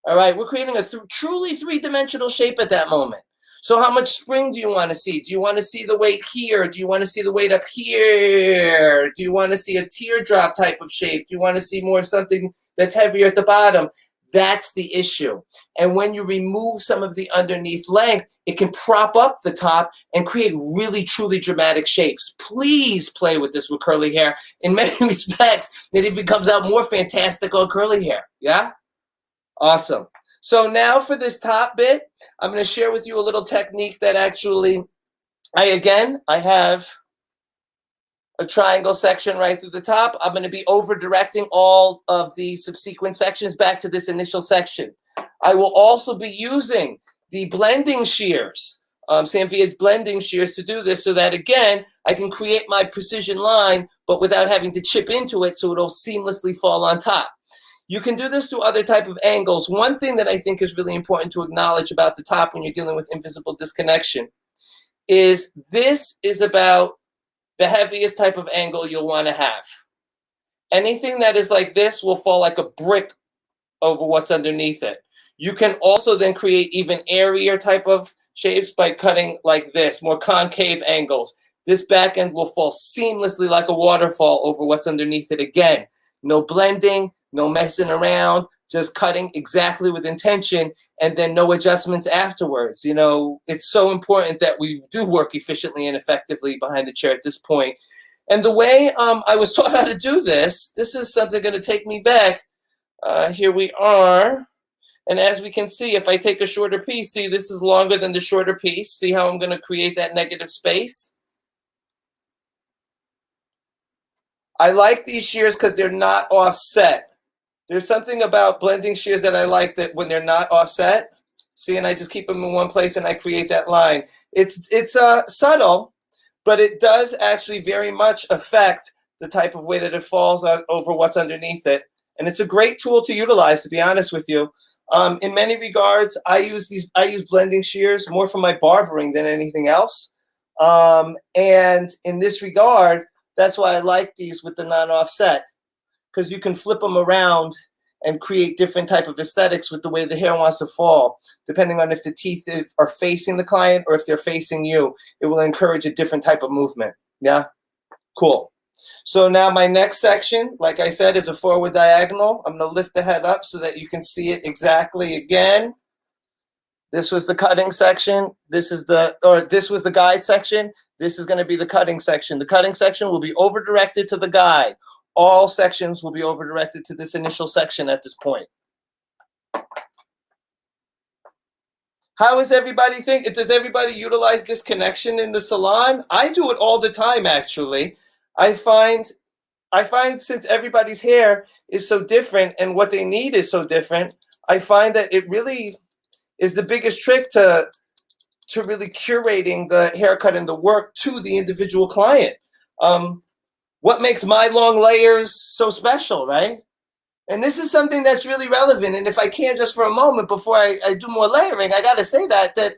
All right, we're creating a truly three-dimensional shape at that moment. So how much spring do you want to see? Do you want to see the weight here? Do you want to see the weight up here? Do you want to see a teardrop type of shape? Do you want to see more something that's heavier at the bottom? That's the issue. And when you remove some of the underneath length, it can prop up the top and create really, truly dramatic shapes. Please play with this with curly hair. In many respects, it even comes out more fantastic on curly hair. Yeah? Awesome. So now for this top bit, I'm going to share with you a little technique that actually, I have a triangle section right through the top. I'm going to be over directing all of the subsequent sections back to this initial section. I will also be using the blending shears, Samvia blending shears, to do this so that, again, I can create my precision line, but without having to chip into it so it'll seamlessly fall on top. You can do this to other type of angles. One thing that I think is really important to acknowledge about the top when you're dealing with invisible disconnection is this is about the heaviest type of angle you'll want to have. Anything that is like this will fall like a brick over what's underneath it. You can also then create even airier type of shapes by cutting like this, more concave angles. This back end will fall seamlessly like a waterfall over what's underneath it. Again, no blending, no messing around, just cutting exactly with intention, and then no adjustments afterwards. You know, it's so important that we do work efficiently and effectively behind the chair at this point. And the way I was taught how to do this is something going to take me back. Here we are. And as we can see, if I take a shorter piece, see, this is longer than the shorter piece. See how I'm going to create that negative space? I like these shears because they're not offset. There's something about blending shears that I like, that when they're not offset, see, and I just keep them in one place and I create that line. It's subtle, but it does actually very much affect the type of way that it falls over what's underneath it. And it's a great tool to utilize, to be honest with you. In many regards, I use blending shears more for my barbering than anything else. And in this regard, that's why I like these with the non-offset, because you can flip them around and create different type of aesthetics with the way the hair wants to fall, depending on if the teeth are facing the client or if they're facing you. It will encourage a different type of movement. Yeah, cool. So now my next section, like I said, is a forward diagonal. I'm going to lift the head up so that you can see it exactly again. This was the cutting section. This was the guide section. This is going to be the cutting section. The cutting section will be over directed to the guide. All sections will be over directed to this initial section at this point. How is everybody think? Does everybody utilize this connection in the salon? I do it all the time, actually. I find since everybody's hair is so different and what they need is so different, I find that it really is the biggest trick to really curating the haircut and the work to the individual client. What makes my long layers so special, right? And this is something that's really relevant. And if I can just for a moment before I do more layering, I got to say that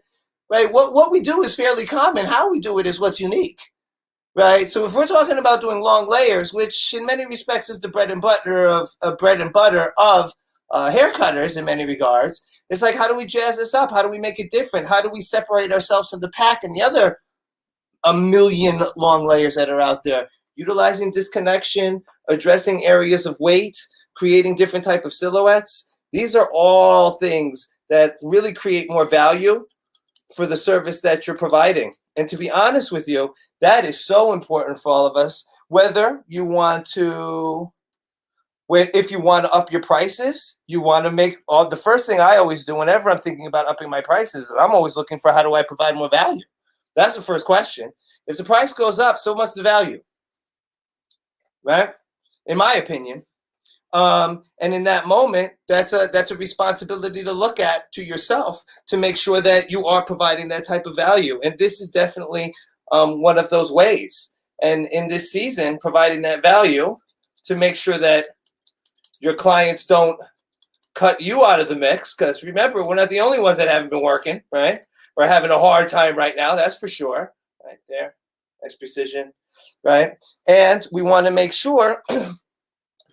right, what we do is fairly common. How we do it is what's unique, right? So if we're talking about doing long layers, which in many respects is the bread and butter of hair cutters in many regards, it's like, how do we jazz this up? How do we make it different? How do we separate ourselves from the pack and the other 1 million long layers that are out there? Utilizing disconnection, addressing areas of weight, creating different type of silhouettes. These are all things that really create more value for the service that you're providing. And to be honest with you, that is so important for all of us, whether you want to, if you want to up your prices, you want to make the first thing I always do whenever I'm thinking about upping my prices, I'm always looking for how do I provide more value? That's the first question. If the price goes up, so must the value. Right? In my opinion. And in that moment, that's a responsibility to look at to yourself to make sure that you are providing that type of value. And this is definitely one of those ways. And in this season, providing that value to make sure that your clients don't cut you out of the mix. Because remember, we're not the only ones that haven't been working, right? We're having a hard time right now, that's for sure. Right there. Nice precision. Right? And we want to make sure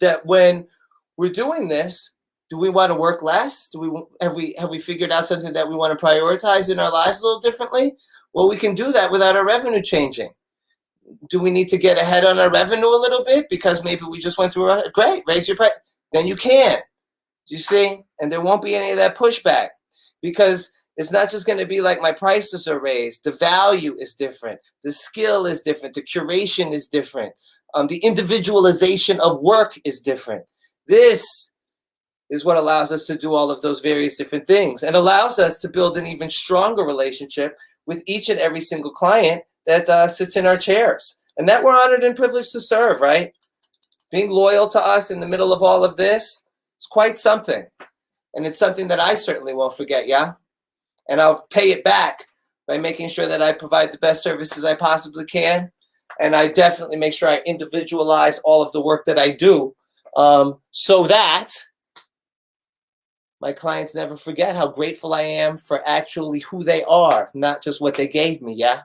that when we're doing this, do we want to work less? Have we figured out something that we want to prioritize in our lives a little differently? Well, we can do that without our revenue changing. Do we need to get ahead on our revenue a little bit because maybe we just went through great, raise your price? Then you can. Do you see? And there won't be any of that pushback, because it's not just going to be like my prices are raised. The value is different. The skill is different. The curation is different. The individualization of work is different. This is what allows us to do all of those various different things, and allows us to build an even stronger relationship with each and every single client that sits in our chairs, and that we're honored and privileged to serve, right? Being loyal to us in the middle of all of this is quite something. And it's something that I certainly won't forget, yeah? And I'll pay it back by making sure that I provide the best services I possibly can. And I definitely make sure I individualize all of the work that I do, so that my clients never forget how grateful I am for actually who they are, not just what they gave me, yeah?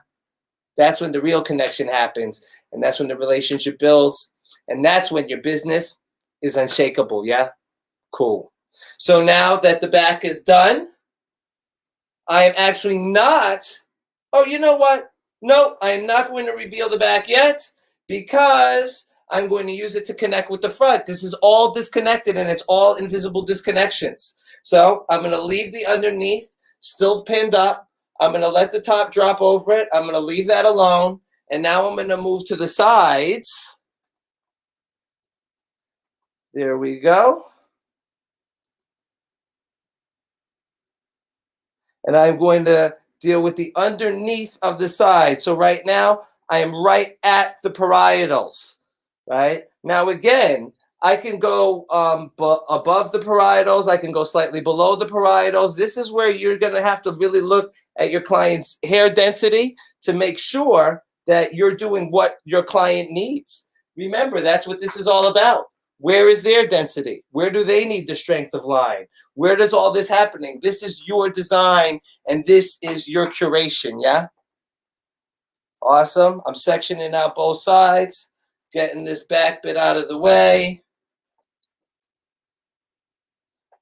That's when the real connection happens, and that's when the relationship builds, and that's when your business is unshakable, yeah? Cool. So now that the back is done, I am actually not, oh, you know what? No, I am not going to reveal the back yet, because I'm going to use it to connect with the front. This is all disconnected, and it's all invisible disconnections. So I'm going to leave the underneath still pinned up. I'm going to let the top drop over it. I'm going to leave that alone. And now I'm going to move to the sides. There we go. And I'm going to deal with the underneath of the side. So right now, I am right at the parietals, right? Now, again, I can go above the parietals. I can go slightly below the parietals. This is where you're going to have to really look at your client's hair density to make sure that you're doing what your client needs. Remember, that's what this is all about. Where is their density? Where do they need the strength of line? Where does all this happening? This is your design, and this is your curation, yeah? Awesome. I'm sectioning out both sides, getting this back bit out of the way.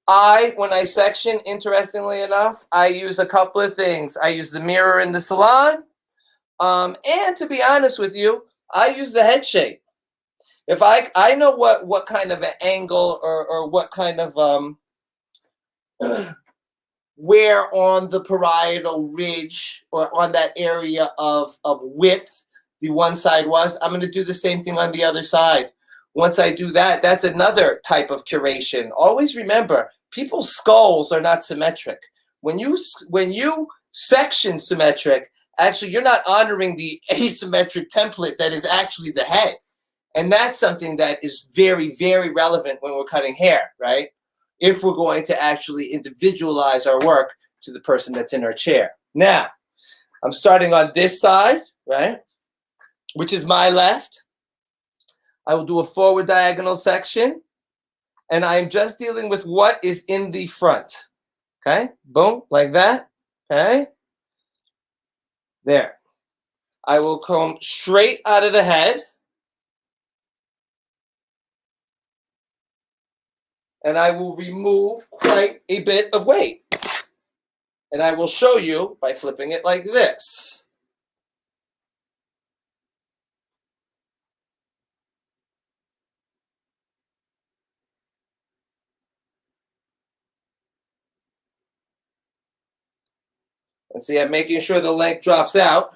When I section, interestingly enough, I use a couple of things. I use the mirror in the salon, and to be honest with you, I use the head shape. If I know what kind of an angle or what kind of where on the parietal ridge or on that area of width the one side was, I'm going to do the same thing on the other side. Once I do that, that's another type of curation. Always remember, people's skulls are not symmetric. When you section symmetric, actually you're not honoring the asymmetric template that is actually the head. And that's something that is very, very relevant when we're cutting hair, right? If we're going to actually individualize our work to the person that's in our chair. Now, I'm starting on this side, right? Which is my left. I will do a forward diagonal section, and I'm just dealing with what is in the front. Okay, boom, like that. Okay, there. I will come straight out of the head, and I will remove quite a bit of weight. And I will show you by flipping it like this. And see, I'm making sure the length drops out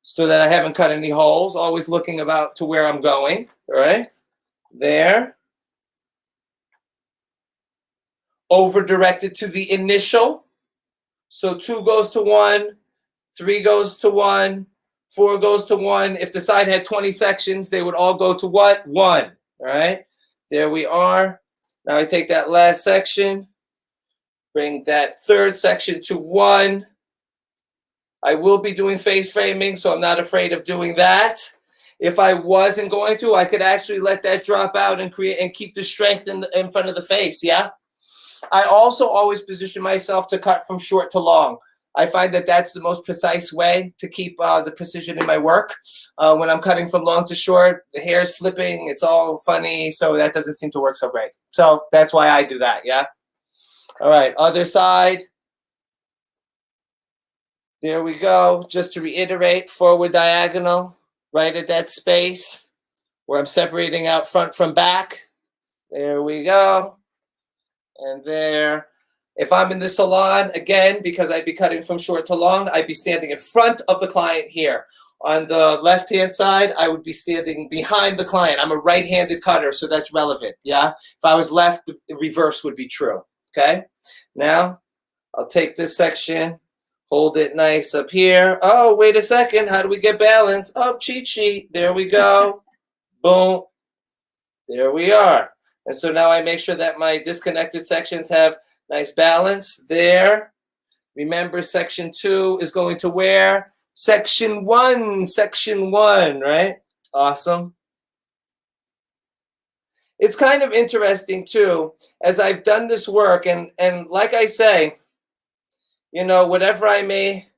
so that I haven't cut any holes, always looking about to where I'm going, all right? There. Over directed to the initial. So 2 goes to 1, 3 goes to 1, 4 goes to 1. If the side had 20 sections, they would all go to what? 1, all right? There we are. Now I take that last section, bring that third section to 1. I will be doing face framing, so I'm not afraid of doing that. If I wasn't going to, I could actually let that drop out and create and keep the strength in front of the face, yeah? I also always position myself to cut from short to long. I find that that's the most precise way to keep the precision in my work. When I'm cutting from long to short, the hair is flipping, it's all funny, so that doesn't seem to work so great. So that's why I do that, yeah? All right, other side. There we go. Just to reiterate, forward diagonal, right at that space where I'm separating out front from back. There we go. and there. If I'm in the salon, again, because I'd be cutting from short to long, I'd be standing in front of the client here. On the left-hand side, I would be standing behind the client. I'm a right-handed cutter, so that's relevant, yeah? If I was left, the reverse would be true, okay? Now, I'll take this section, hold it nice up here. Oh, wait a second. How do we get balance? Oh, cheat sheet. There we go. Boom. There we are. And so now I make sure that my disconnected sections have nice balance there. Remember, section 2 is going to where? Section 1, right? Awesome. It's kind of interesting, too, as I've done this work, and like I say, you know, whatever I may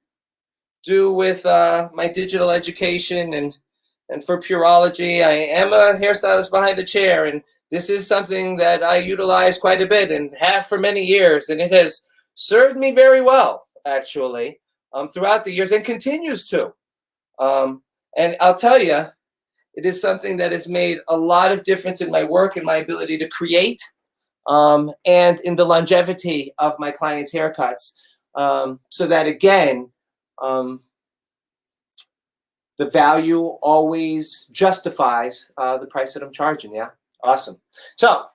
do with my digital education and for Purology, I am a hairstylist behind the chair, and this is something that I utilize quite a bit and have for many years, and it has served me very well, actually, throughout the years, and continues to. And I'll tell you, it is something that has made a lot of difference in my work and my ability to create, and in the longevity of my clients' haircuts. So that, again, the value always justifies the price that I'm charging, yeah? Awesome. So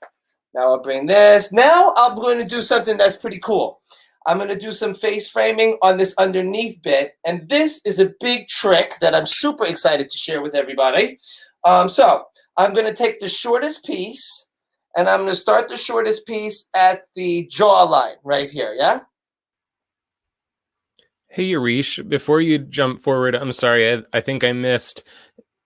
now I'll bring this. Now I'm going to do something that's pretty cool. I'm going to do some face framing on this underneath bit, and this is a big trick that I'm super excited to share with everybody. So I'm going to take the shortest piece, and I'm going to start the shortest piece at the jawline right here, yeah? Hey, Yarish, before you jump forward, I'm sorry, I think I missed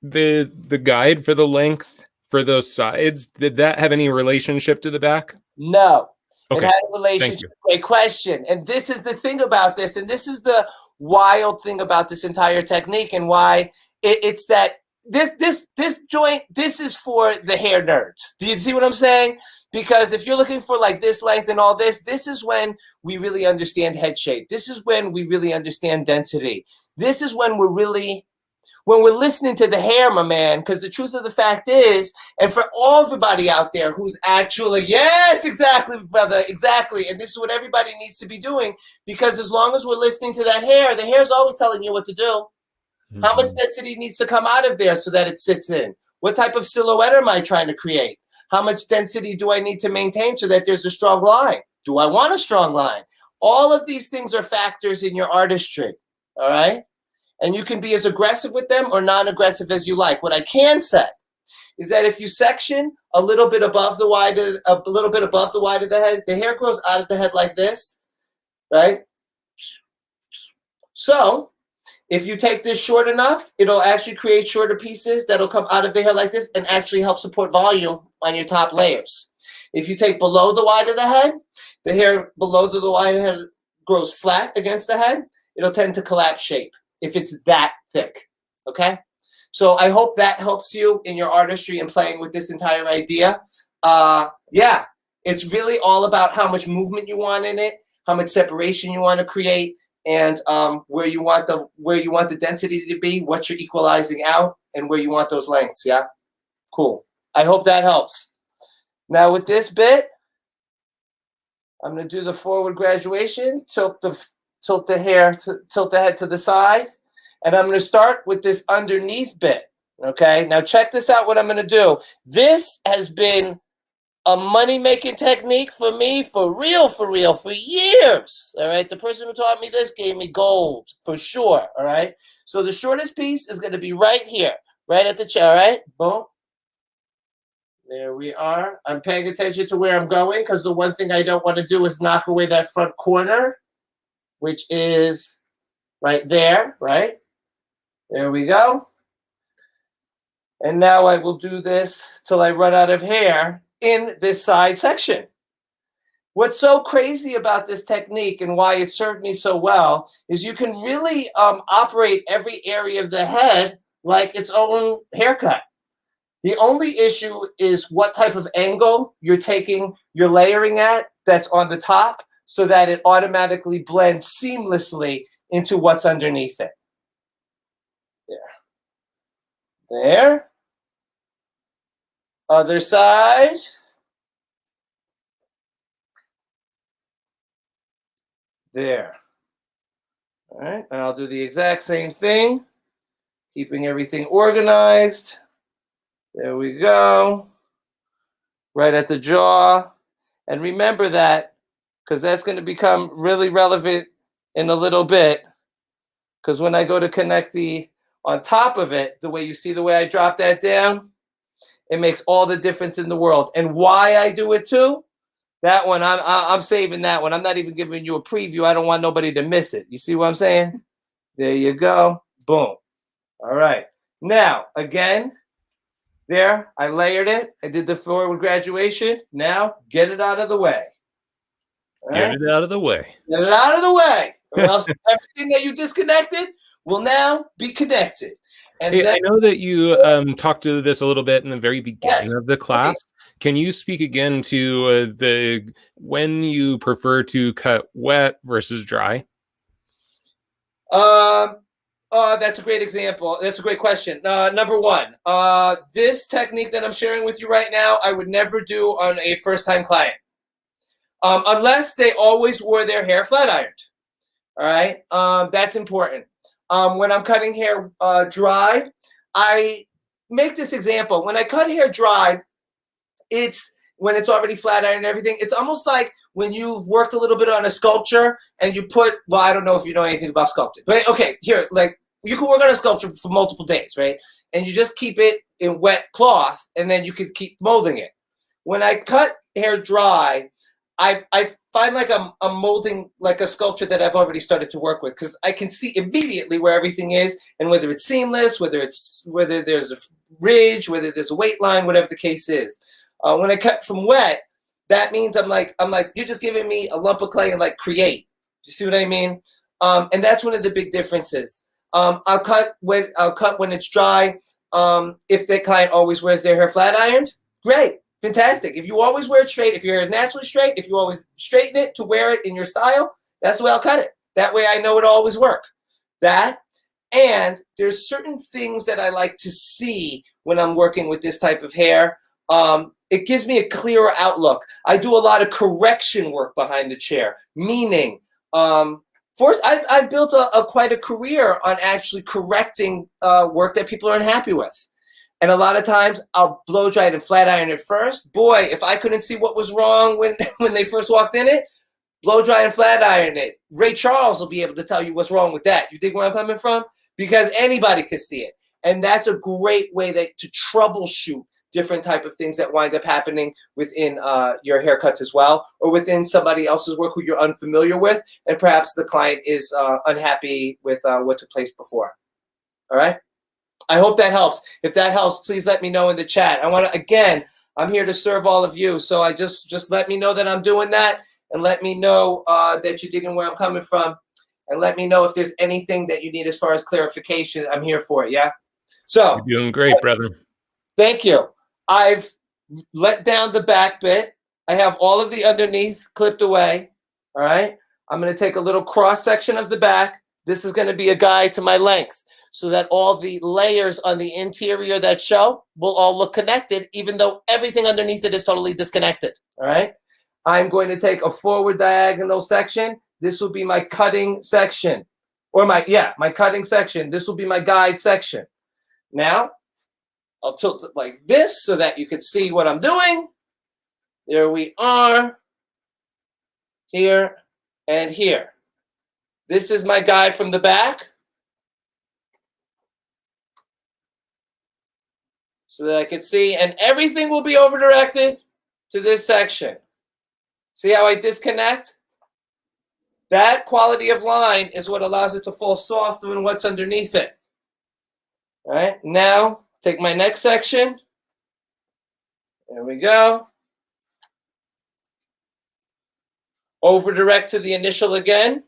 the guide for the length for those sides. Did that have any relationship to the back? No. Okay. It had a relationship. Great question. And this is the thing about this, and this is the wild thing about this entire technique, and why it's that this joint, this is for the hair nerds. Do you see what I'm saying? Because if you're looking for like this length and all this, this is when we really understand head shape. This is when we really understand density. This is when we're listening to the hair, my man, because the truth of the fact is, and for everybody out there who's actually, yes, exactly, brother, exactly, and this is what everybody needs to be doing, because as long as we're listening to that hair, the hair's always telling you what to do. Mm-hmm. How much density needs to come out of there so that it sits in? What type of silhouette am I trying to create? How much density do I need to maintain so that there's a strong line? Do I want a strong line? All of these things are factors in your artistry, all right? And you can be as aggressive with them or non-aggressive as you like. What I can say is that if you section a little bit above the wide of the head, the hair grows out of the head like this, right? So if you take this short enough, it'll actually create shorter pieces that'll come out of the hair like this and actually help support volume on your top layers. If you take below the wide of the head, the hair below the wide head grows flat against the head. It'll tend to collapse shape if it's that thick, okay? So I hope that helps you in your artistry and playing with this entire idea. Yeah, it's really all about how much movement you want in it, how much separation you want to create, and where you want the density to be, what you're equalizing out, and where you want those lengths, yeah? Cool. I hope that helps. Now with this bit, I'm going to do the forward graduation, tilt the head to the side, and I'm going to start with this underneath bit, okay? Now check this out, what I'm going to do. This has been a money-making technique for me for real, for years, all right? The person who taught me this gave me gold, for sure, all right? So the shortest piece is going to be right here, right at the chair, all right? Boom. There we are. I'm paying attention to where I'm going because the one thing I don't want to do is knock away that front corner, which is right there, right? There we go. And now I will do this till I run out of hair in this side section. What's so crazy about this technique and why it served me so well is you can really operate every area of the head like its own haircut. The only issue is what type of angle you're taking your layering at that's on the top so that it automatically blends seamlessly into what's underneath it. There. Other side. There. All right, and I'll do the exact same thing, keeping everything organized. There we go. Right at the jaw. And remember that, because that's going to become really relevant in a little bit. Because when I go to connect the on top of it, the way I drop that down, it makes all the difference in the world. And why I do it too, that one, I'm saving that one. I'm not even giving you a preview. I don't want nobody to miss it. You see what I'm saying? There you go. Boom. All right. Now, again, there, I layered it. I did the forward graduation. Now, get it out of the way. All Get right? it out of the way. Get it out of the way. Or else everything that you disconnected will now be connected. And Hey, then, I know that you talked to this a little bit in the very beginning Yes. of the class. Can you speak again to when you prefer to cut wet versus dry? That's a great example. That's a great question. Number one, this technique that I'm sharing with you right now, I would never do on a first-time client, unless they always wore their hair flat ironed. All right, that's important. When I'm cutting hair dry, I make this example. When I cut hair dry, when it's already flat ironed and everything, it's almost like when you've worked a little bit on a sculpture and you put, well, I don't know if you know anything about sculpting, but okay, here, like you can work on a sculpture for multiple days, right? And you just keep it in wet cloth and then you can keep molding it. When I cut hair dry, I find like I'm molding like a sculpture that I've already started to work with, because I can see immediately where everything is and whether it's seamless, whether there's a ridge, whether there's a weight line, whatever the case is. When I cut from wet, that means I'm like you're just giving me a lump of clay and like create. You see what I mean? And that's one of the big differences. I'll cut when it's dry. If the client always wears their hair flat ironed, great. Fantastic. If you always wear it straight, if your hair is naturally straight, if you always straighten it to wear it in your style, that's the way I'll cut it. That way I know it'll always work. That, and there's certain things that I like to see when I'm working with this type of hair. It gives me a clearer outlook. I do a lot of correction work behind the chair, meaning, first, I've built quite a career on actually correcting work that people are unhappy with. And a lot of times I'll blow dry it and flat iron it first. Boy, if I couldn't see what was wrong when they first walked in it, blow dry and flat iron it. Ray Charles will be able to tell you what's wrong with that. You think where I'm coming from? Because anybody can see it. And that's a great way to troubleshoot different type of things that wind up happening within your haircuts as well, or within somebody else's work who you're unfamiliar with, and perhaps the client is unhappy with what took place before. All right? I hope that helps. If that helps, please let me know in the chat. I'm here to serve all of you. So I just let me know that I'm doing that, and let me know that you're digging where I'm coming from, and let me know if there's anything that you need as far as clarification. I'm here for it, yeah? So You're doing great, brother. Thank you. I've let down the back bit. I have all of the underneath clipped away, all right? I'm going to take a little cross section of the back. This is going to be a guide to my length, so that all the layers on the interior that show will all look connected, even though everything underneath it is totally disconnected, all right? I'm going to take a forward diagonal section. This will be my cutting section, or my cutting section. This will be my guide section. Now, I'll tilt it like this so that you can see what I'm doing. There we are, here and here. This is my guide from the back, so that I can see, and everything will be over directed to this section. See how I disconnect? That quality of line is what allows it to fall soft when what's underneath it. All right, now take my next section. There we go. Over direct to the initial again.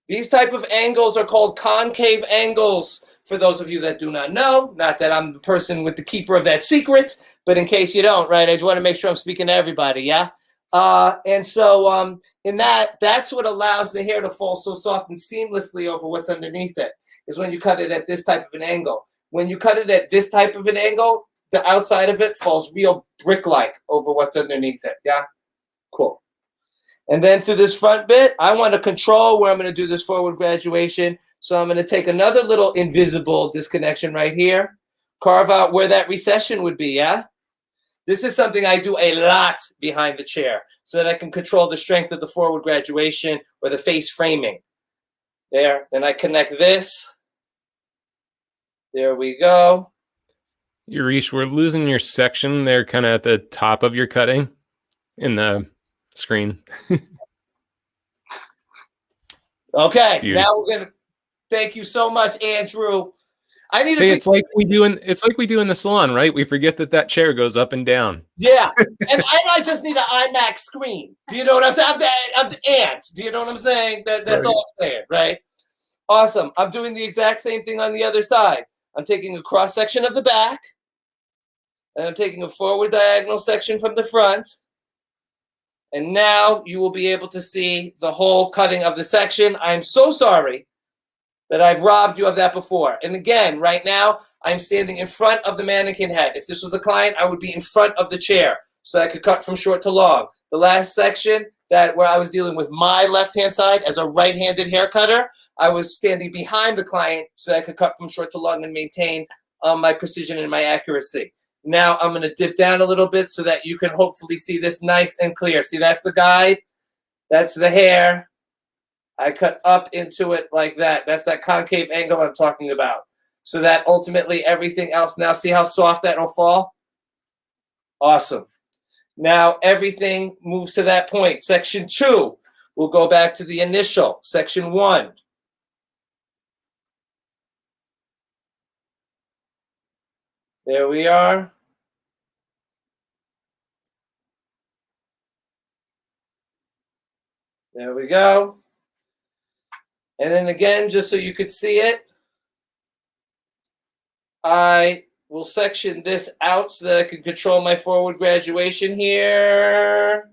These type of angles are called concave angles, for those of you that do not know. Not that I'm the person with the keeper of that secret, but in case you don't, right? I just want to make sure I'm speaking to everybody, yeah? And so in that's what allows the hair to fall so soft and seamlessly over what's underneath it, is when you cut it at this type of an angle. When you cut it at this type of an angle, the outside of it falls real brick-like over what's underneath it. Yeah, cool. And then through this front bit, I want to control where I'm going to do this forward graduation. So I'm going to take another little invisible disconnection right here, carve out where that recession would be, yeah? This is something I do a lot behind the chair so that I can control the strength of the forward graduation or the face framing. There, then I connect this. There we go. Yurish, we're losing your section there kind of at the top of your cutting in the screen. Okay, Beauty. now we're going to, thank you so much, Andrew. I need to Hey, it's like we do in the salon, right? We forget that chair goes up and down. Yeah, and I just need an iMac screen. Do you know what I'm saying? I'm the ant. Do you know what I'm saying? That's Right. all I'm saying, right? Awesome. I'm doing the exact same thing on the other side. I'm taking a cross section of the back, and I'm taking a forward diagonal section from the front. And now you will be able to see the whole cutting of the section. I'm so sorry that I've robbed you of that before. And again, right now, I'm standing in front of the mannequin head. If this was a client, I would be in front of the chair so I could cut from short to long. The last section where I was dealing with my left-hand side as a right-handed hair cutter, I was standing behind the client so I could cut from short to long and maintain my precision and my accuracy. Now I'm going to dip down a little bit so that you can hopefully see this nice and clear. See, that's the guide. That's the hair. I cut up into it like that. That's that concave angle I'm talking about. So that ultimately everything else, now see how soft that will fall? Awesome. Now everything moves to that point. Section 2, we'll go back to the initial. Section 1. There we are. There we go. And then again, just so you could see it, I will section this out so that I can control my forward graduation here.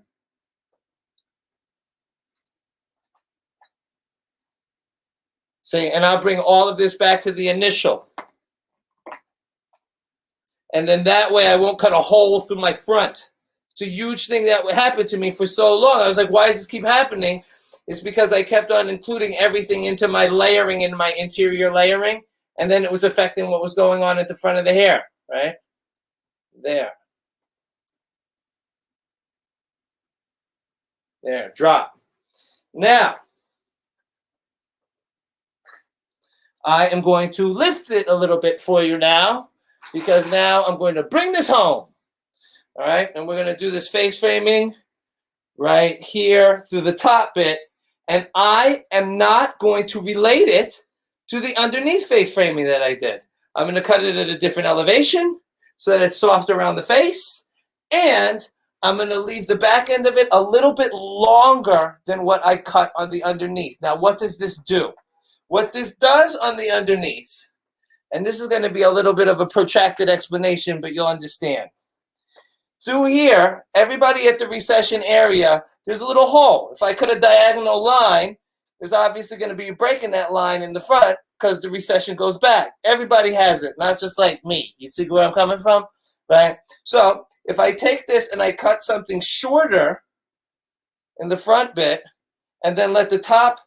See, and I'll bring all of this back to the initial. And then that way I won't cut a hole through my front. It's a huge thing that happened to me for so long. I was like, why does this keep happening? It's because I kept on including everything into my layering, in my interior layering, and then it was affecting what was going on at the front of the hair, right? There. There, drop. Now, I am going to lift it a little bit for you now, because now I'm going to bring this home. All right, and we're going to do this face framing right here through the top bit, and I am not going to relate it to the underneath face framing that I did. I'm going to cut it at a different elevation so that it's soft around the face, and I'm going to leave the back end of it a little bit longer than what I cut on the underneath. Now, what does this do? What this does on the underneath, and this is going to be a little bit of a protracted explanation, but you'll understand. Through here, everybody at the recession area, there's a little hole. If I cut a diagonal line, there's obviously going to be a break in that line in the front because the recession goes back. Everybody has it, not just like me. You see where I'm coming from? Right? So if I take this and I cut something shorter in the front bit and then let the top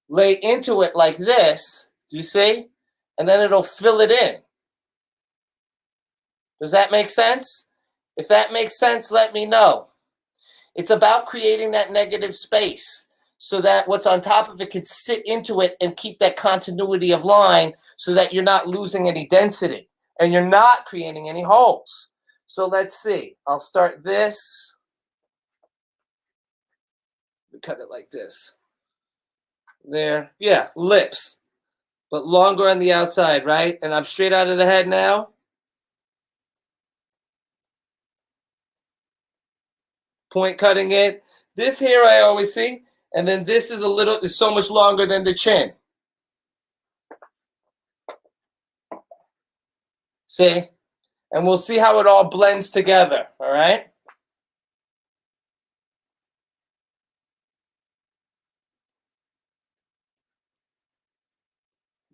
lay into it like this, do you see? And then it'll fill it in. Does that make sense? If that makes sense, let me know. It's about creating that negative space so that what's on top of it can sit into it and keep that continuity of line so that you're not losing any density and you're not creating any holes. So let's see. I'll start this. Cut it like this. There. Yeah, lips. But longer on the outside, right? And I'm straight out of the head now. Point cutting it. This here I always see, and then this is so much longer than the chin. See? And we'll see how it all blends together, all right?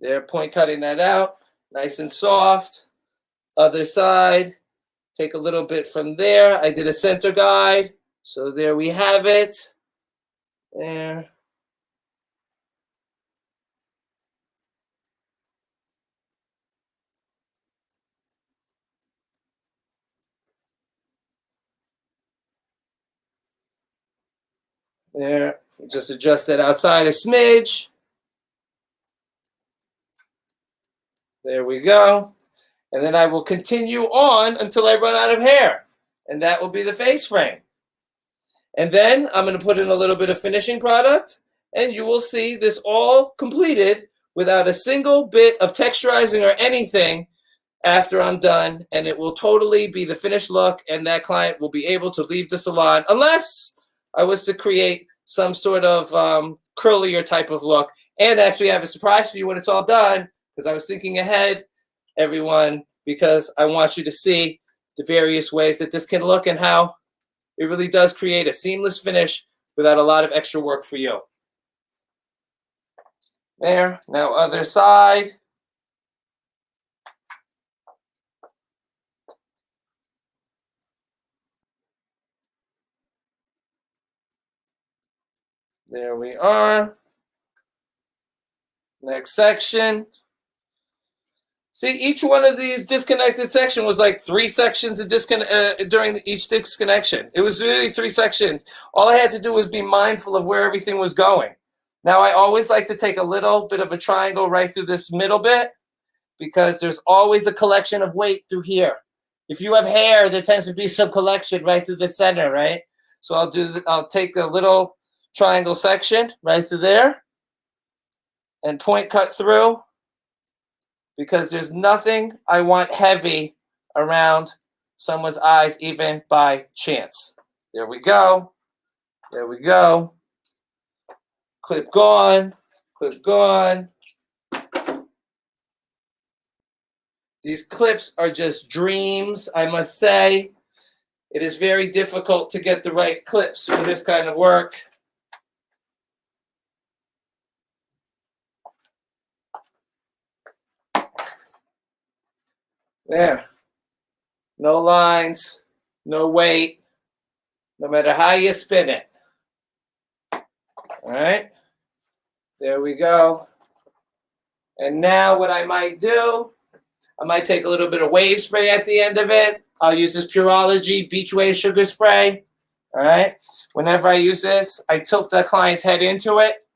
There, point cutting that out, nice and soft. Other side, take a little bit from there. I did a center guide. So there we have it. There. There. Just adjust that outside a smidge. There we go. And then I will continue on until I run out of hair. And that will be the face frame. And then I'm going to put in a little bit of finishing product. And you will see this all completed without a single bit of texturizing or anything after I'm done. And it will totally be the finished look. And that client will be able to leave the salon unless I was to create some sort of curlier type of look. And actually have a surprise for you when it's all done. Because I was thinking ahead, everyone, because I want you to see the various ways that this can look and how it really does create a seamless finish without a lot of extra work for you. There. Now other side. There we are. Next section. See, each one of these disconnected sections was like 3 sections of during each disconnection. It was really 3 sections. All I had to do was be mindful of where everything was going. Now, I always like to take a little bit of a triangle right through this middle bit because there's always a collection of weight through here. If you have hair, there tends to be some collection right through the center, right? So I'll take a little triangle section right through there and point cut through. Because there's nothing I want heavy around someone's eyes, even by chance. There we go. There we go. Clip gone. Clip gone. These clips are just dreams, I must say. It is very difficult to get the right clips for this kind of work. There. No lines, no weight, no matter how you spin it. All right. There we go. And now what I might do, I might take a little bit of wave spray at the end of it. I'll use this Pureology Beach Wave Sugar Spray. All right. Whenever I use this, I tilt the client's head into it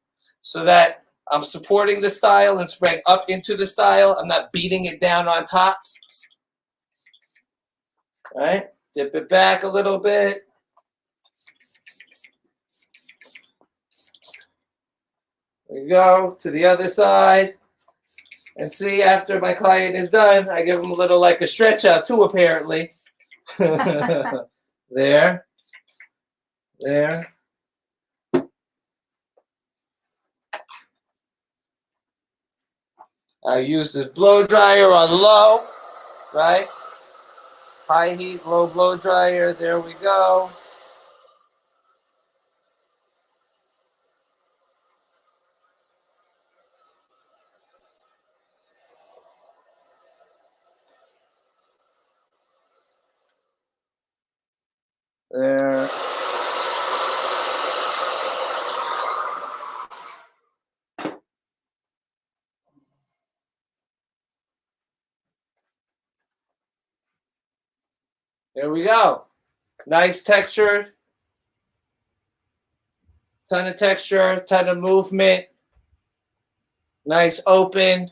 so that I'm supporting the style and spraying up into the style. I'm not beating it down on top. All right, dip it back a little bit. There we go to the other side. And see, after my client is done, I give him a little like a stretch out too, apparently. There. There. I use this blow dryer on low, right? High heat, low blow dryer. There we go. There. There we go. Nice texture. Ton of texture, ton of movement. Nice open.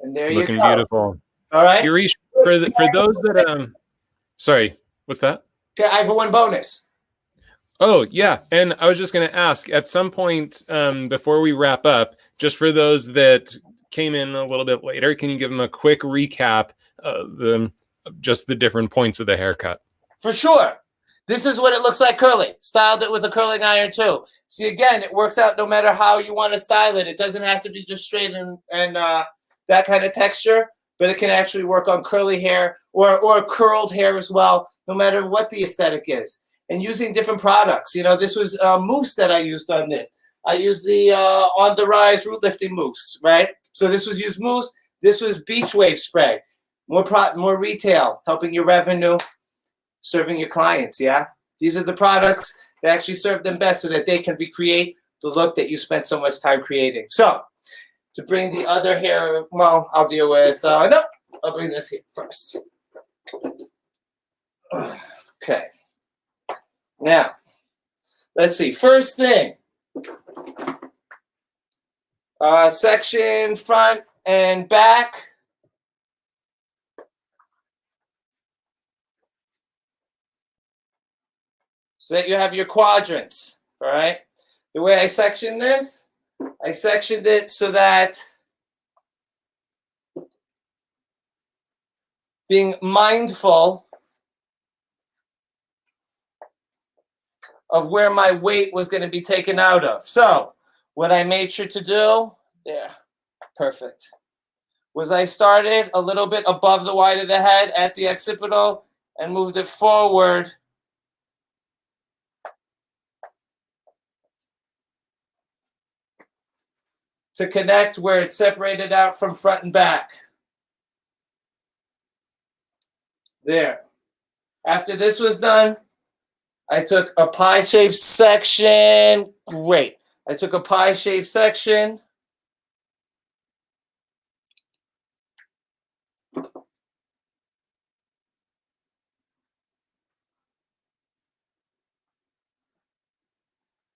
And there you go. Looking beautiful. All right. Yurish, for those that sorry, what's that? Okay, I have one bonus. Oh, yeah. And I was just going to ask at some point before we wrap up, just for those that came in a little bit later, can you give them a quick recap of just the different points of the haircut? For sure. This is what it looks like curly. Styled it with a curling iron too. See, again, it works out no matter how you want to style it. It doesn't have to be just straight and that kind of texture, but it can actually work on curly hair or curled hair as well, no matter what the aesthetic is. And using different products. You know, this was mousse that I used on this. I used the On the Rise root lifting mousse, right? So this was used mousse. This was Beach Wave Spray. More retail, helping your revenue, serving your clients, yeah? These are the products that actually serve them best so that they can recreate the look that you spent so much time creating. So, to bring the other hair, well, I'll deal with, no, I'll bring this here first. Okay. Now, let's see. First thing, section front and back. So that you have your quadrants, all right? The way I sectioned this, I sectioned it so that being mindful of where my weight was going to be taken out of. So what I made sure to do, there, perfect, was I started a little bit above the wide of the head at the occipital and moved it forward to connect where it's separated out from front and back. There. After this was done, I took a pie-shaped section. Great. I took a pie-shaped section.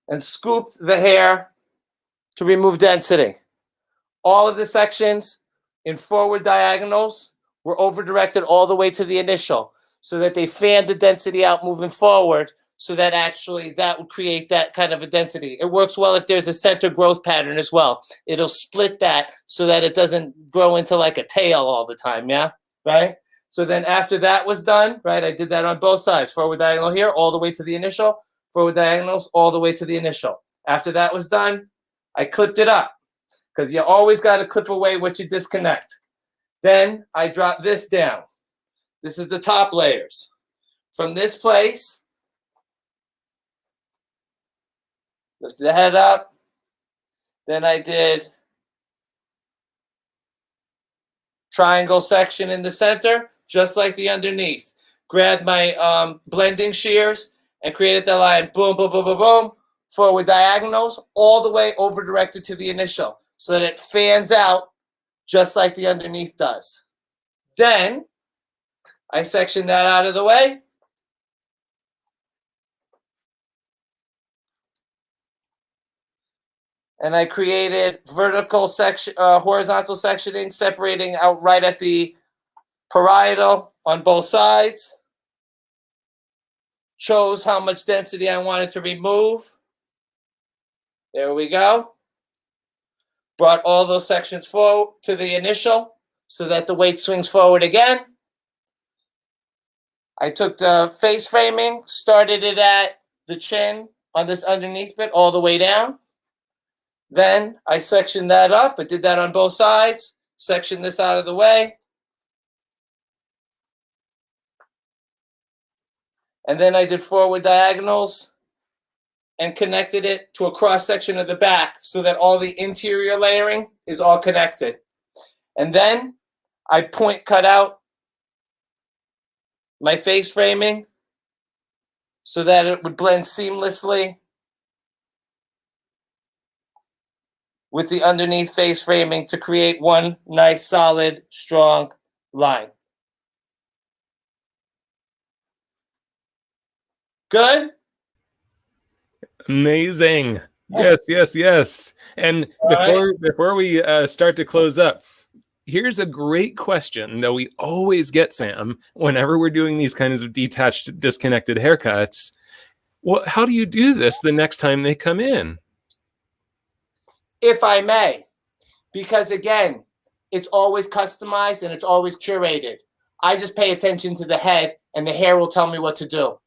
And scooped the hair to remove density. All of the sections in forward diagonals were over-directed all the way to the initial so that they fanned the density out moving forward so that actually that would create that kind of a density. It works well if there's a center growth pattern as well. It'll split that so that it doesn't grow into like a tail all the time, yeah? Right? So then after that was done, right, I did that on both sides. Forward diagonal here, all the way to the initial. Forward diagonals, all the way to the initial. After that was done, I clipped it up because you always got to clip away what you disconnect. Then I drop this down. This is the top layers. From this place, lift the head up. Then I did triangle section in the center, just like the underneath. Grabbed my blending shears and created the line, boom, boom, boom, boom, boom. Forward diagonals all the way over directed to the initial so that it fans out just like the underneath does. Then I section that out of the way. And I created vertical section, horizontal sectioning, separating out right at the parietal on both sides. Chose how much density I wanted to remove. There we go. Brought all those sections forward to the initial so that the weight swings forward again. I took the face framing, started it at the chin on this underneath bit all the way down. Then I sectioned that up. I did that on both sides. Sectioned this out of the way. And then I did forward diagonals and connected it to a cross section of the back so that all the interior layering is all connected. And then I point cut out my face framing so that it would blend seamlessly with the underneath face framing to create one nice, solid, strong line. Good? Amazing. Yes, yes, yes. And before we start to close up, here's a great question that we always get, Sam, whenever we're doing these kinds of detached, disconnected haircuts. Well, how do you do this the next time they come in? If I may, because again, it's always customized and it's always curated. I just pay attention to the head and the hair will tell me what to do.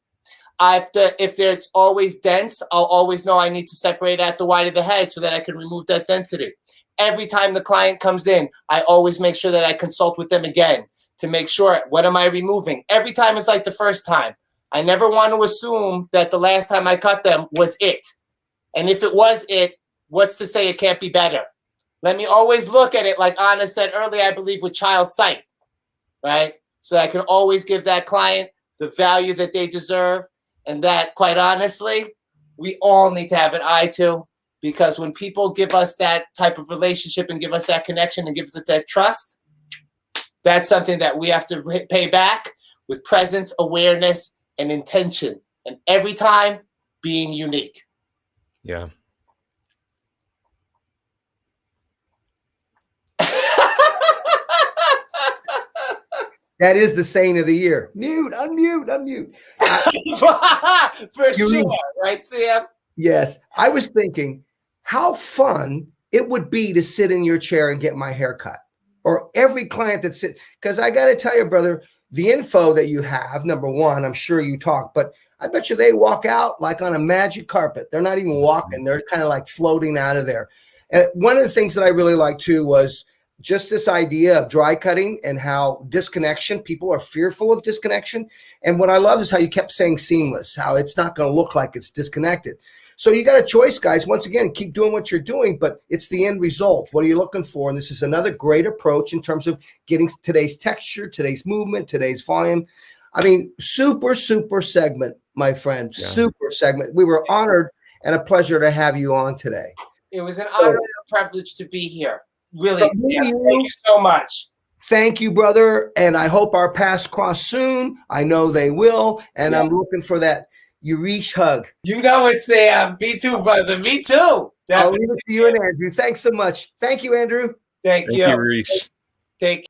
If it's always dense, I'll always know I need to separate at the wide of the head so that I can remove that density. Every time the client comes in, I always make sure that I consult with them again to make sure, what am I removing? Every time is like the first time. I never want to assume that the last time I cut them was it. And if it was it, what's to say it can't be better? Let me always look at it, like Anna said earlier, I believe, with child sight, right? So I can always give that client the value that they deserve. And that, quite honestly, we all need to have an eye to, because when people give us that type of relationship and give us that connection and give us that trust, that's something that we have to pay back with presence, awareness, and intention. And every time being unique. Yeah. That is the saying of the year. Mute, unmute, unmute. For sure, right, Sam? Yes. I was thinking how fun it would be to sit in your chair and get my hair cut. Or every client that sits, because I got to tell you, brother, the info that you have, number one, I'm sure you talk, but I bet you they walk out like on a magic carpet. They're not even walking. They're kind of like floating out of there. And one of the things that I really liked too was just this idea of dry cutting and how disconnection, people are fearful of disconnection. And what I love is how you kept saying seamless, how it's not going to look like it's disconnected. So you got a choice, guys. Once again, keep doing what you're doing, but it's the end result. What are you looking for? And this is another great approach in terms of getting today's texture, today's movement, today's volume. I mean, super, super segment, my friend, super segment. We were honored and a pleasure to have you on today. It was an honor and a privilege to be here. Really, thank you so much. Thank you, brother. And I hope our paths cross soon. I know they will. And I'm looking for that Urish hug. You know it, Sam. Me too, brother. Me too. Definitely. I'll leave it to you and Andrew. Thanks so much. Thank you, Andrew. Thank you. Rish. Thank you.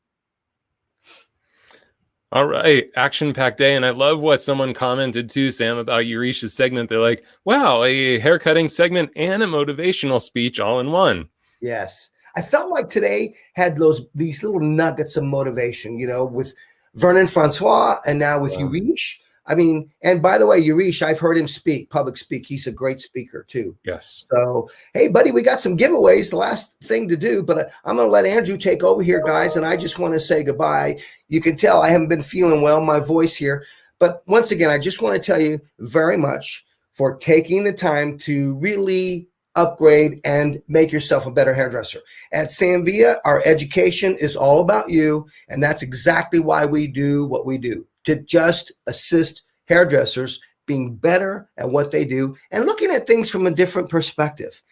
All right, action-packed day. And I love what someone commented too, Sam, about Urish's segment. They're like, wow, a haircutting segment and a motivational speech all in one. Yes. I felt like today had these little nuggets of motivation, you know, with Vernon Francois and now with Urish. I mean, and by the way, Urish, I've heard him public speak. He's a great speaker too. Yes. So, hey, buddy, we got some giveaways. The last thing to do, but I'm going to let Andrew take over here, guys. And I just want to say goodbye. You can tell I haven't been feeling well, my voice here. But once again, I just want to tell you very much for taking the time to really upgrade and make yourself a better hairdresser. At Sam Villa, our education is all about you. And that's exactly why we do what we do, to just assist hairdressers being better at what they do and looking at things from a different perspective.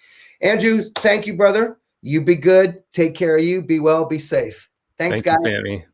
Andrew, thank you, brother. You be good. Take care of you. Be well. Be safe. Thanks, guys. Thank you, Sammy.